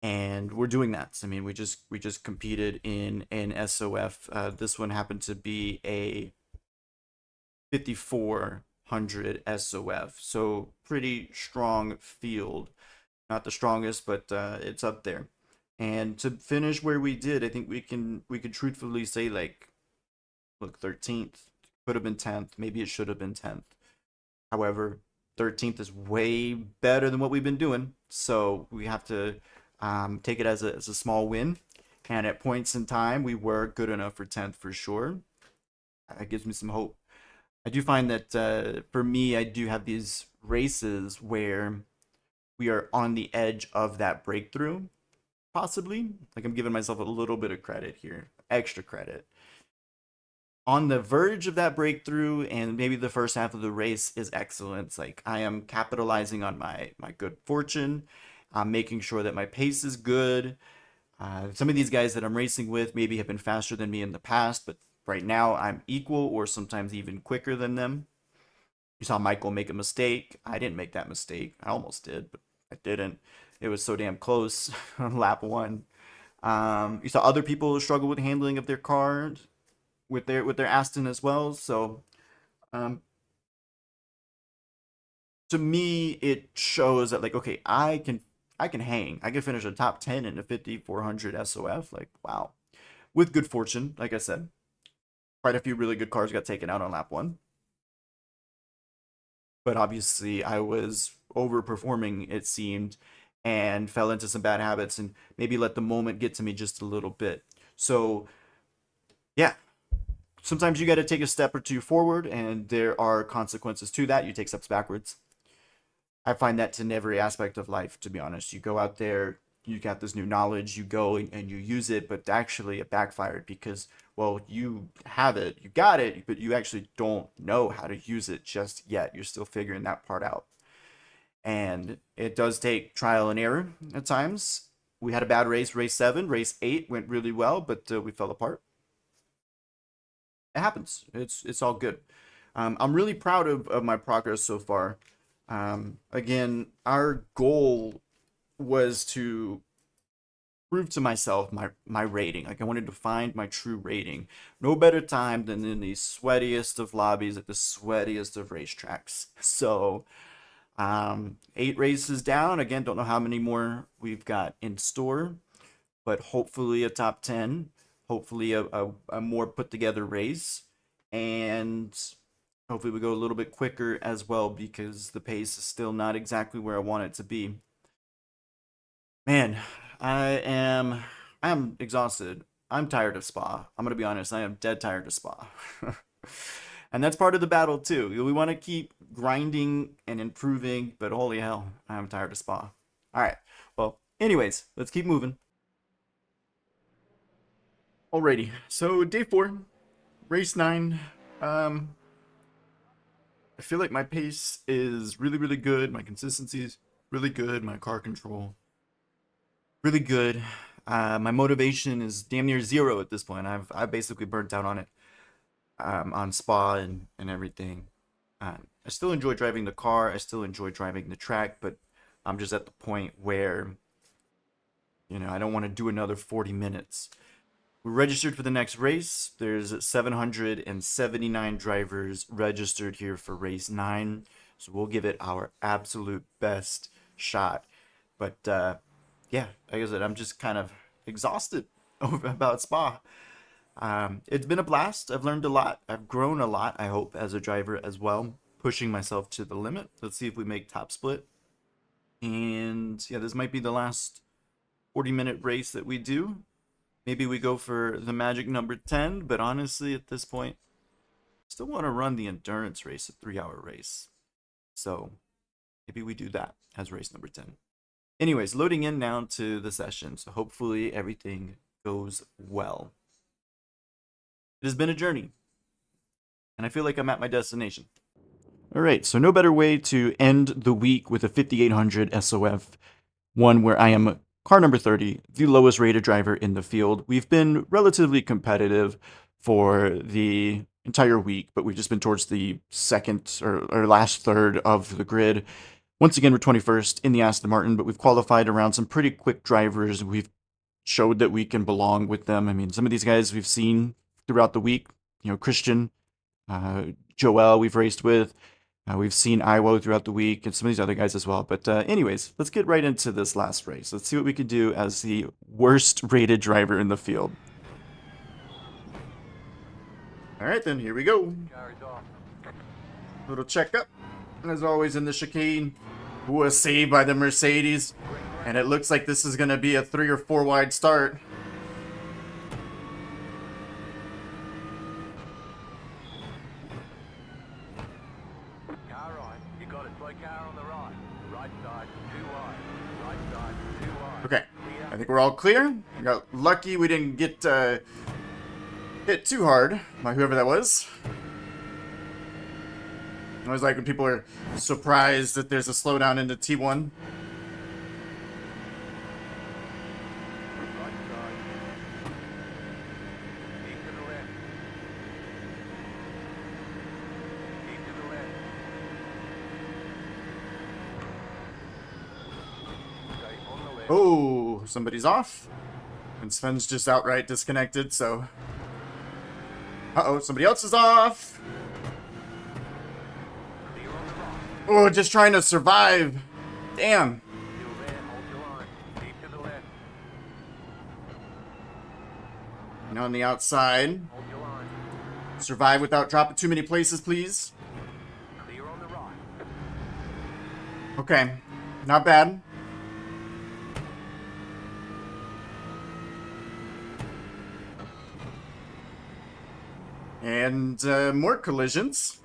and we're doing that. I mean, we just competed in an SOF. This one happened to be a 5400 SOF, so pretty strong field. Not the strongest, but it's up there. And to finish where we did, I think we could truthfully say like, look, 13th could have been 10th, maybe it should have been 10th. However, 13th is way better than what we've been doing, so we have to take it as a small win. And at points in time, we were good enough for 10th for sure. That gives me some hope. I do find that for me, I do have these races where we are on the edge of that breakthrough, possibly. Like, I'm giving myself a little bit of credit here, extra credit. On the verge of that breakthrough, and maybe the first half of the race is excellence. Like, I am capitalizing on my good fortune. I'm making sure that my pace is good. Some of these guys that I'm racing with maybe have been faster than me in the past, but right now I'm equal or sometimes even quicker than them. You saw Michael make a mistake. I didn't make that mistake. I almost did, but I didn't. It was so damn close on lap 1. You saw other people struggle with handling of their car with their Aston as well. So um, to me, it shows that like, okay, I can hang. I can finish a top 10 in a 5400 SOF. Like, wow. With good fortune, like I said, quite a few really good cars got taken out on lap 1. But obviously, I was overperforming, it seemed, and fell into some bad habits and maybe let the moment get to me just a little bit. So, yeah, sometimes you got to take a step or two forward, and there are consequences to that. You take steps backwards. I find that in every aspect of life, to be honest. You go out there, you got this new knowledge, you go and you use it, but actually it backfired because, well, you have it, you got it, but you actually don't know how to use it just yet. You're still figuring that part out. And it does take trial and error at times. We had a bad race, race 7, race 8 went really well, but we fell apart. It happens. It's all good. I'm really proud of my progress so far. Again, our goal was to prove to myself my rating. Like, I wanted to find my true rating. No better time than in the sweatiest of lobbies at the sweatiest of racetracks. So 8 races down. Again, don't know how many more we've got in store, but hopefully a top 10, hopefully a more put together race, and hopefully we go a little bit quicker as well, because the pace is still not exactly where I want it to be. Man, I am exhausted. I'm tired of Spa. I'm gonna be honest, I am dead tired of Spa. And that's part of the battle too. We want to keep grinding and improving, but holy hell, I'm tired of Spa. Alright, well, anyways, let's keep moving. Alrighty, so day 4, race 9. I feel like my pace is really, really good. My consistency is really good. My car control, really good. My motivation is damn near 0 at this point. I've basically burnt out on it, on Spa and everything. I still enjoy driving the car. I still enjoy driving the track, but I'm just at the point where, I don't want to do another 40 minutes. We're registered for the next race. There's 779 drivers registered here for race 9. So we'll give it our absolute best shot. But yeah, like I said, I'm just kind of exhausted about Spa. It's been a blast. I've learned a lot. I've grown a lot, I hope, as a driver as well. Pushing myself to the limit. Let's see if we make top split. And yeah, this might be the last 40-minute race that we do. Maybe we go for the magic number 10, but honestly, at this point, I still want to run the endurance race, a 3-hour race. So maybe we do that as race number 10. Anyways, loading in now to the session, so hopefully everything goes well. It has been a journey, and I feel like I'm at my destination. Alright, so no better way to end the week with a 5800 SOF, one where I am car number 30, the lowest rated driver in the field. We've been relatively competitive for the entire week, but we've just been towards the second or last third of the grid. Once again, we're 21st in the Aston Martin, but we've qualified around some pretty quick drivers. We've showed that we can belong with them. I mean, some of these guys we've seen throughout the week, Christian, Joel we've raced with. We've seen Iwo throughout the week and some of these other guys as well. But anyways, let's get right into this last race. Let's see what we can do as the worst rated driver in the field. All right, then, here we go. Little checkup. As always in the chicane. Ooh, a save by the Mercedes. And it looks like this is going to be a 3 or 4 wide start. Okay, I think we're all clear. We got lucky we didn't get hit too hard by whoever that was. I always like when people are surprised that there's a slowdown into T1. Oh, somebody's off. And Sven's just outright disconnected, so... Uh-oh, somebody else is off! Oh, just trying to survive. Damn. And on the outside. Survive without dropping too many places, please. Okay, not bad. And more collisions.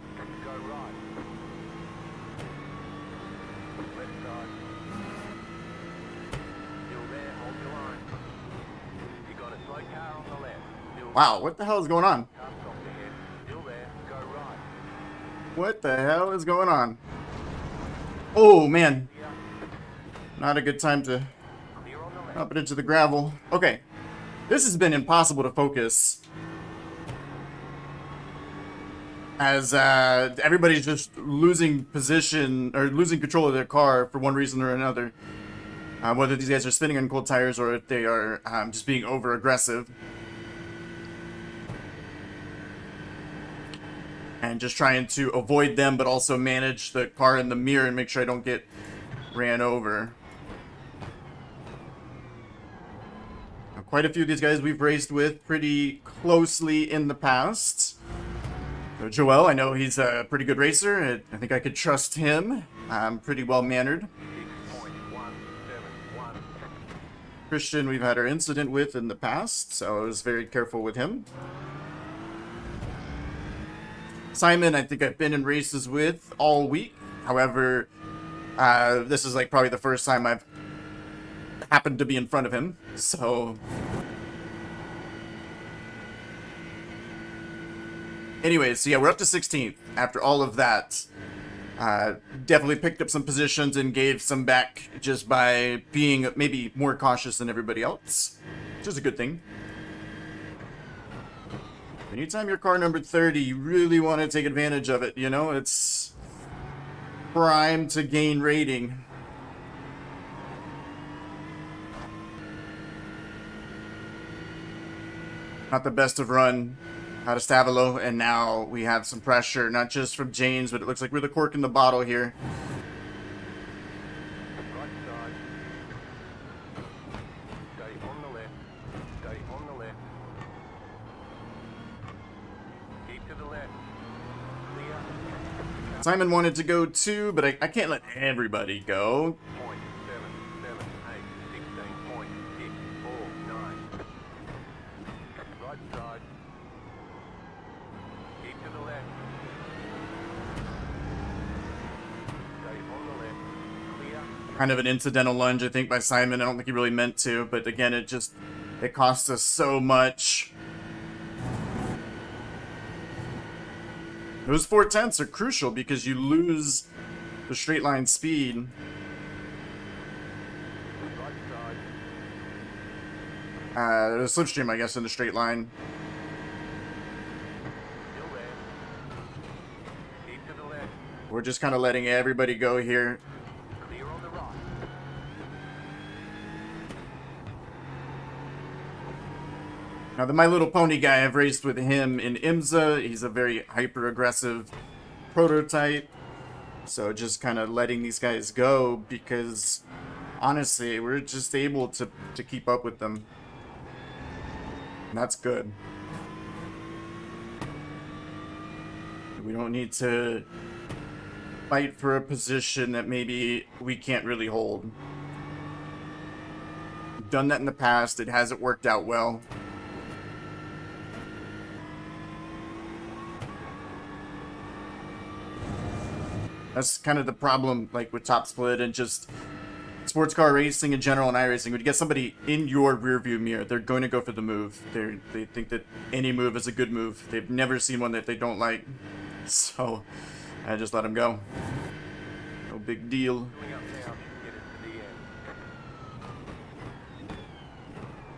Wow, what the hell is going on? What the hell is going on? Oh, man. Not a good time to up it into the gravel. Okay. This has been impossible to focus. As everybody's just losing position, or losing control of their car for one reason or another. Whether these guys are spinning on cold tires or if they are just being over aggressive. And just trying to avoid them, but also manage the car in the mirror and make sure I don't get ran over. Now, quite a few of these guys we've raced with pretty closely in the past. So Joel, I know he's a pretty good racer. I think I could trust him. Pretty well mannered. 6.171. Christian, we've had our incident with in the past, so I was very careful with him. Simon, I think I've been in races with all week. However, this is like probably the first time I've happened to be in front of him. So, anyways, so yeah, we're up to 16th after all of that. Definitely picked up some positions and gave some back just by being maybe more cautious than everybody else, which is a good thing. Anytime you're car number 30, you really want to take advantage of it, you know? It's prime to gain rating. Not the best of run out of Stavilo, and now we have some pressure, not just from James, but it looks like we're the cork in the bottle here. Right side. Stay on the left. Stay on the left. Keep to the left. Clear. Simon wanted to go too, but I can't let everybody go. 0.778, 16.649. Right side. Keep to the left. Stay on the left. Clear. Kind of an incidental lunge, I think, by Simon. I don't think he really meant to, but again, it costs us so much. Those 4/10ths are crucial because you lose the straight line speed. Right side. There's a slipstream, I guess, in the straight line. Still there. Keep to the left. We're just kind of letting everybody go here. Clear on the right. Now, the My Little Pony guy, I've raced with him in IMSA. He's a very hyper-aggressive prototype. So just kind of letting these guys go because, honestly, we're just able to keep up with them. And that's good. We don't need to fight for a position that maybe we can't really hold. We've done that in the past. It hasn't worked out well. That's kind of the problem, like, with Top Split and just sports car racing in general and iRacing. When you get somebody in your rearview mirror, they're going to go for the move. They think that any move is a good move. They've never seen one that they don't like. So, I just let them go. No big deal. Coming up now. Get it to the end.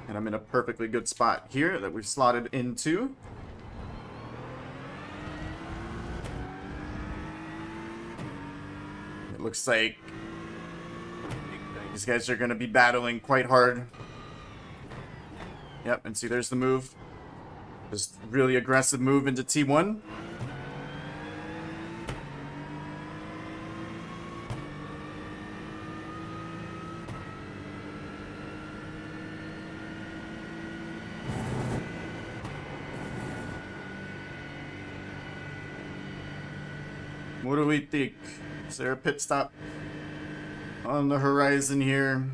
And I'm in a perfectly good spot here that we've slotted into. It looks like these guys are going to be battling quite hard. Yep, and see, there's the move. Just really aggressive move into T1. What do we think? Is there a pit stop on the horizon here?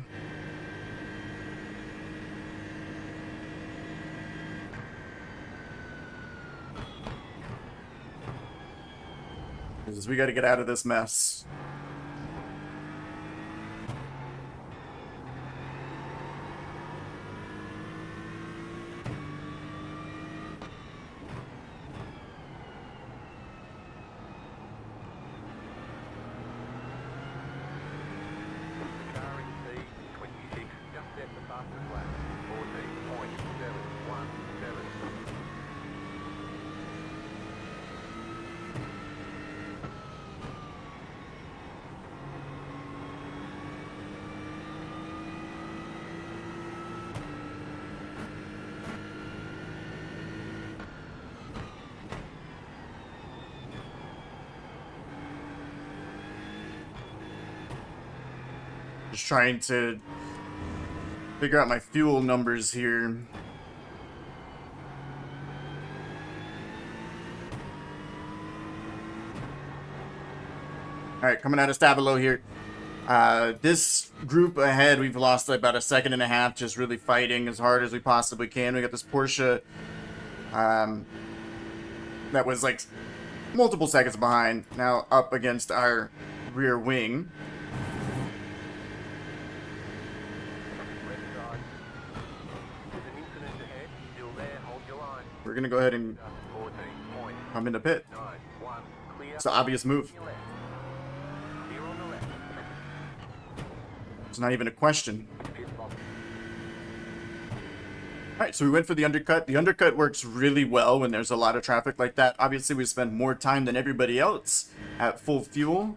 Because we got to get out of this mess. Car in P26 just set the fastest lap. 14.717. Just trying to figure out my fuel numbers here. All right, coming out of Stavilo here. This group ahead, we've lost about a second and a half, just really fighting as hard as we possibly can. We got this Porsche that was like multiple seconds behind, now up against our rear wing. There's an incident ahead. Still there. Hold your line. We're gonna go ahead and 14.91. come into pit. Clear. It's an obvious move. Your left. Clear on the left. It's not even a question. Pit box. Alright, so we went for the undercut. The undercut works really well when there's a lot of traffic like that. Obviously, we spend more time than everybody else at full fuel.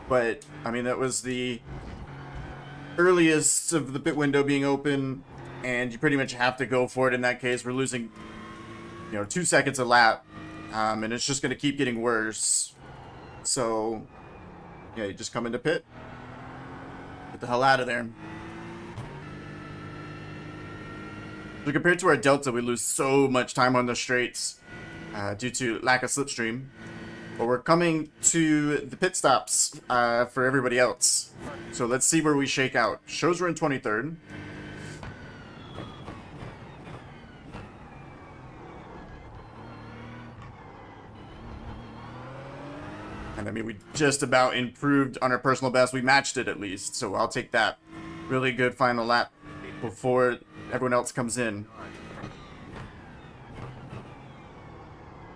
But, I mean, that was the earliest of the pit window being open, and you pretty much have to go for it in that case. We're losing, 2 seconds a lap, and it's just going to keep getting worse. So, yeah, you just come into pit. Get the hell out of there. So compared to our Delta, we lose so much time on the straights due to lack of slipstream. But we're coming to the pit stops for everybody else. So let's see where we shake out. Shows we're in 23rd. And I mean, we just about improved on our personal best. We matched it at least, so I'll take that. Really good final lap before everyone else comes in.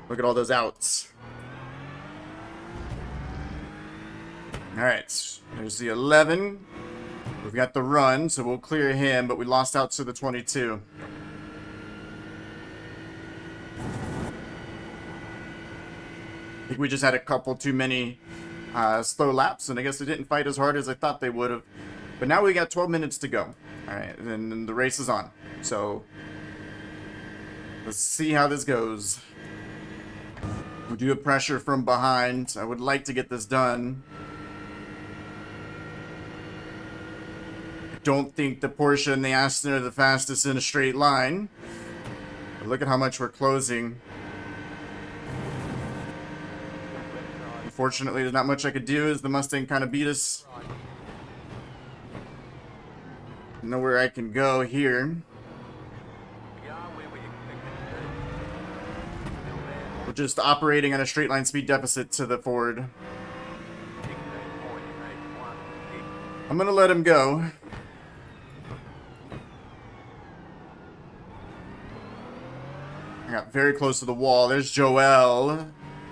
Look at all those outs. Alright, there's the 11. We've got the run, so we'll clear him, but we lost out to the 22. I think we just had a couple too many slow laps, and I guess they didn't fight as hard as I thought they would have. But now we got 12 minutes to go. Alright, and then the race is on. So, let's see how this goes. We do have pressure from behind. I would like to get this done. I don't think the Porsche and the Aston are the fastest in a straight line. But look at how much we're closing. Unfortunately, there's not much I could do as the Mustang kind of beat us. Nowhere I can go here. We're just operating at a straight line speed deficit to the Ford. I'm gonna let him go. I got very close to the wall. There's Joel,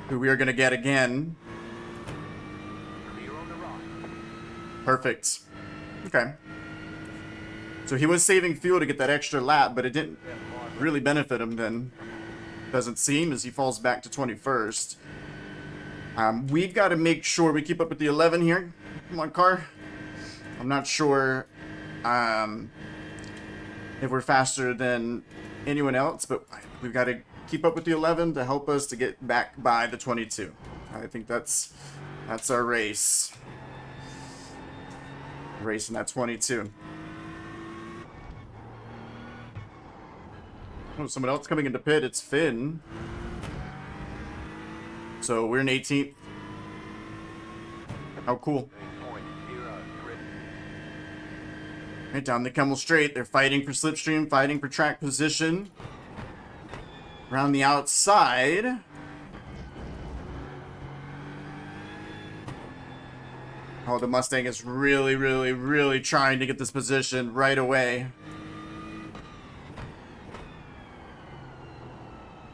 who we are gonna get again. Perfect. Okay. So he was saving fuel to get that extra lap, but it didn't really benefit him then. Doesn't seem, as he falls back to 21st. We've got to make sure we keep up with the 11 here. Come on, car. I'm not sure if we're faster than anyone else, but we've got to keep up with the 11 to help us to get back by the 22. I think that's our race. Racing that 22. Oh, someone else coming into pit. It's Finn. So we're in 18th. How cool. Right down the Kemmel Straight. They're fighting for slipstream, fighting for track position. Around the outside. Oh, the Mustang is really, really, really trying to get this position right away.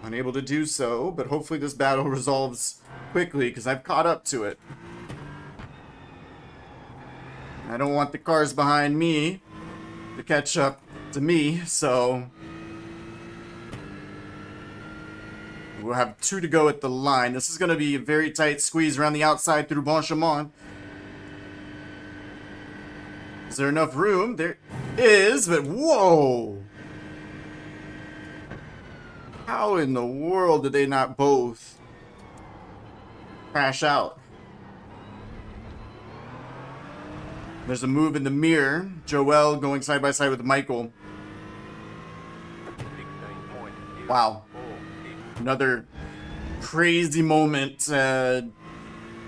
Unable to do so, but hopefully this battle resolves quickly because I've caught up to it. I don't want the cars behind me to catch up to me, so we'll have 2 to go at the line. This is going to be a very tight squeeze around the outside through Bonchemont. Is there enough room? There is, but whoa! How in the world did they not both crash out? There's a move in the mirror. Joel going side by side with Michael. 16.04. Wow. Another crazy moment.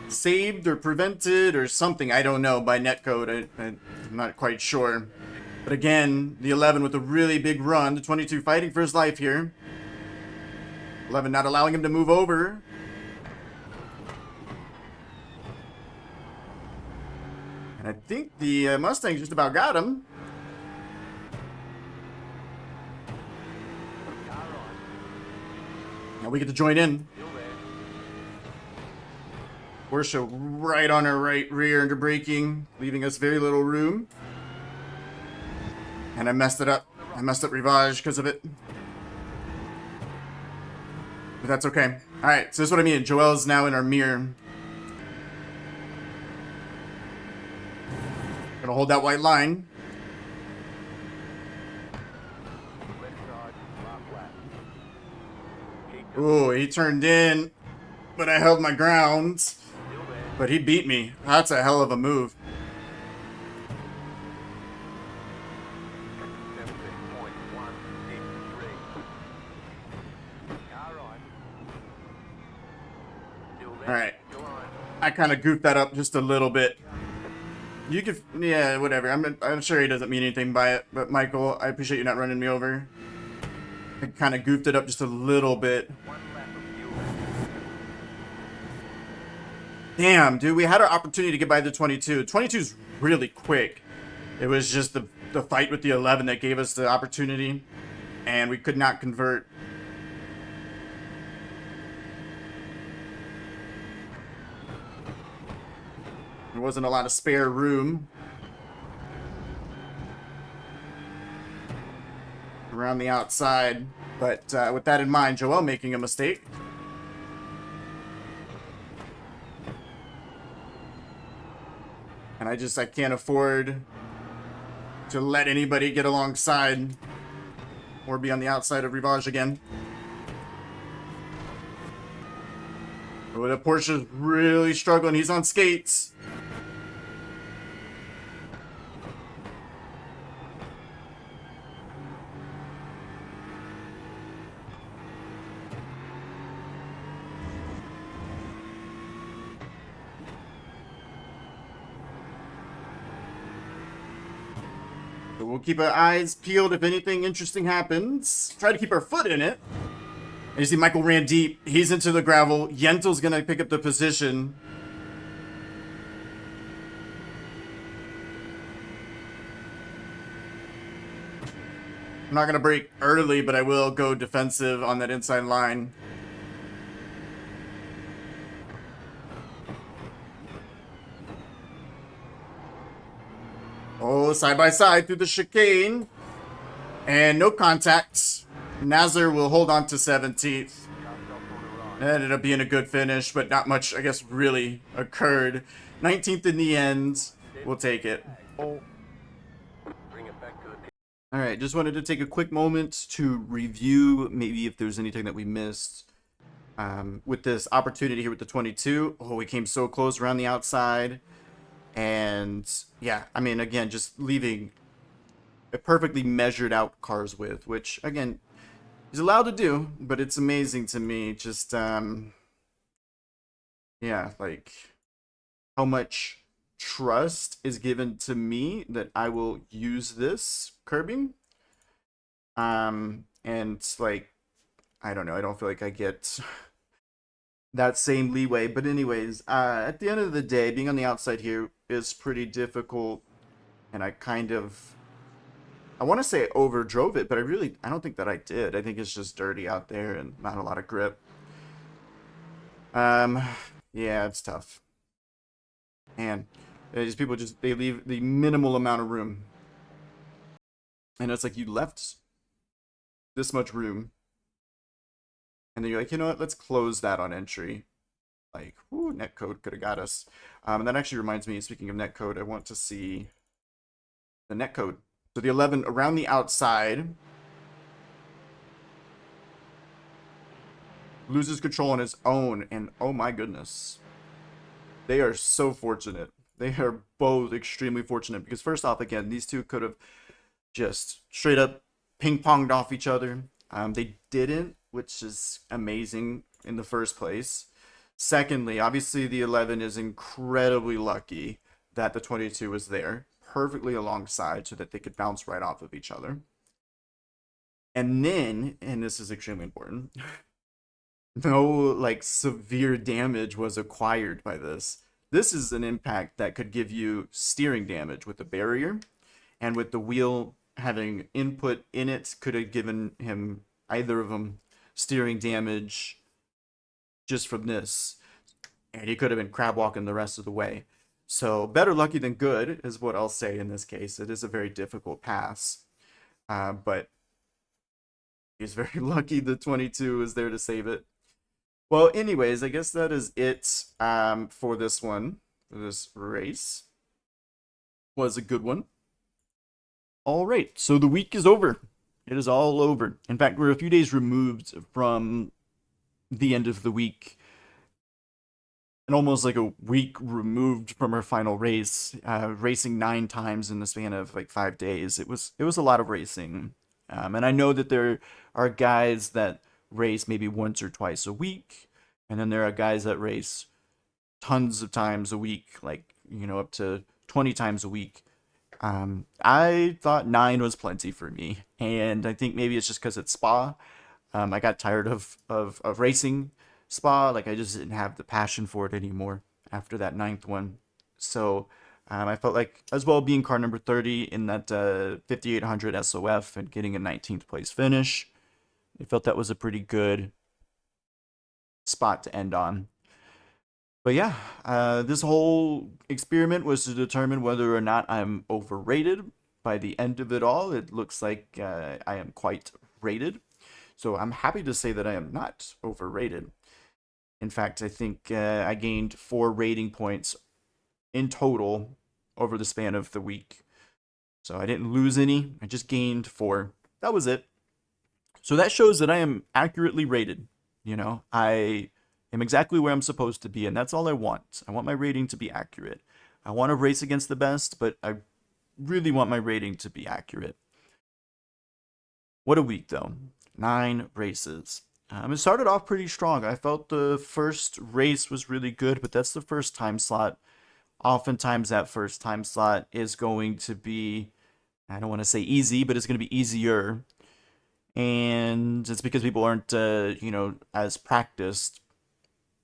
Saved or prevented or something, I don't know, by netcode. I'm not quite sure. But again, the 11 with a really big run. The 22 fighting for his life here. 11 not allowing him to move over. And I think the Mustang just about got him. Now we get to join in. Porsche right on our right rear under braking, leaving us very little room. And I messed it up. I messed up Rivage because of it. But that's okay. Alright, so this is what I mean. Joel's now in our mirror. Gonna hold that white line. Left side, last lap. Keep Ooh, he turned in, but I held my ground. still there. But he beat me. That's a hell of a move. 17.163. Car right. Still there. Alright. Still on. I kind of goofed that up just a little bit. You could, yeah, whatever. I'm sure he doesn't mean anything by it. But Michael, I appreciate you not running me over. I kind of goofed it up just a little bit. 1 lap of fuel. Damn, dude, we had our opportunity to get by the 22. 22's really quick. It was just the fight with the 11 that gave us the opportunity. And we could not convert. There wasn't a lot of spare room around the outside. But with that in mind, Joel making a mistake. And I can't afford to let anybody get alongside or be on the outside of Rivage again. Oh, the Porsche's really struggling. He's on skates. So we'll keep our eyes peeled if anything interesting happens. Try to keep our foot in it. And you see Michael ran deep. He's into the gravel. Yentel's going to pick up the position. I'm not going to break early, but I will go defensive on that inside line. Oh, side by side through the chicane. And no contacts. Nazar will hold on to 17th. It ended up being a good finish, but not much, I guess, really occurred. 19th in the end. We'll take it. Bring it back to the pit. Alright, just wanted to take a quick moment to review maybe if there's anything that we missed with this opportunity here with the 22. Oh, we came so close around the outside. And yeah, I mean, again, just leaving a perfectly measured out car's width, which again, he's allowed to do, but it's amazing to me. Just, yeah, like how much trust is given to me that I will use this curbing. And like, I don't know, I don't feel like I get that same leeway. But anyways, at the end of the day, being on the outside here is pretty difficult. And I want to say I overdrove it, but I don't think that I did. I think it's just dirty out there and not a lot of grip. Yeah, it's tough. And these people they leave the minimal amount of room. And it's like you left this much room. And then you're like, you know what? Let's close that on entry. Like, whoo, netcode could have got us. And that actually reminds me, speaking of netcode, I want to see the netcode. So the 11 around the outside loses control on his own. And oh my goodness. They are so fortunate they are both extremely fortunate because first off, again, these two could have just straight up ping ponged off each other. They didn't, which is amazing in the first place. Secondly, obviously the 11 is incredibly lucky that the 22 was there perfectly alongside so that they could bounce right off of each other. And then, and this is extremely important, no like severe damage was acquired by this. This is an impact that could give you steering damage with the barrier, and with the wheel having input in it, could have given him, either of them, steering damage just from this, and he could have been crab walking the rest of the way. So better lucky than good is what I'll say in this case. It is a very difficult pass, but he's very lucky the 22 is there to save it. Well, anyways, I guess that is it for this one, for this race. Was a good one. All right, so the week is over. It is all over. In fact, we're a few days removed from the end of the week, and almost like a week removed from our final race, racing 9 times in the span of like 5 days. It was a lot of racing, and I know that there are guys that race maybe once or twice a week, and then there are guys that race tons of times a week, like, you know, up to 20 times a week. I thought 9 was plenty for me, and I think maybe it's just because it's Spa. I got tired of racing Spa. Like, I just didn't have the passion for it anymore after that 9th one. So I felt like, as well, being car number 30 in that 5800 SOF and getting a 19th place finish, I felt that was a pretty good spot to end on. But yeah, this whole experiment was to determine whether or not I'm overrated. By the end of it all, it looks like I am quite rated. So I'm happy to say that I am not overrated. In fact, I think I gained 4 rating points in total over the span of the week. So I didn't lose any, I just gained 4. That was it. So that shows that I am accurately rated. You know, I am exactly where I'm supposed to be, and that's all I want. I want my rating to be accurate. I want to race against the best, but I really want my rating to be accurate. What a week, though. 9 races. It started off pretty strong. I felt the first race was really good, but that's the first time slot. Oftentimes, that first time slot is going to be, I don't want to say easy, but it's going to be easier. And it's because people aren't, as practiced.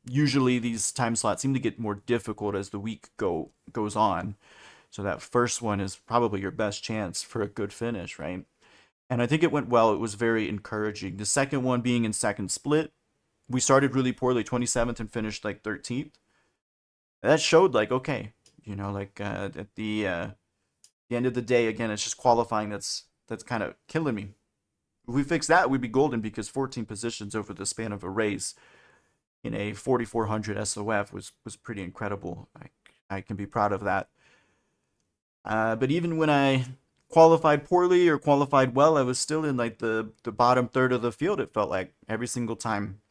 Usually, these time slots seem to get more difficult as the week goes on. So that first one is probably your best chance for a good finish, right? And I think it went well. It was very encouraging. The second one being in second split, we started really poorly, 27th, and finished like 13th. That showed like, okay, at the end of the day, again, it's just qualifying that's kind of killing me. If we fix that, we'd be golden, because 14 positions over the span of a race in a 4400 SOF was pretty incredible. I can be proud of that. But even when I qualified poorly or qualified well, I was still in like the bottom third of the field, it felt like, every single time.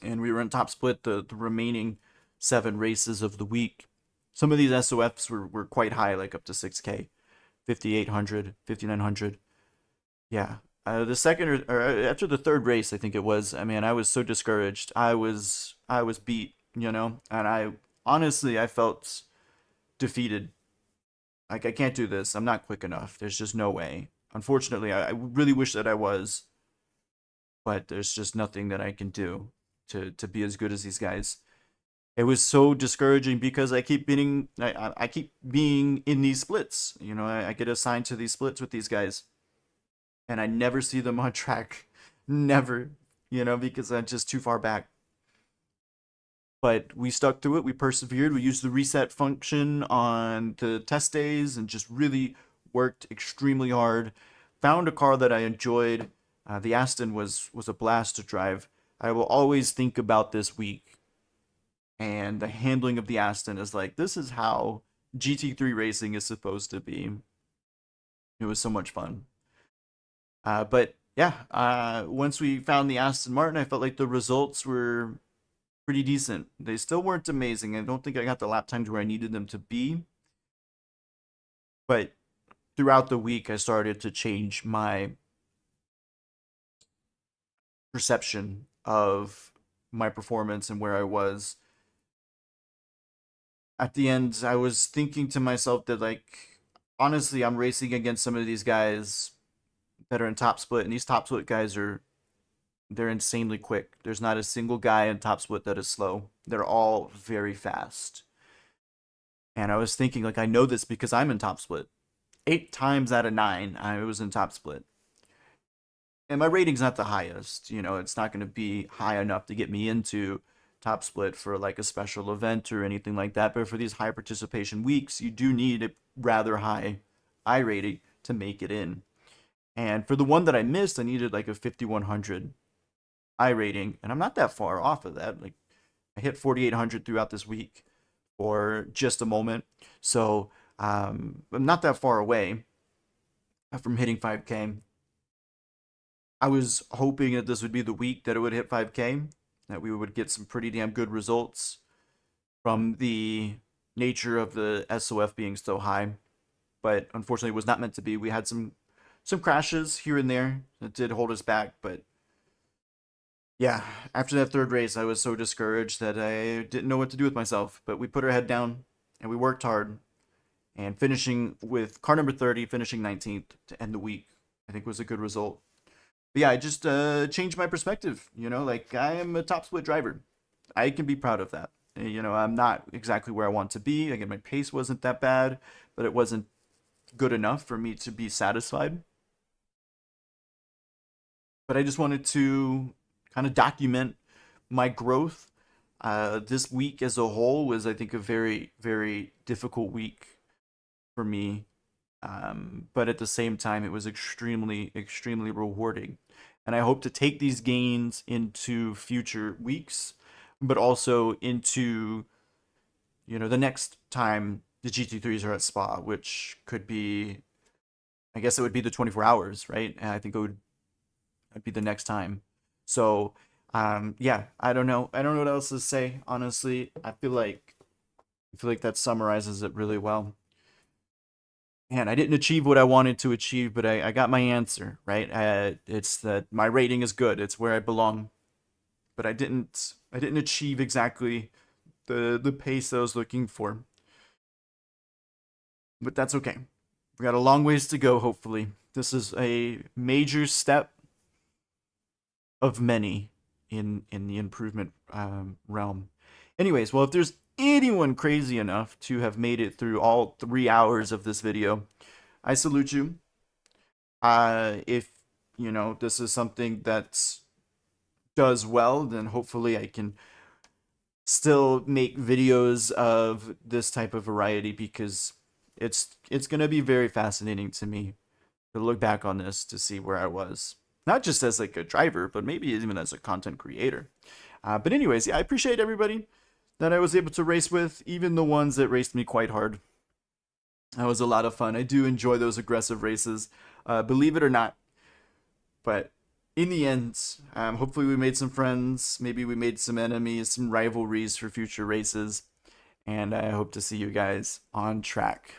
And we were in top split the remaining 7 races of the week. Some of these SOFs were quite high, like up to 6K, 5800, 5900. Yeah. The second or after the third race, I think it was, I mean, I was so discouraged. I was beat, and I honestly, I felt defeated. Like, I can't do this. I'm not quick enough. There's just no way. Unfortunately, I really wish that I was, but there's just nothing that I can do to be as good as these guys. It was so discouraging because I keep being in these splits. I get assigned to these splits with these guys, and I never see them on track. Never, because I'm just too far back. But we stuck through it. We persevered. We used the reset function on the test days and just really worked extremely hard. Found a car that I enjoyed. The Aston was a blast to drive. I will always think about this week. And the handling of the Aston is like, this is how GT3 racing is supposed to be. It was so much fun. But yeah, once we found the Aston Martin, I felt like the results were pretty decent. They still weren't amazing. I don't think I got the lap times where I needed them to be. But throughout the week, I started to change my perception of my performance and where I was. At the end, I was thinking to myself that, like, honestly, I'm racing against some of these guys that are in top split, and these top split guys they're insanely quick. There's not a single guy in top split that is slow. They're all very fast. And I was thinking, like, I know this because I'm in top split. 8 times out of 9, I was in top split. And my rating's not the highest. You know, it's not going to be high enough to get me into top split for like a special event or anything like that. But for these high participation weeks, you do need a rather high I rating to make it in. And for the one that I missed, I needed like a 5100 I rating, and I'm not that far off of that. Like, I hit 4800 throughout this week for just a moment. So I'm not that far away from hitting 5K. I was hoping that this would be the week that it would hit 5K, that we would get some pretty damn good results from the nature of the SOF being so high. But unfortunately, it was not meant to be. We had some crashes here and there that did hold us back, but yeah, after that third race, I was so discouraged that I didn't know what to do with myself. But we put our head down and we worked hard. And finishing with car number 30, finishing 19th to end the week, I think was a good result. But yeah, I just changed my perspective. You know, like, I am a top split driver. I can be proud of that. You know, I'm not exactly where I want to be. Again, my pace wasn't that bad, but it wasn't good enough for me to be satisfied. But I just wanted to kind of document my growth. This week as a whole was, I think, a very, very difficult week for me. But at the same time, it was extremely, extremely rewarding. And I hope to take these gains into future weeks, but also into, you know, the next time the GT3s are at Spa, which could be, I guess it would be the 24 hours, right? And I think it'd be the next time. So, yeah, I don't know. I don't know what else to say, honestly. I feel like that summarizes it really well. And I didn't achieve what I wanted to achieve, but I got my answer, right? It's that my rating is good. It's where I belong. But I didn't achieve exactly the pace that I was looking for. But that's okay. We got a long ways to go, hopefully. This is a major step of many in the improvement realm. Anyways, well, if there's anyone crazy enough to have made it through all 3 hours of this video, I salute you. If, you know, this is something that does well, then hopefully I can still make videos of this type of variety, because it's going to be very fascinating to me to look back on this to see where I was. Not just as like a driver, but maybe even as a content creator. But anyways, yeah, I appreciate everybody that I was able to race with, even the ones that raced me quite hard. That was a lot of fun. I do enjoy those aggressive races, believe it or not. But in the end, hopefully we made some friends. Maybe we made some enemies, some rivalries for future races. And I hope to see you guys on track.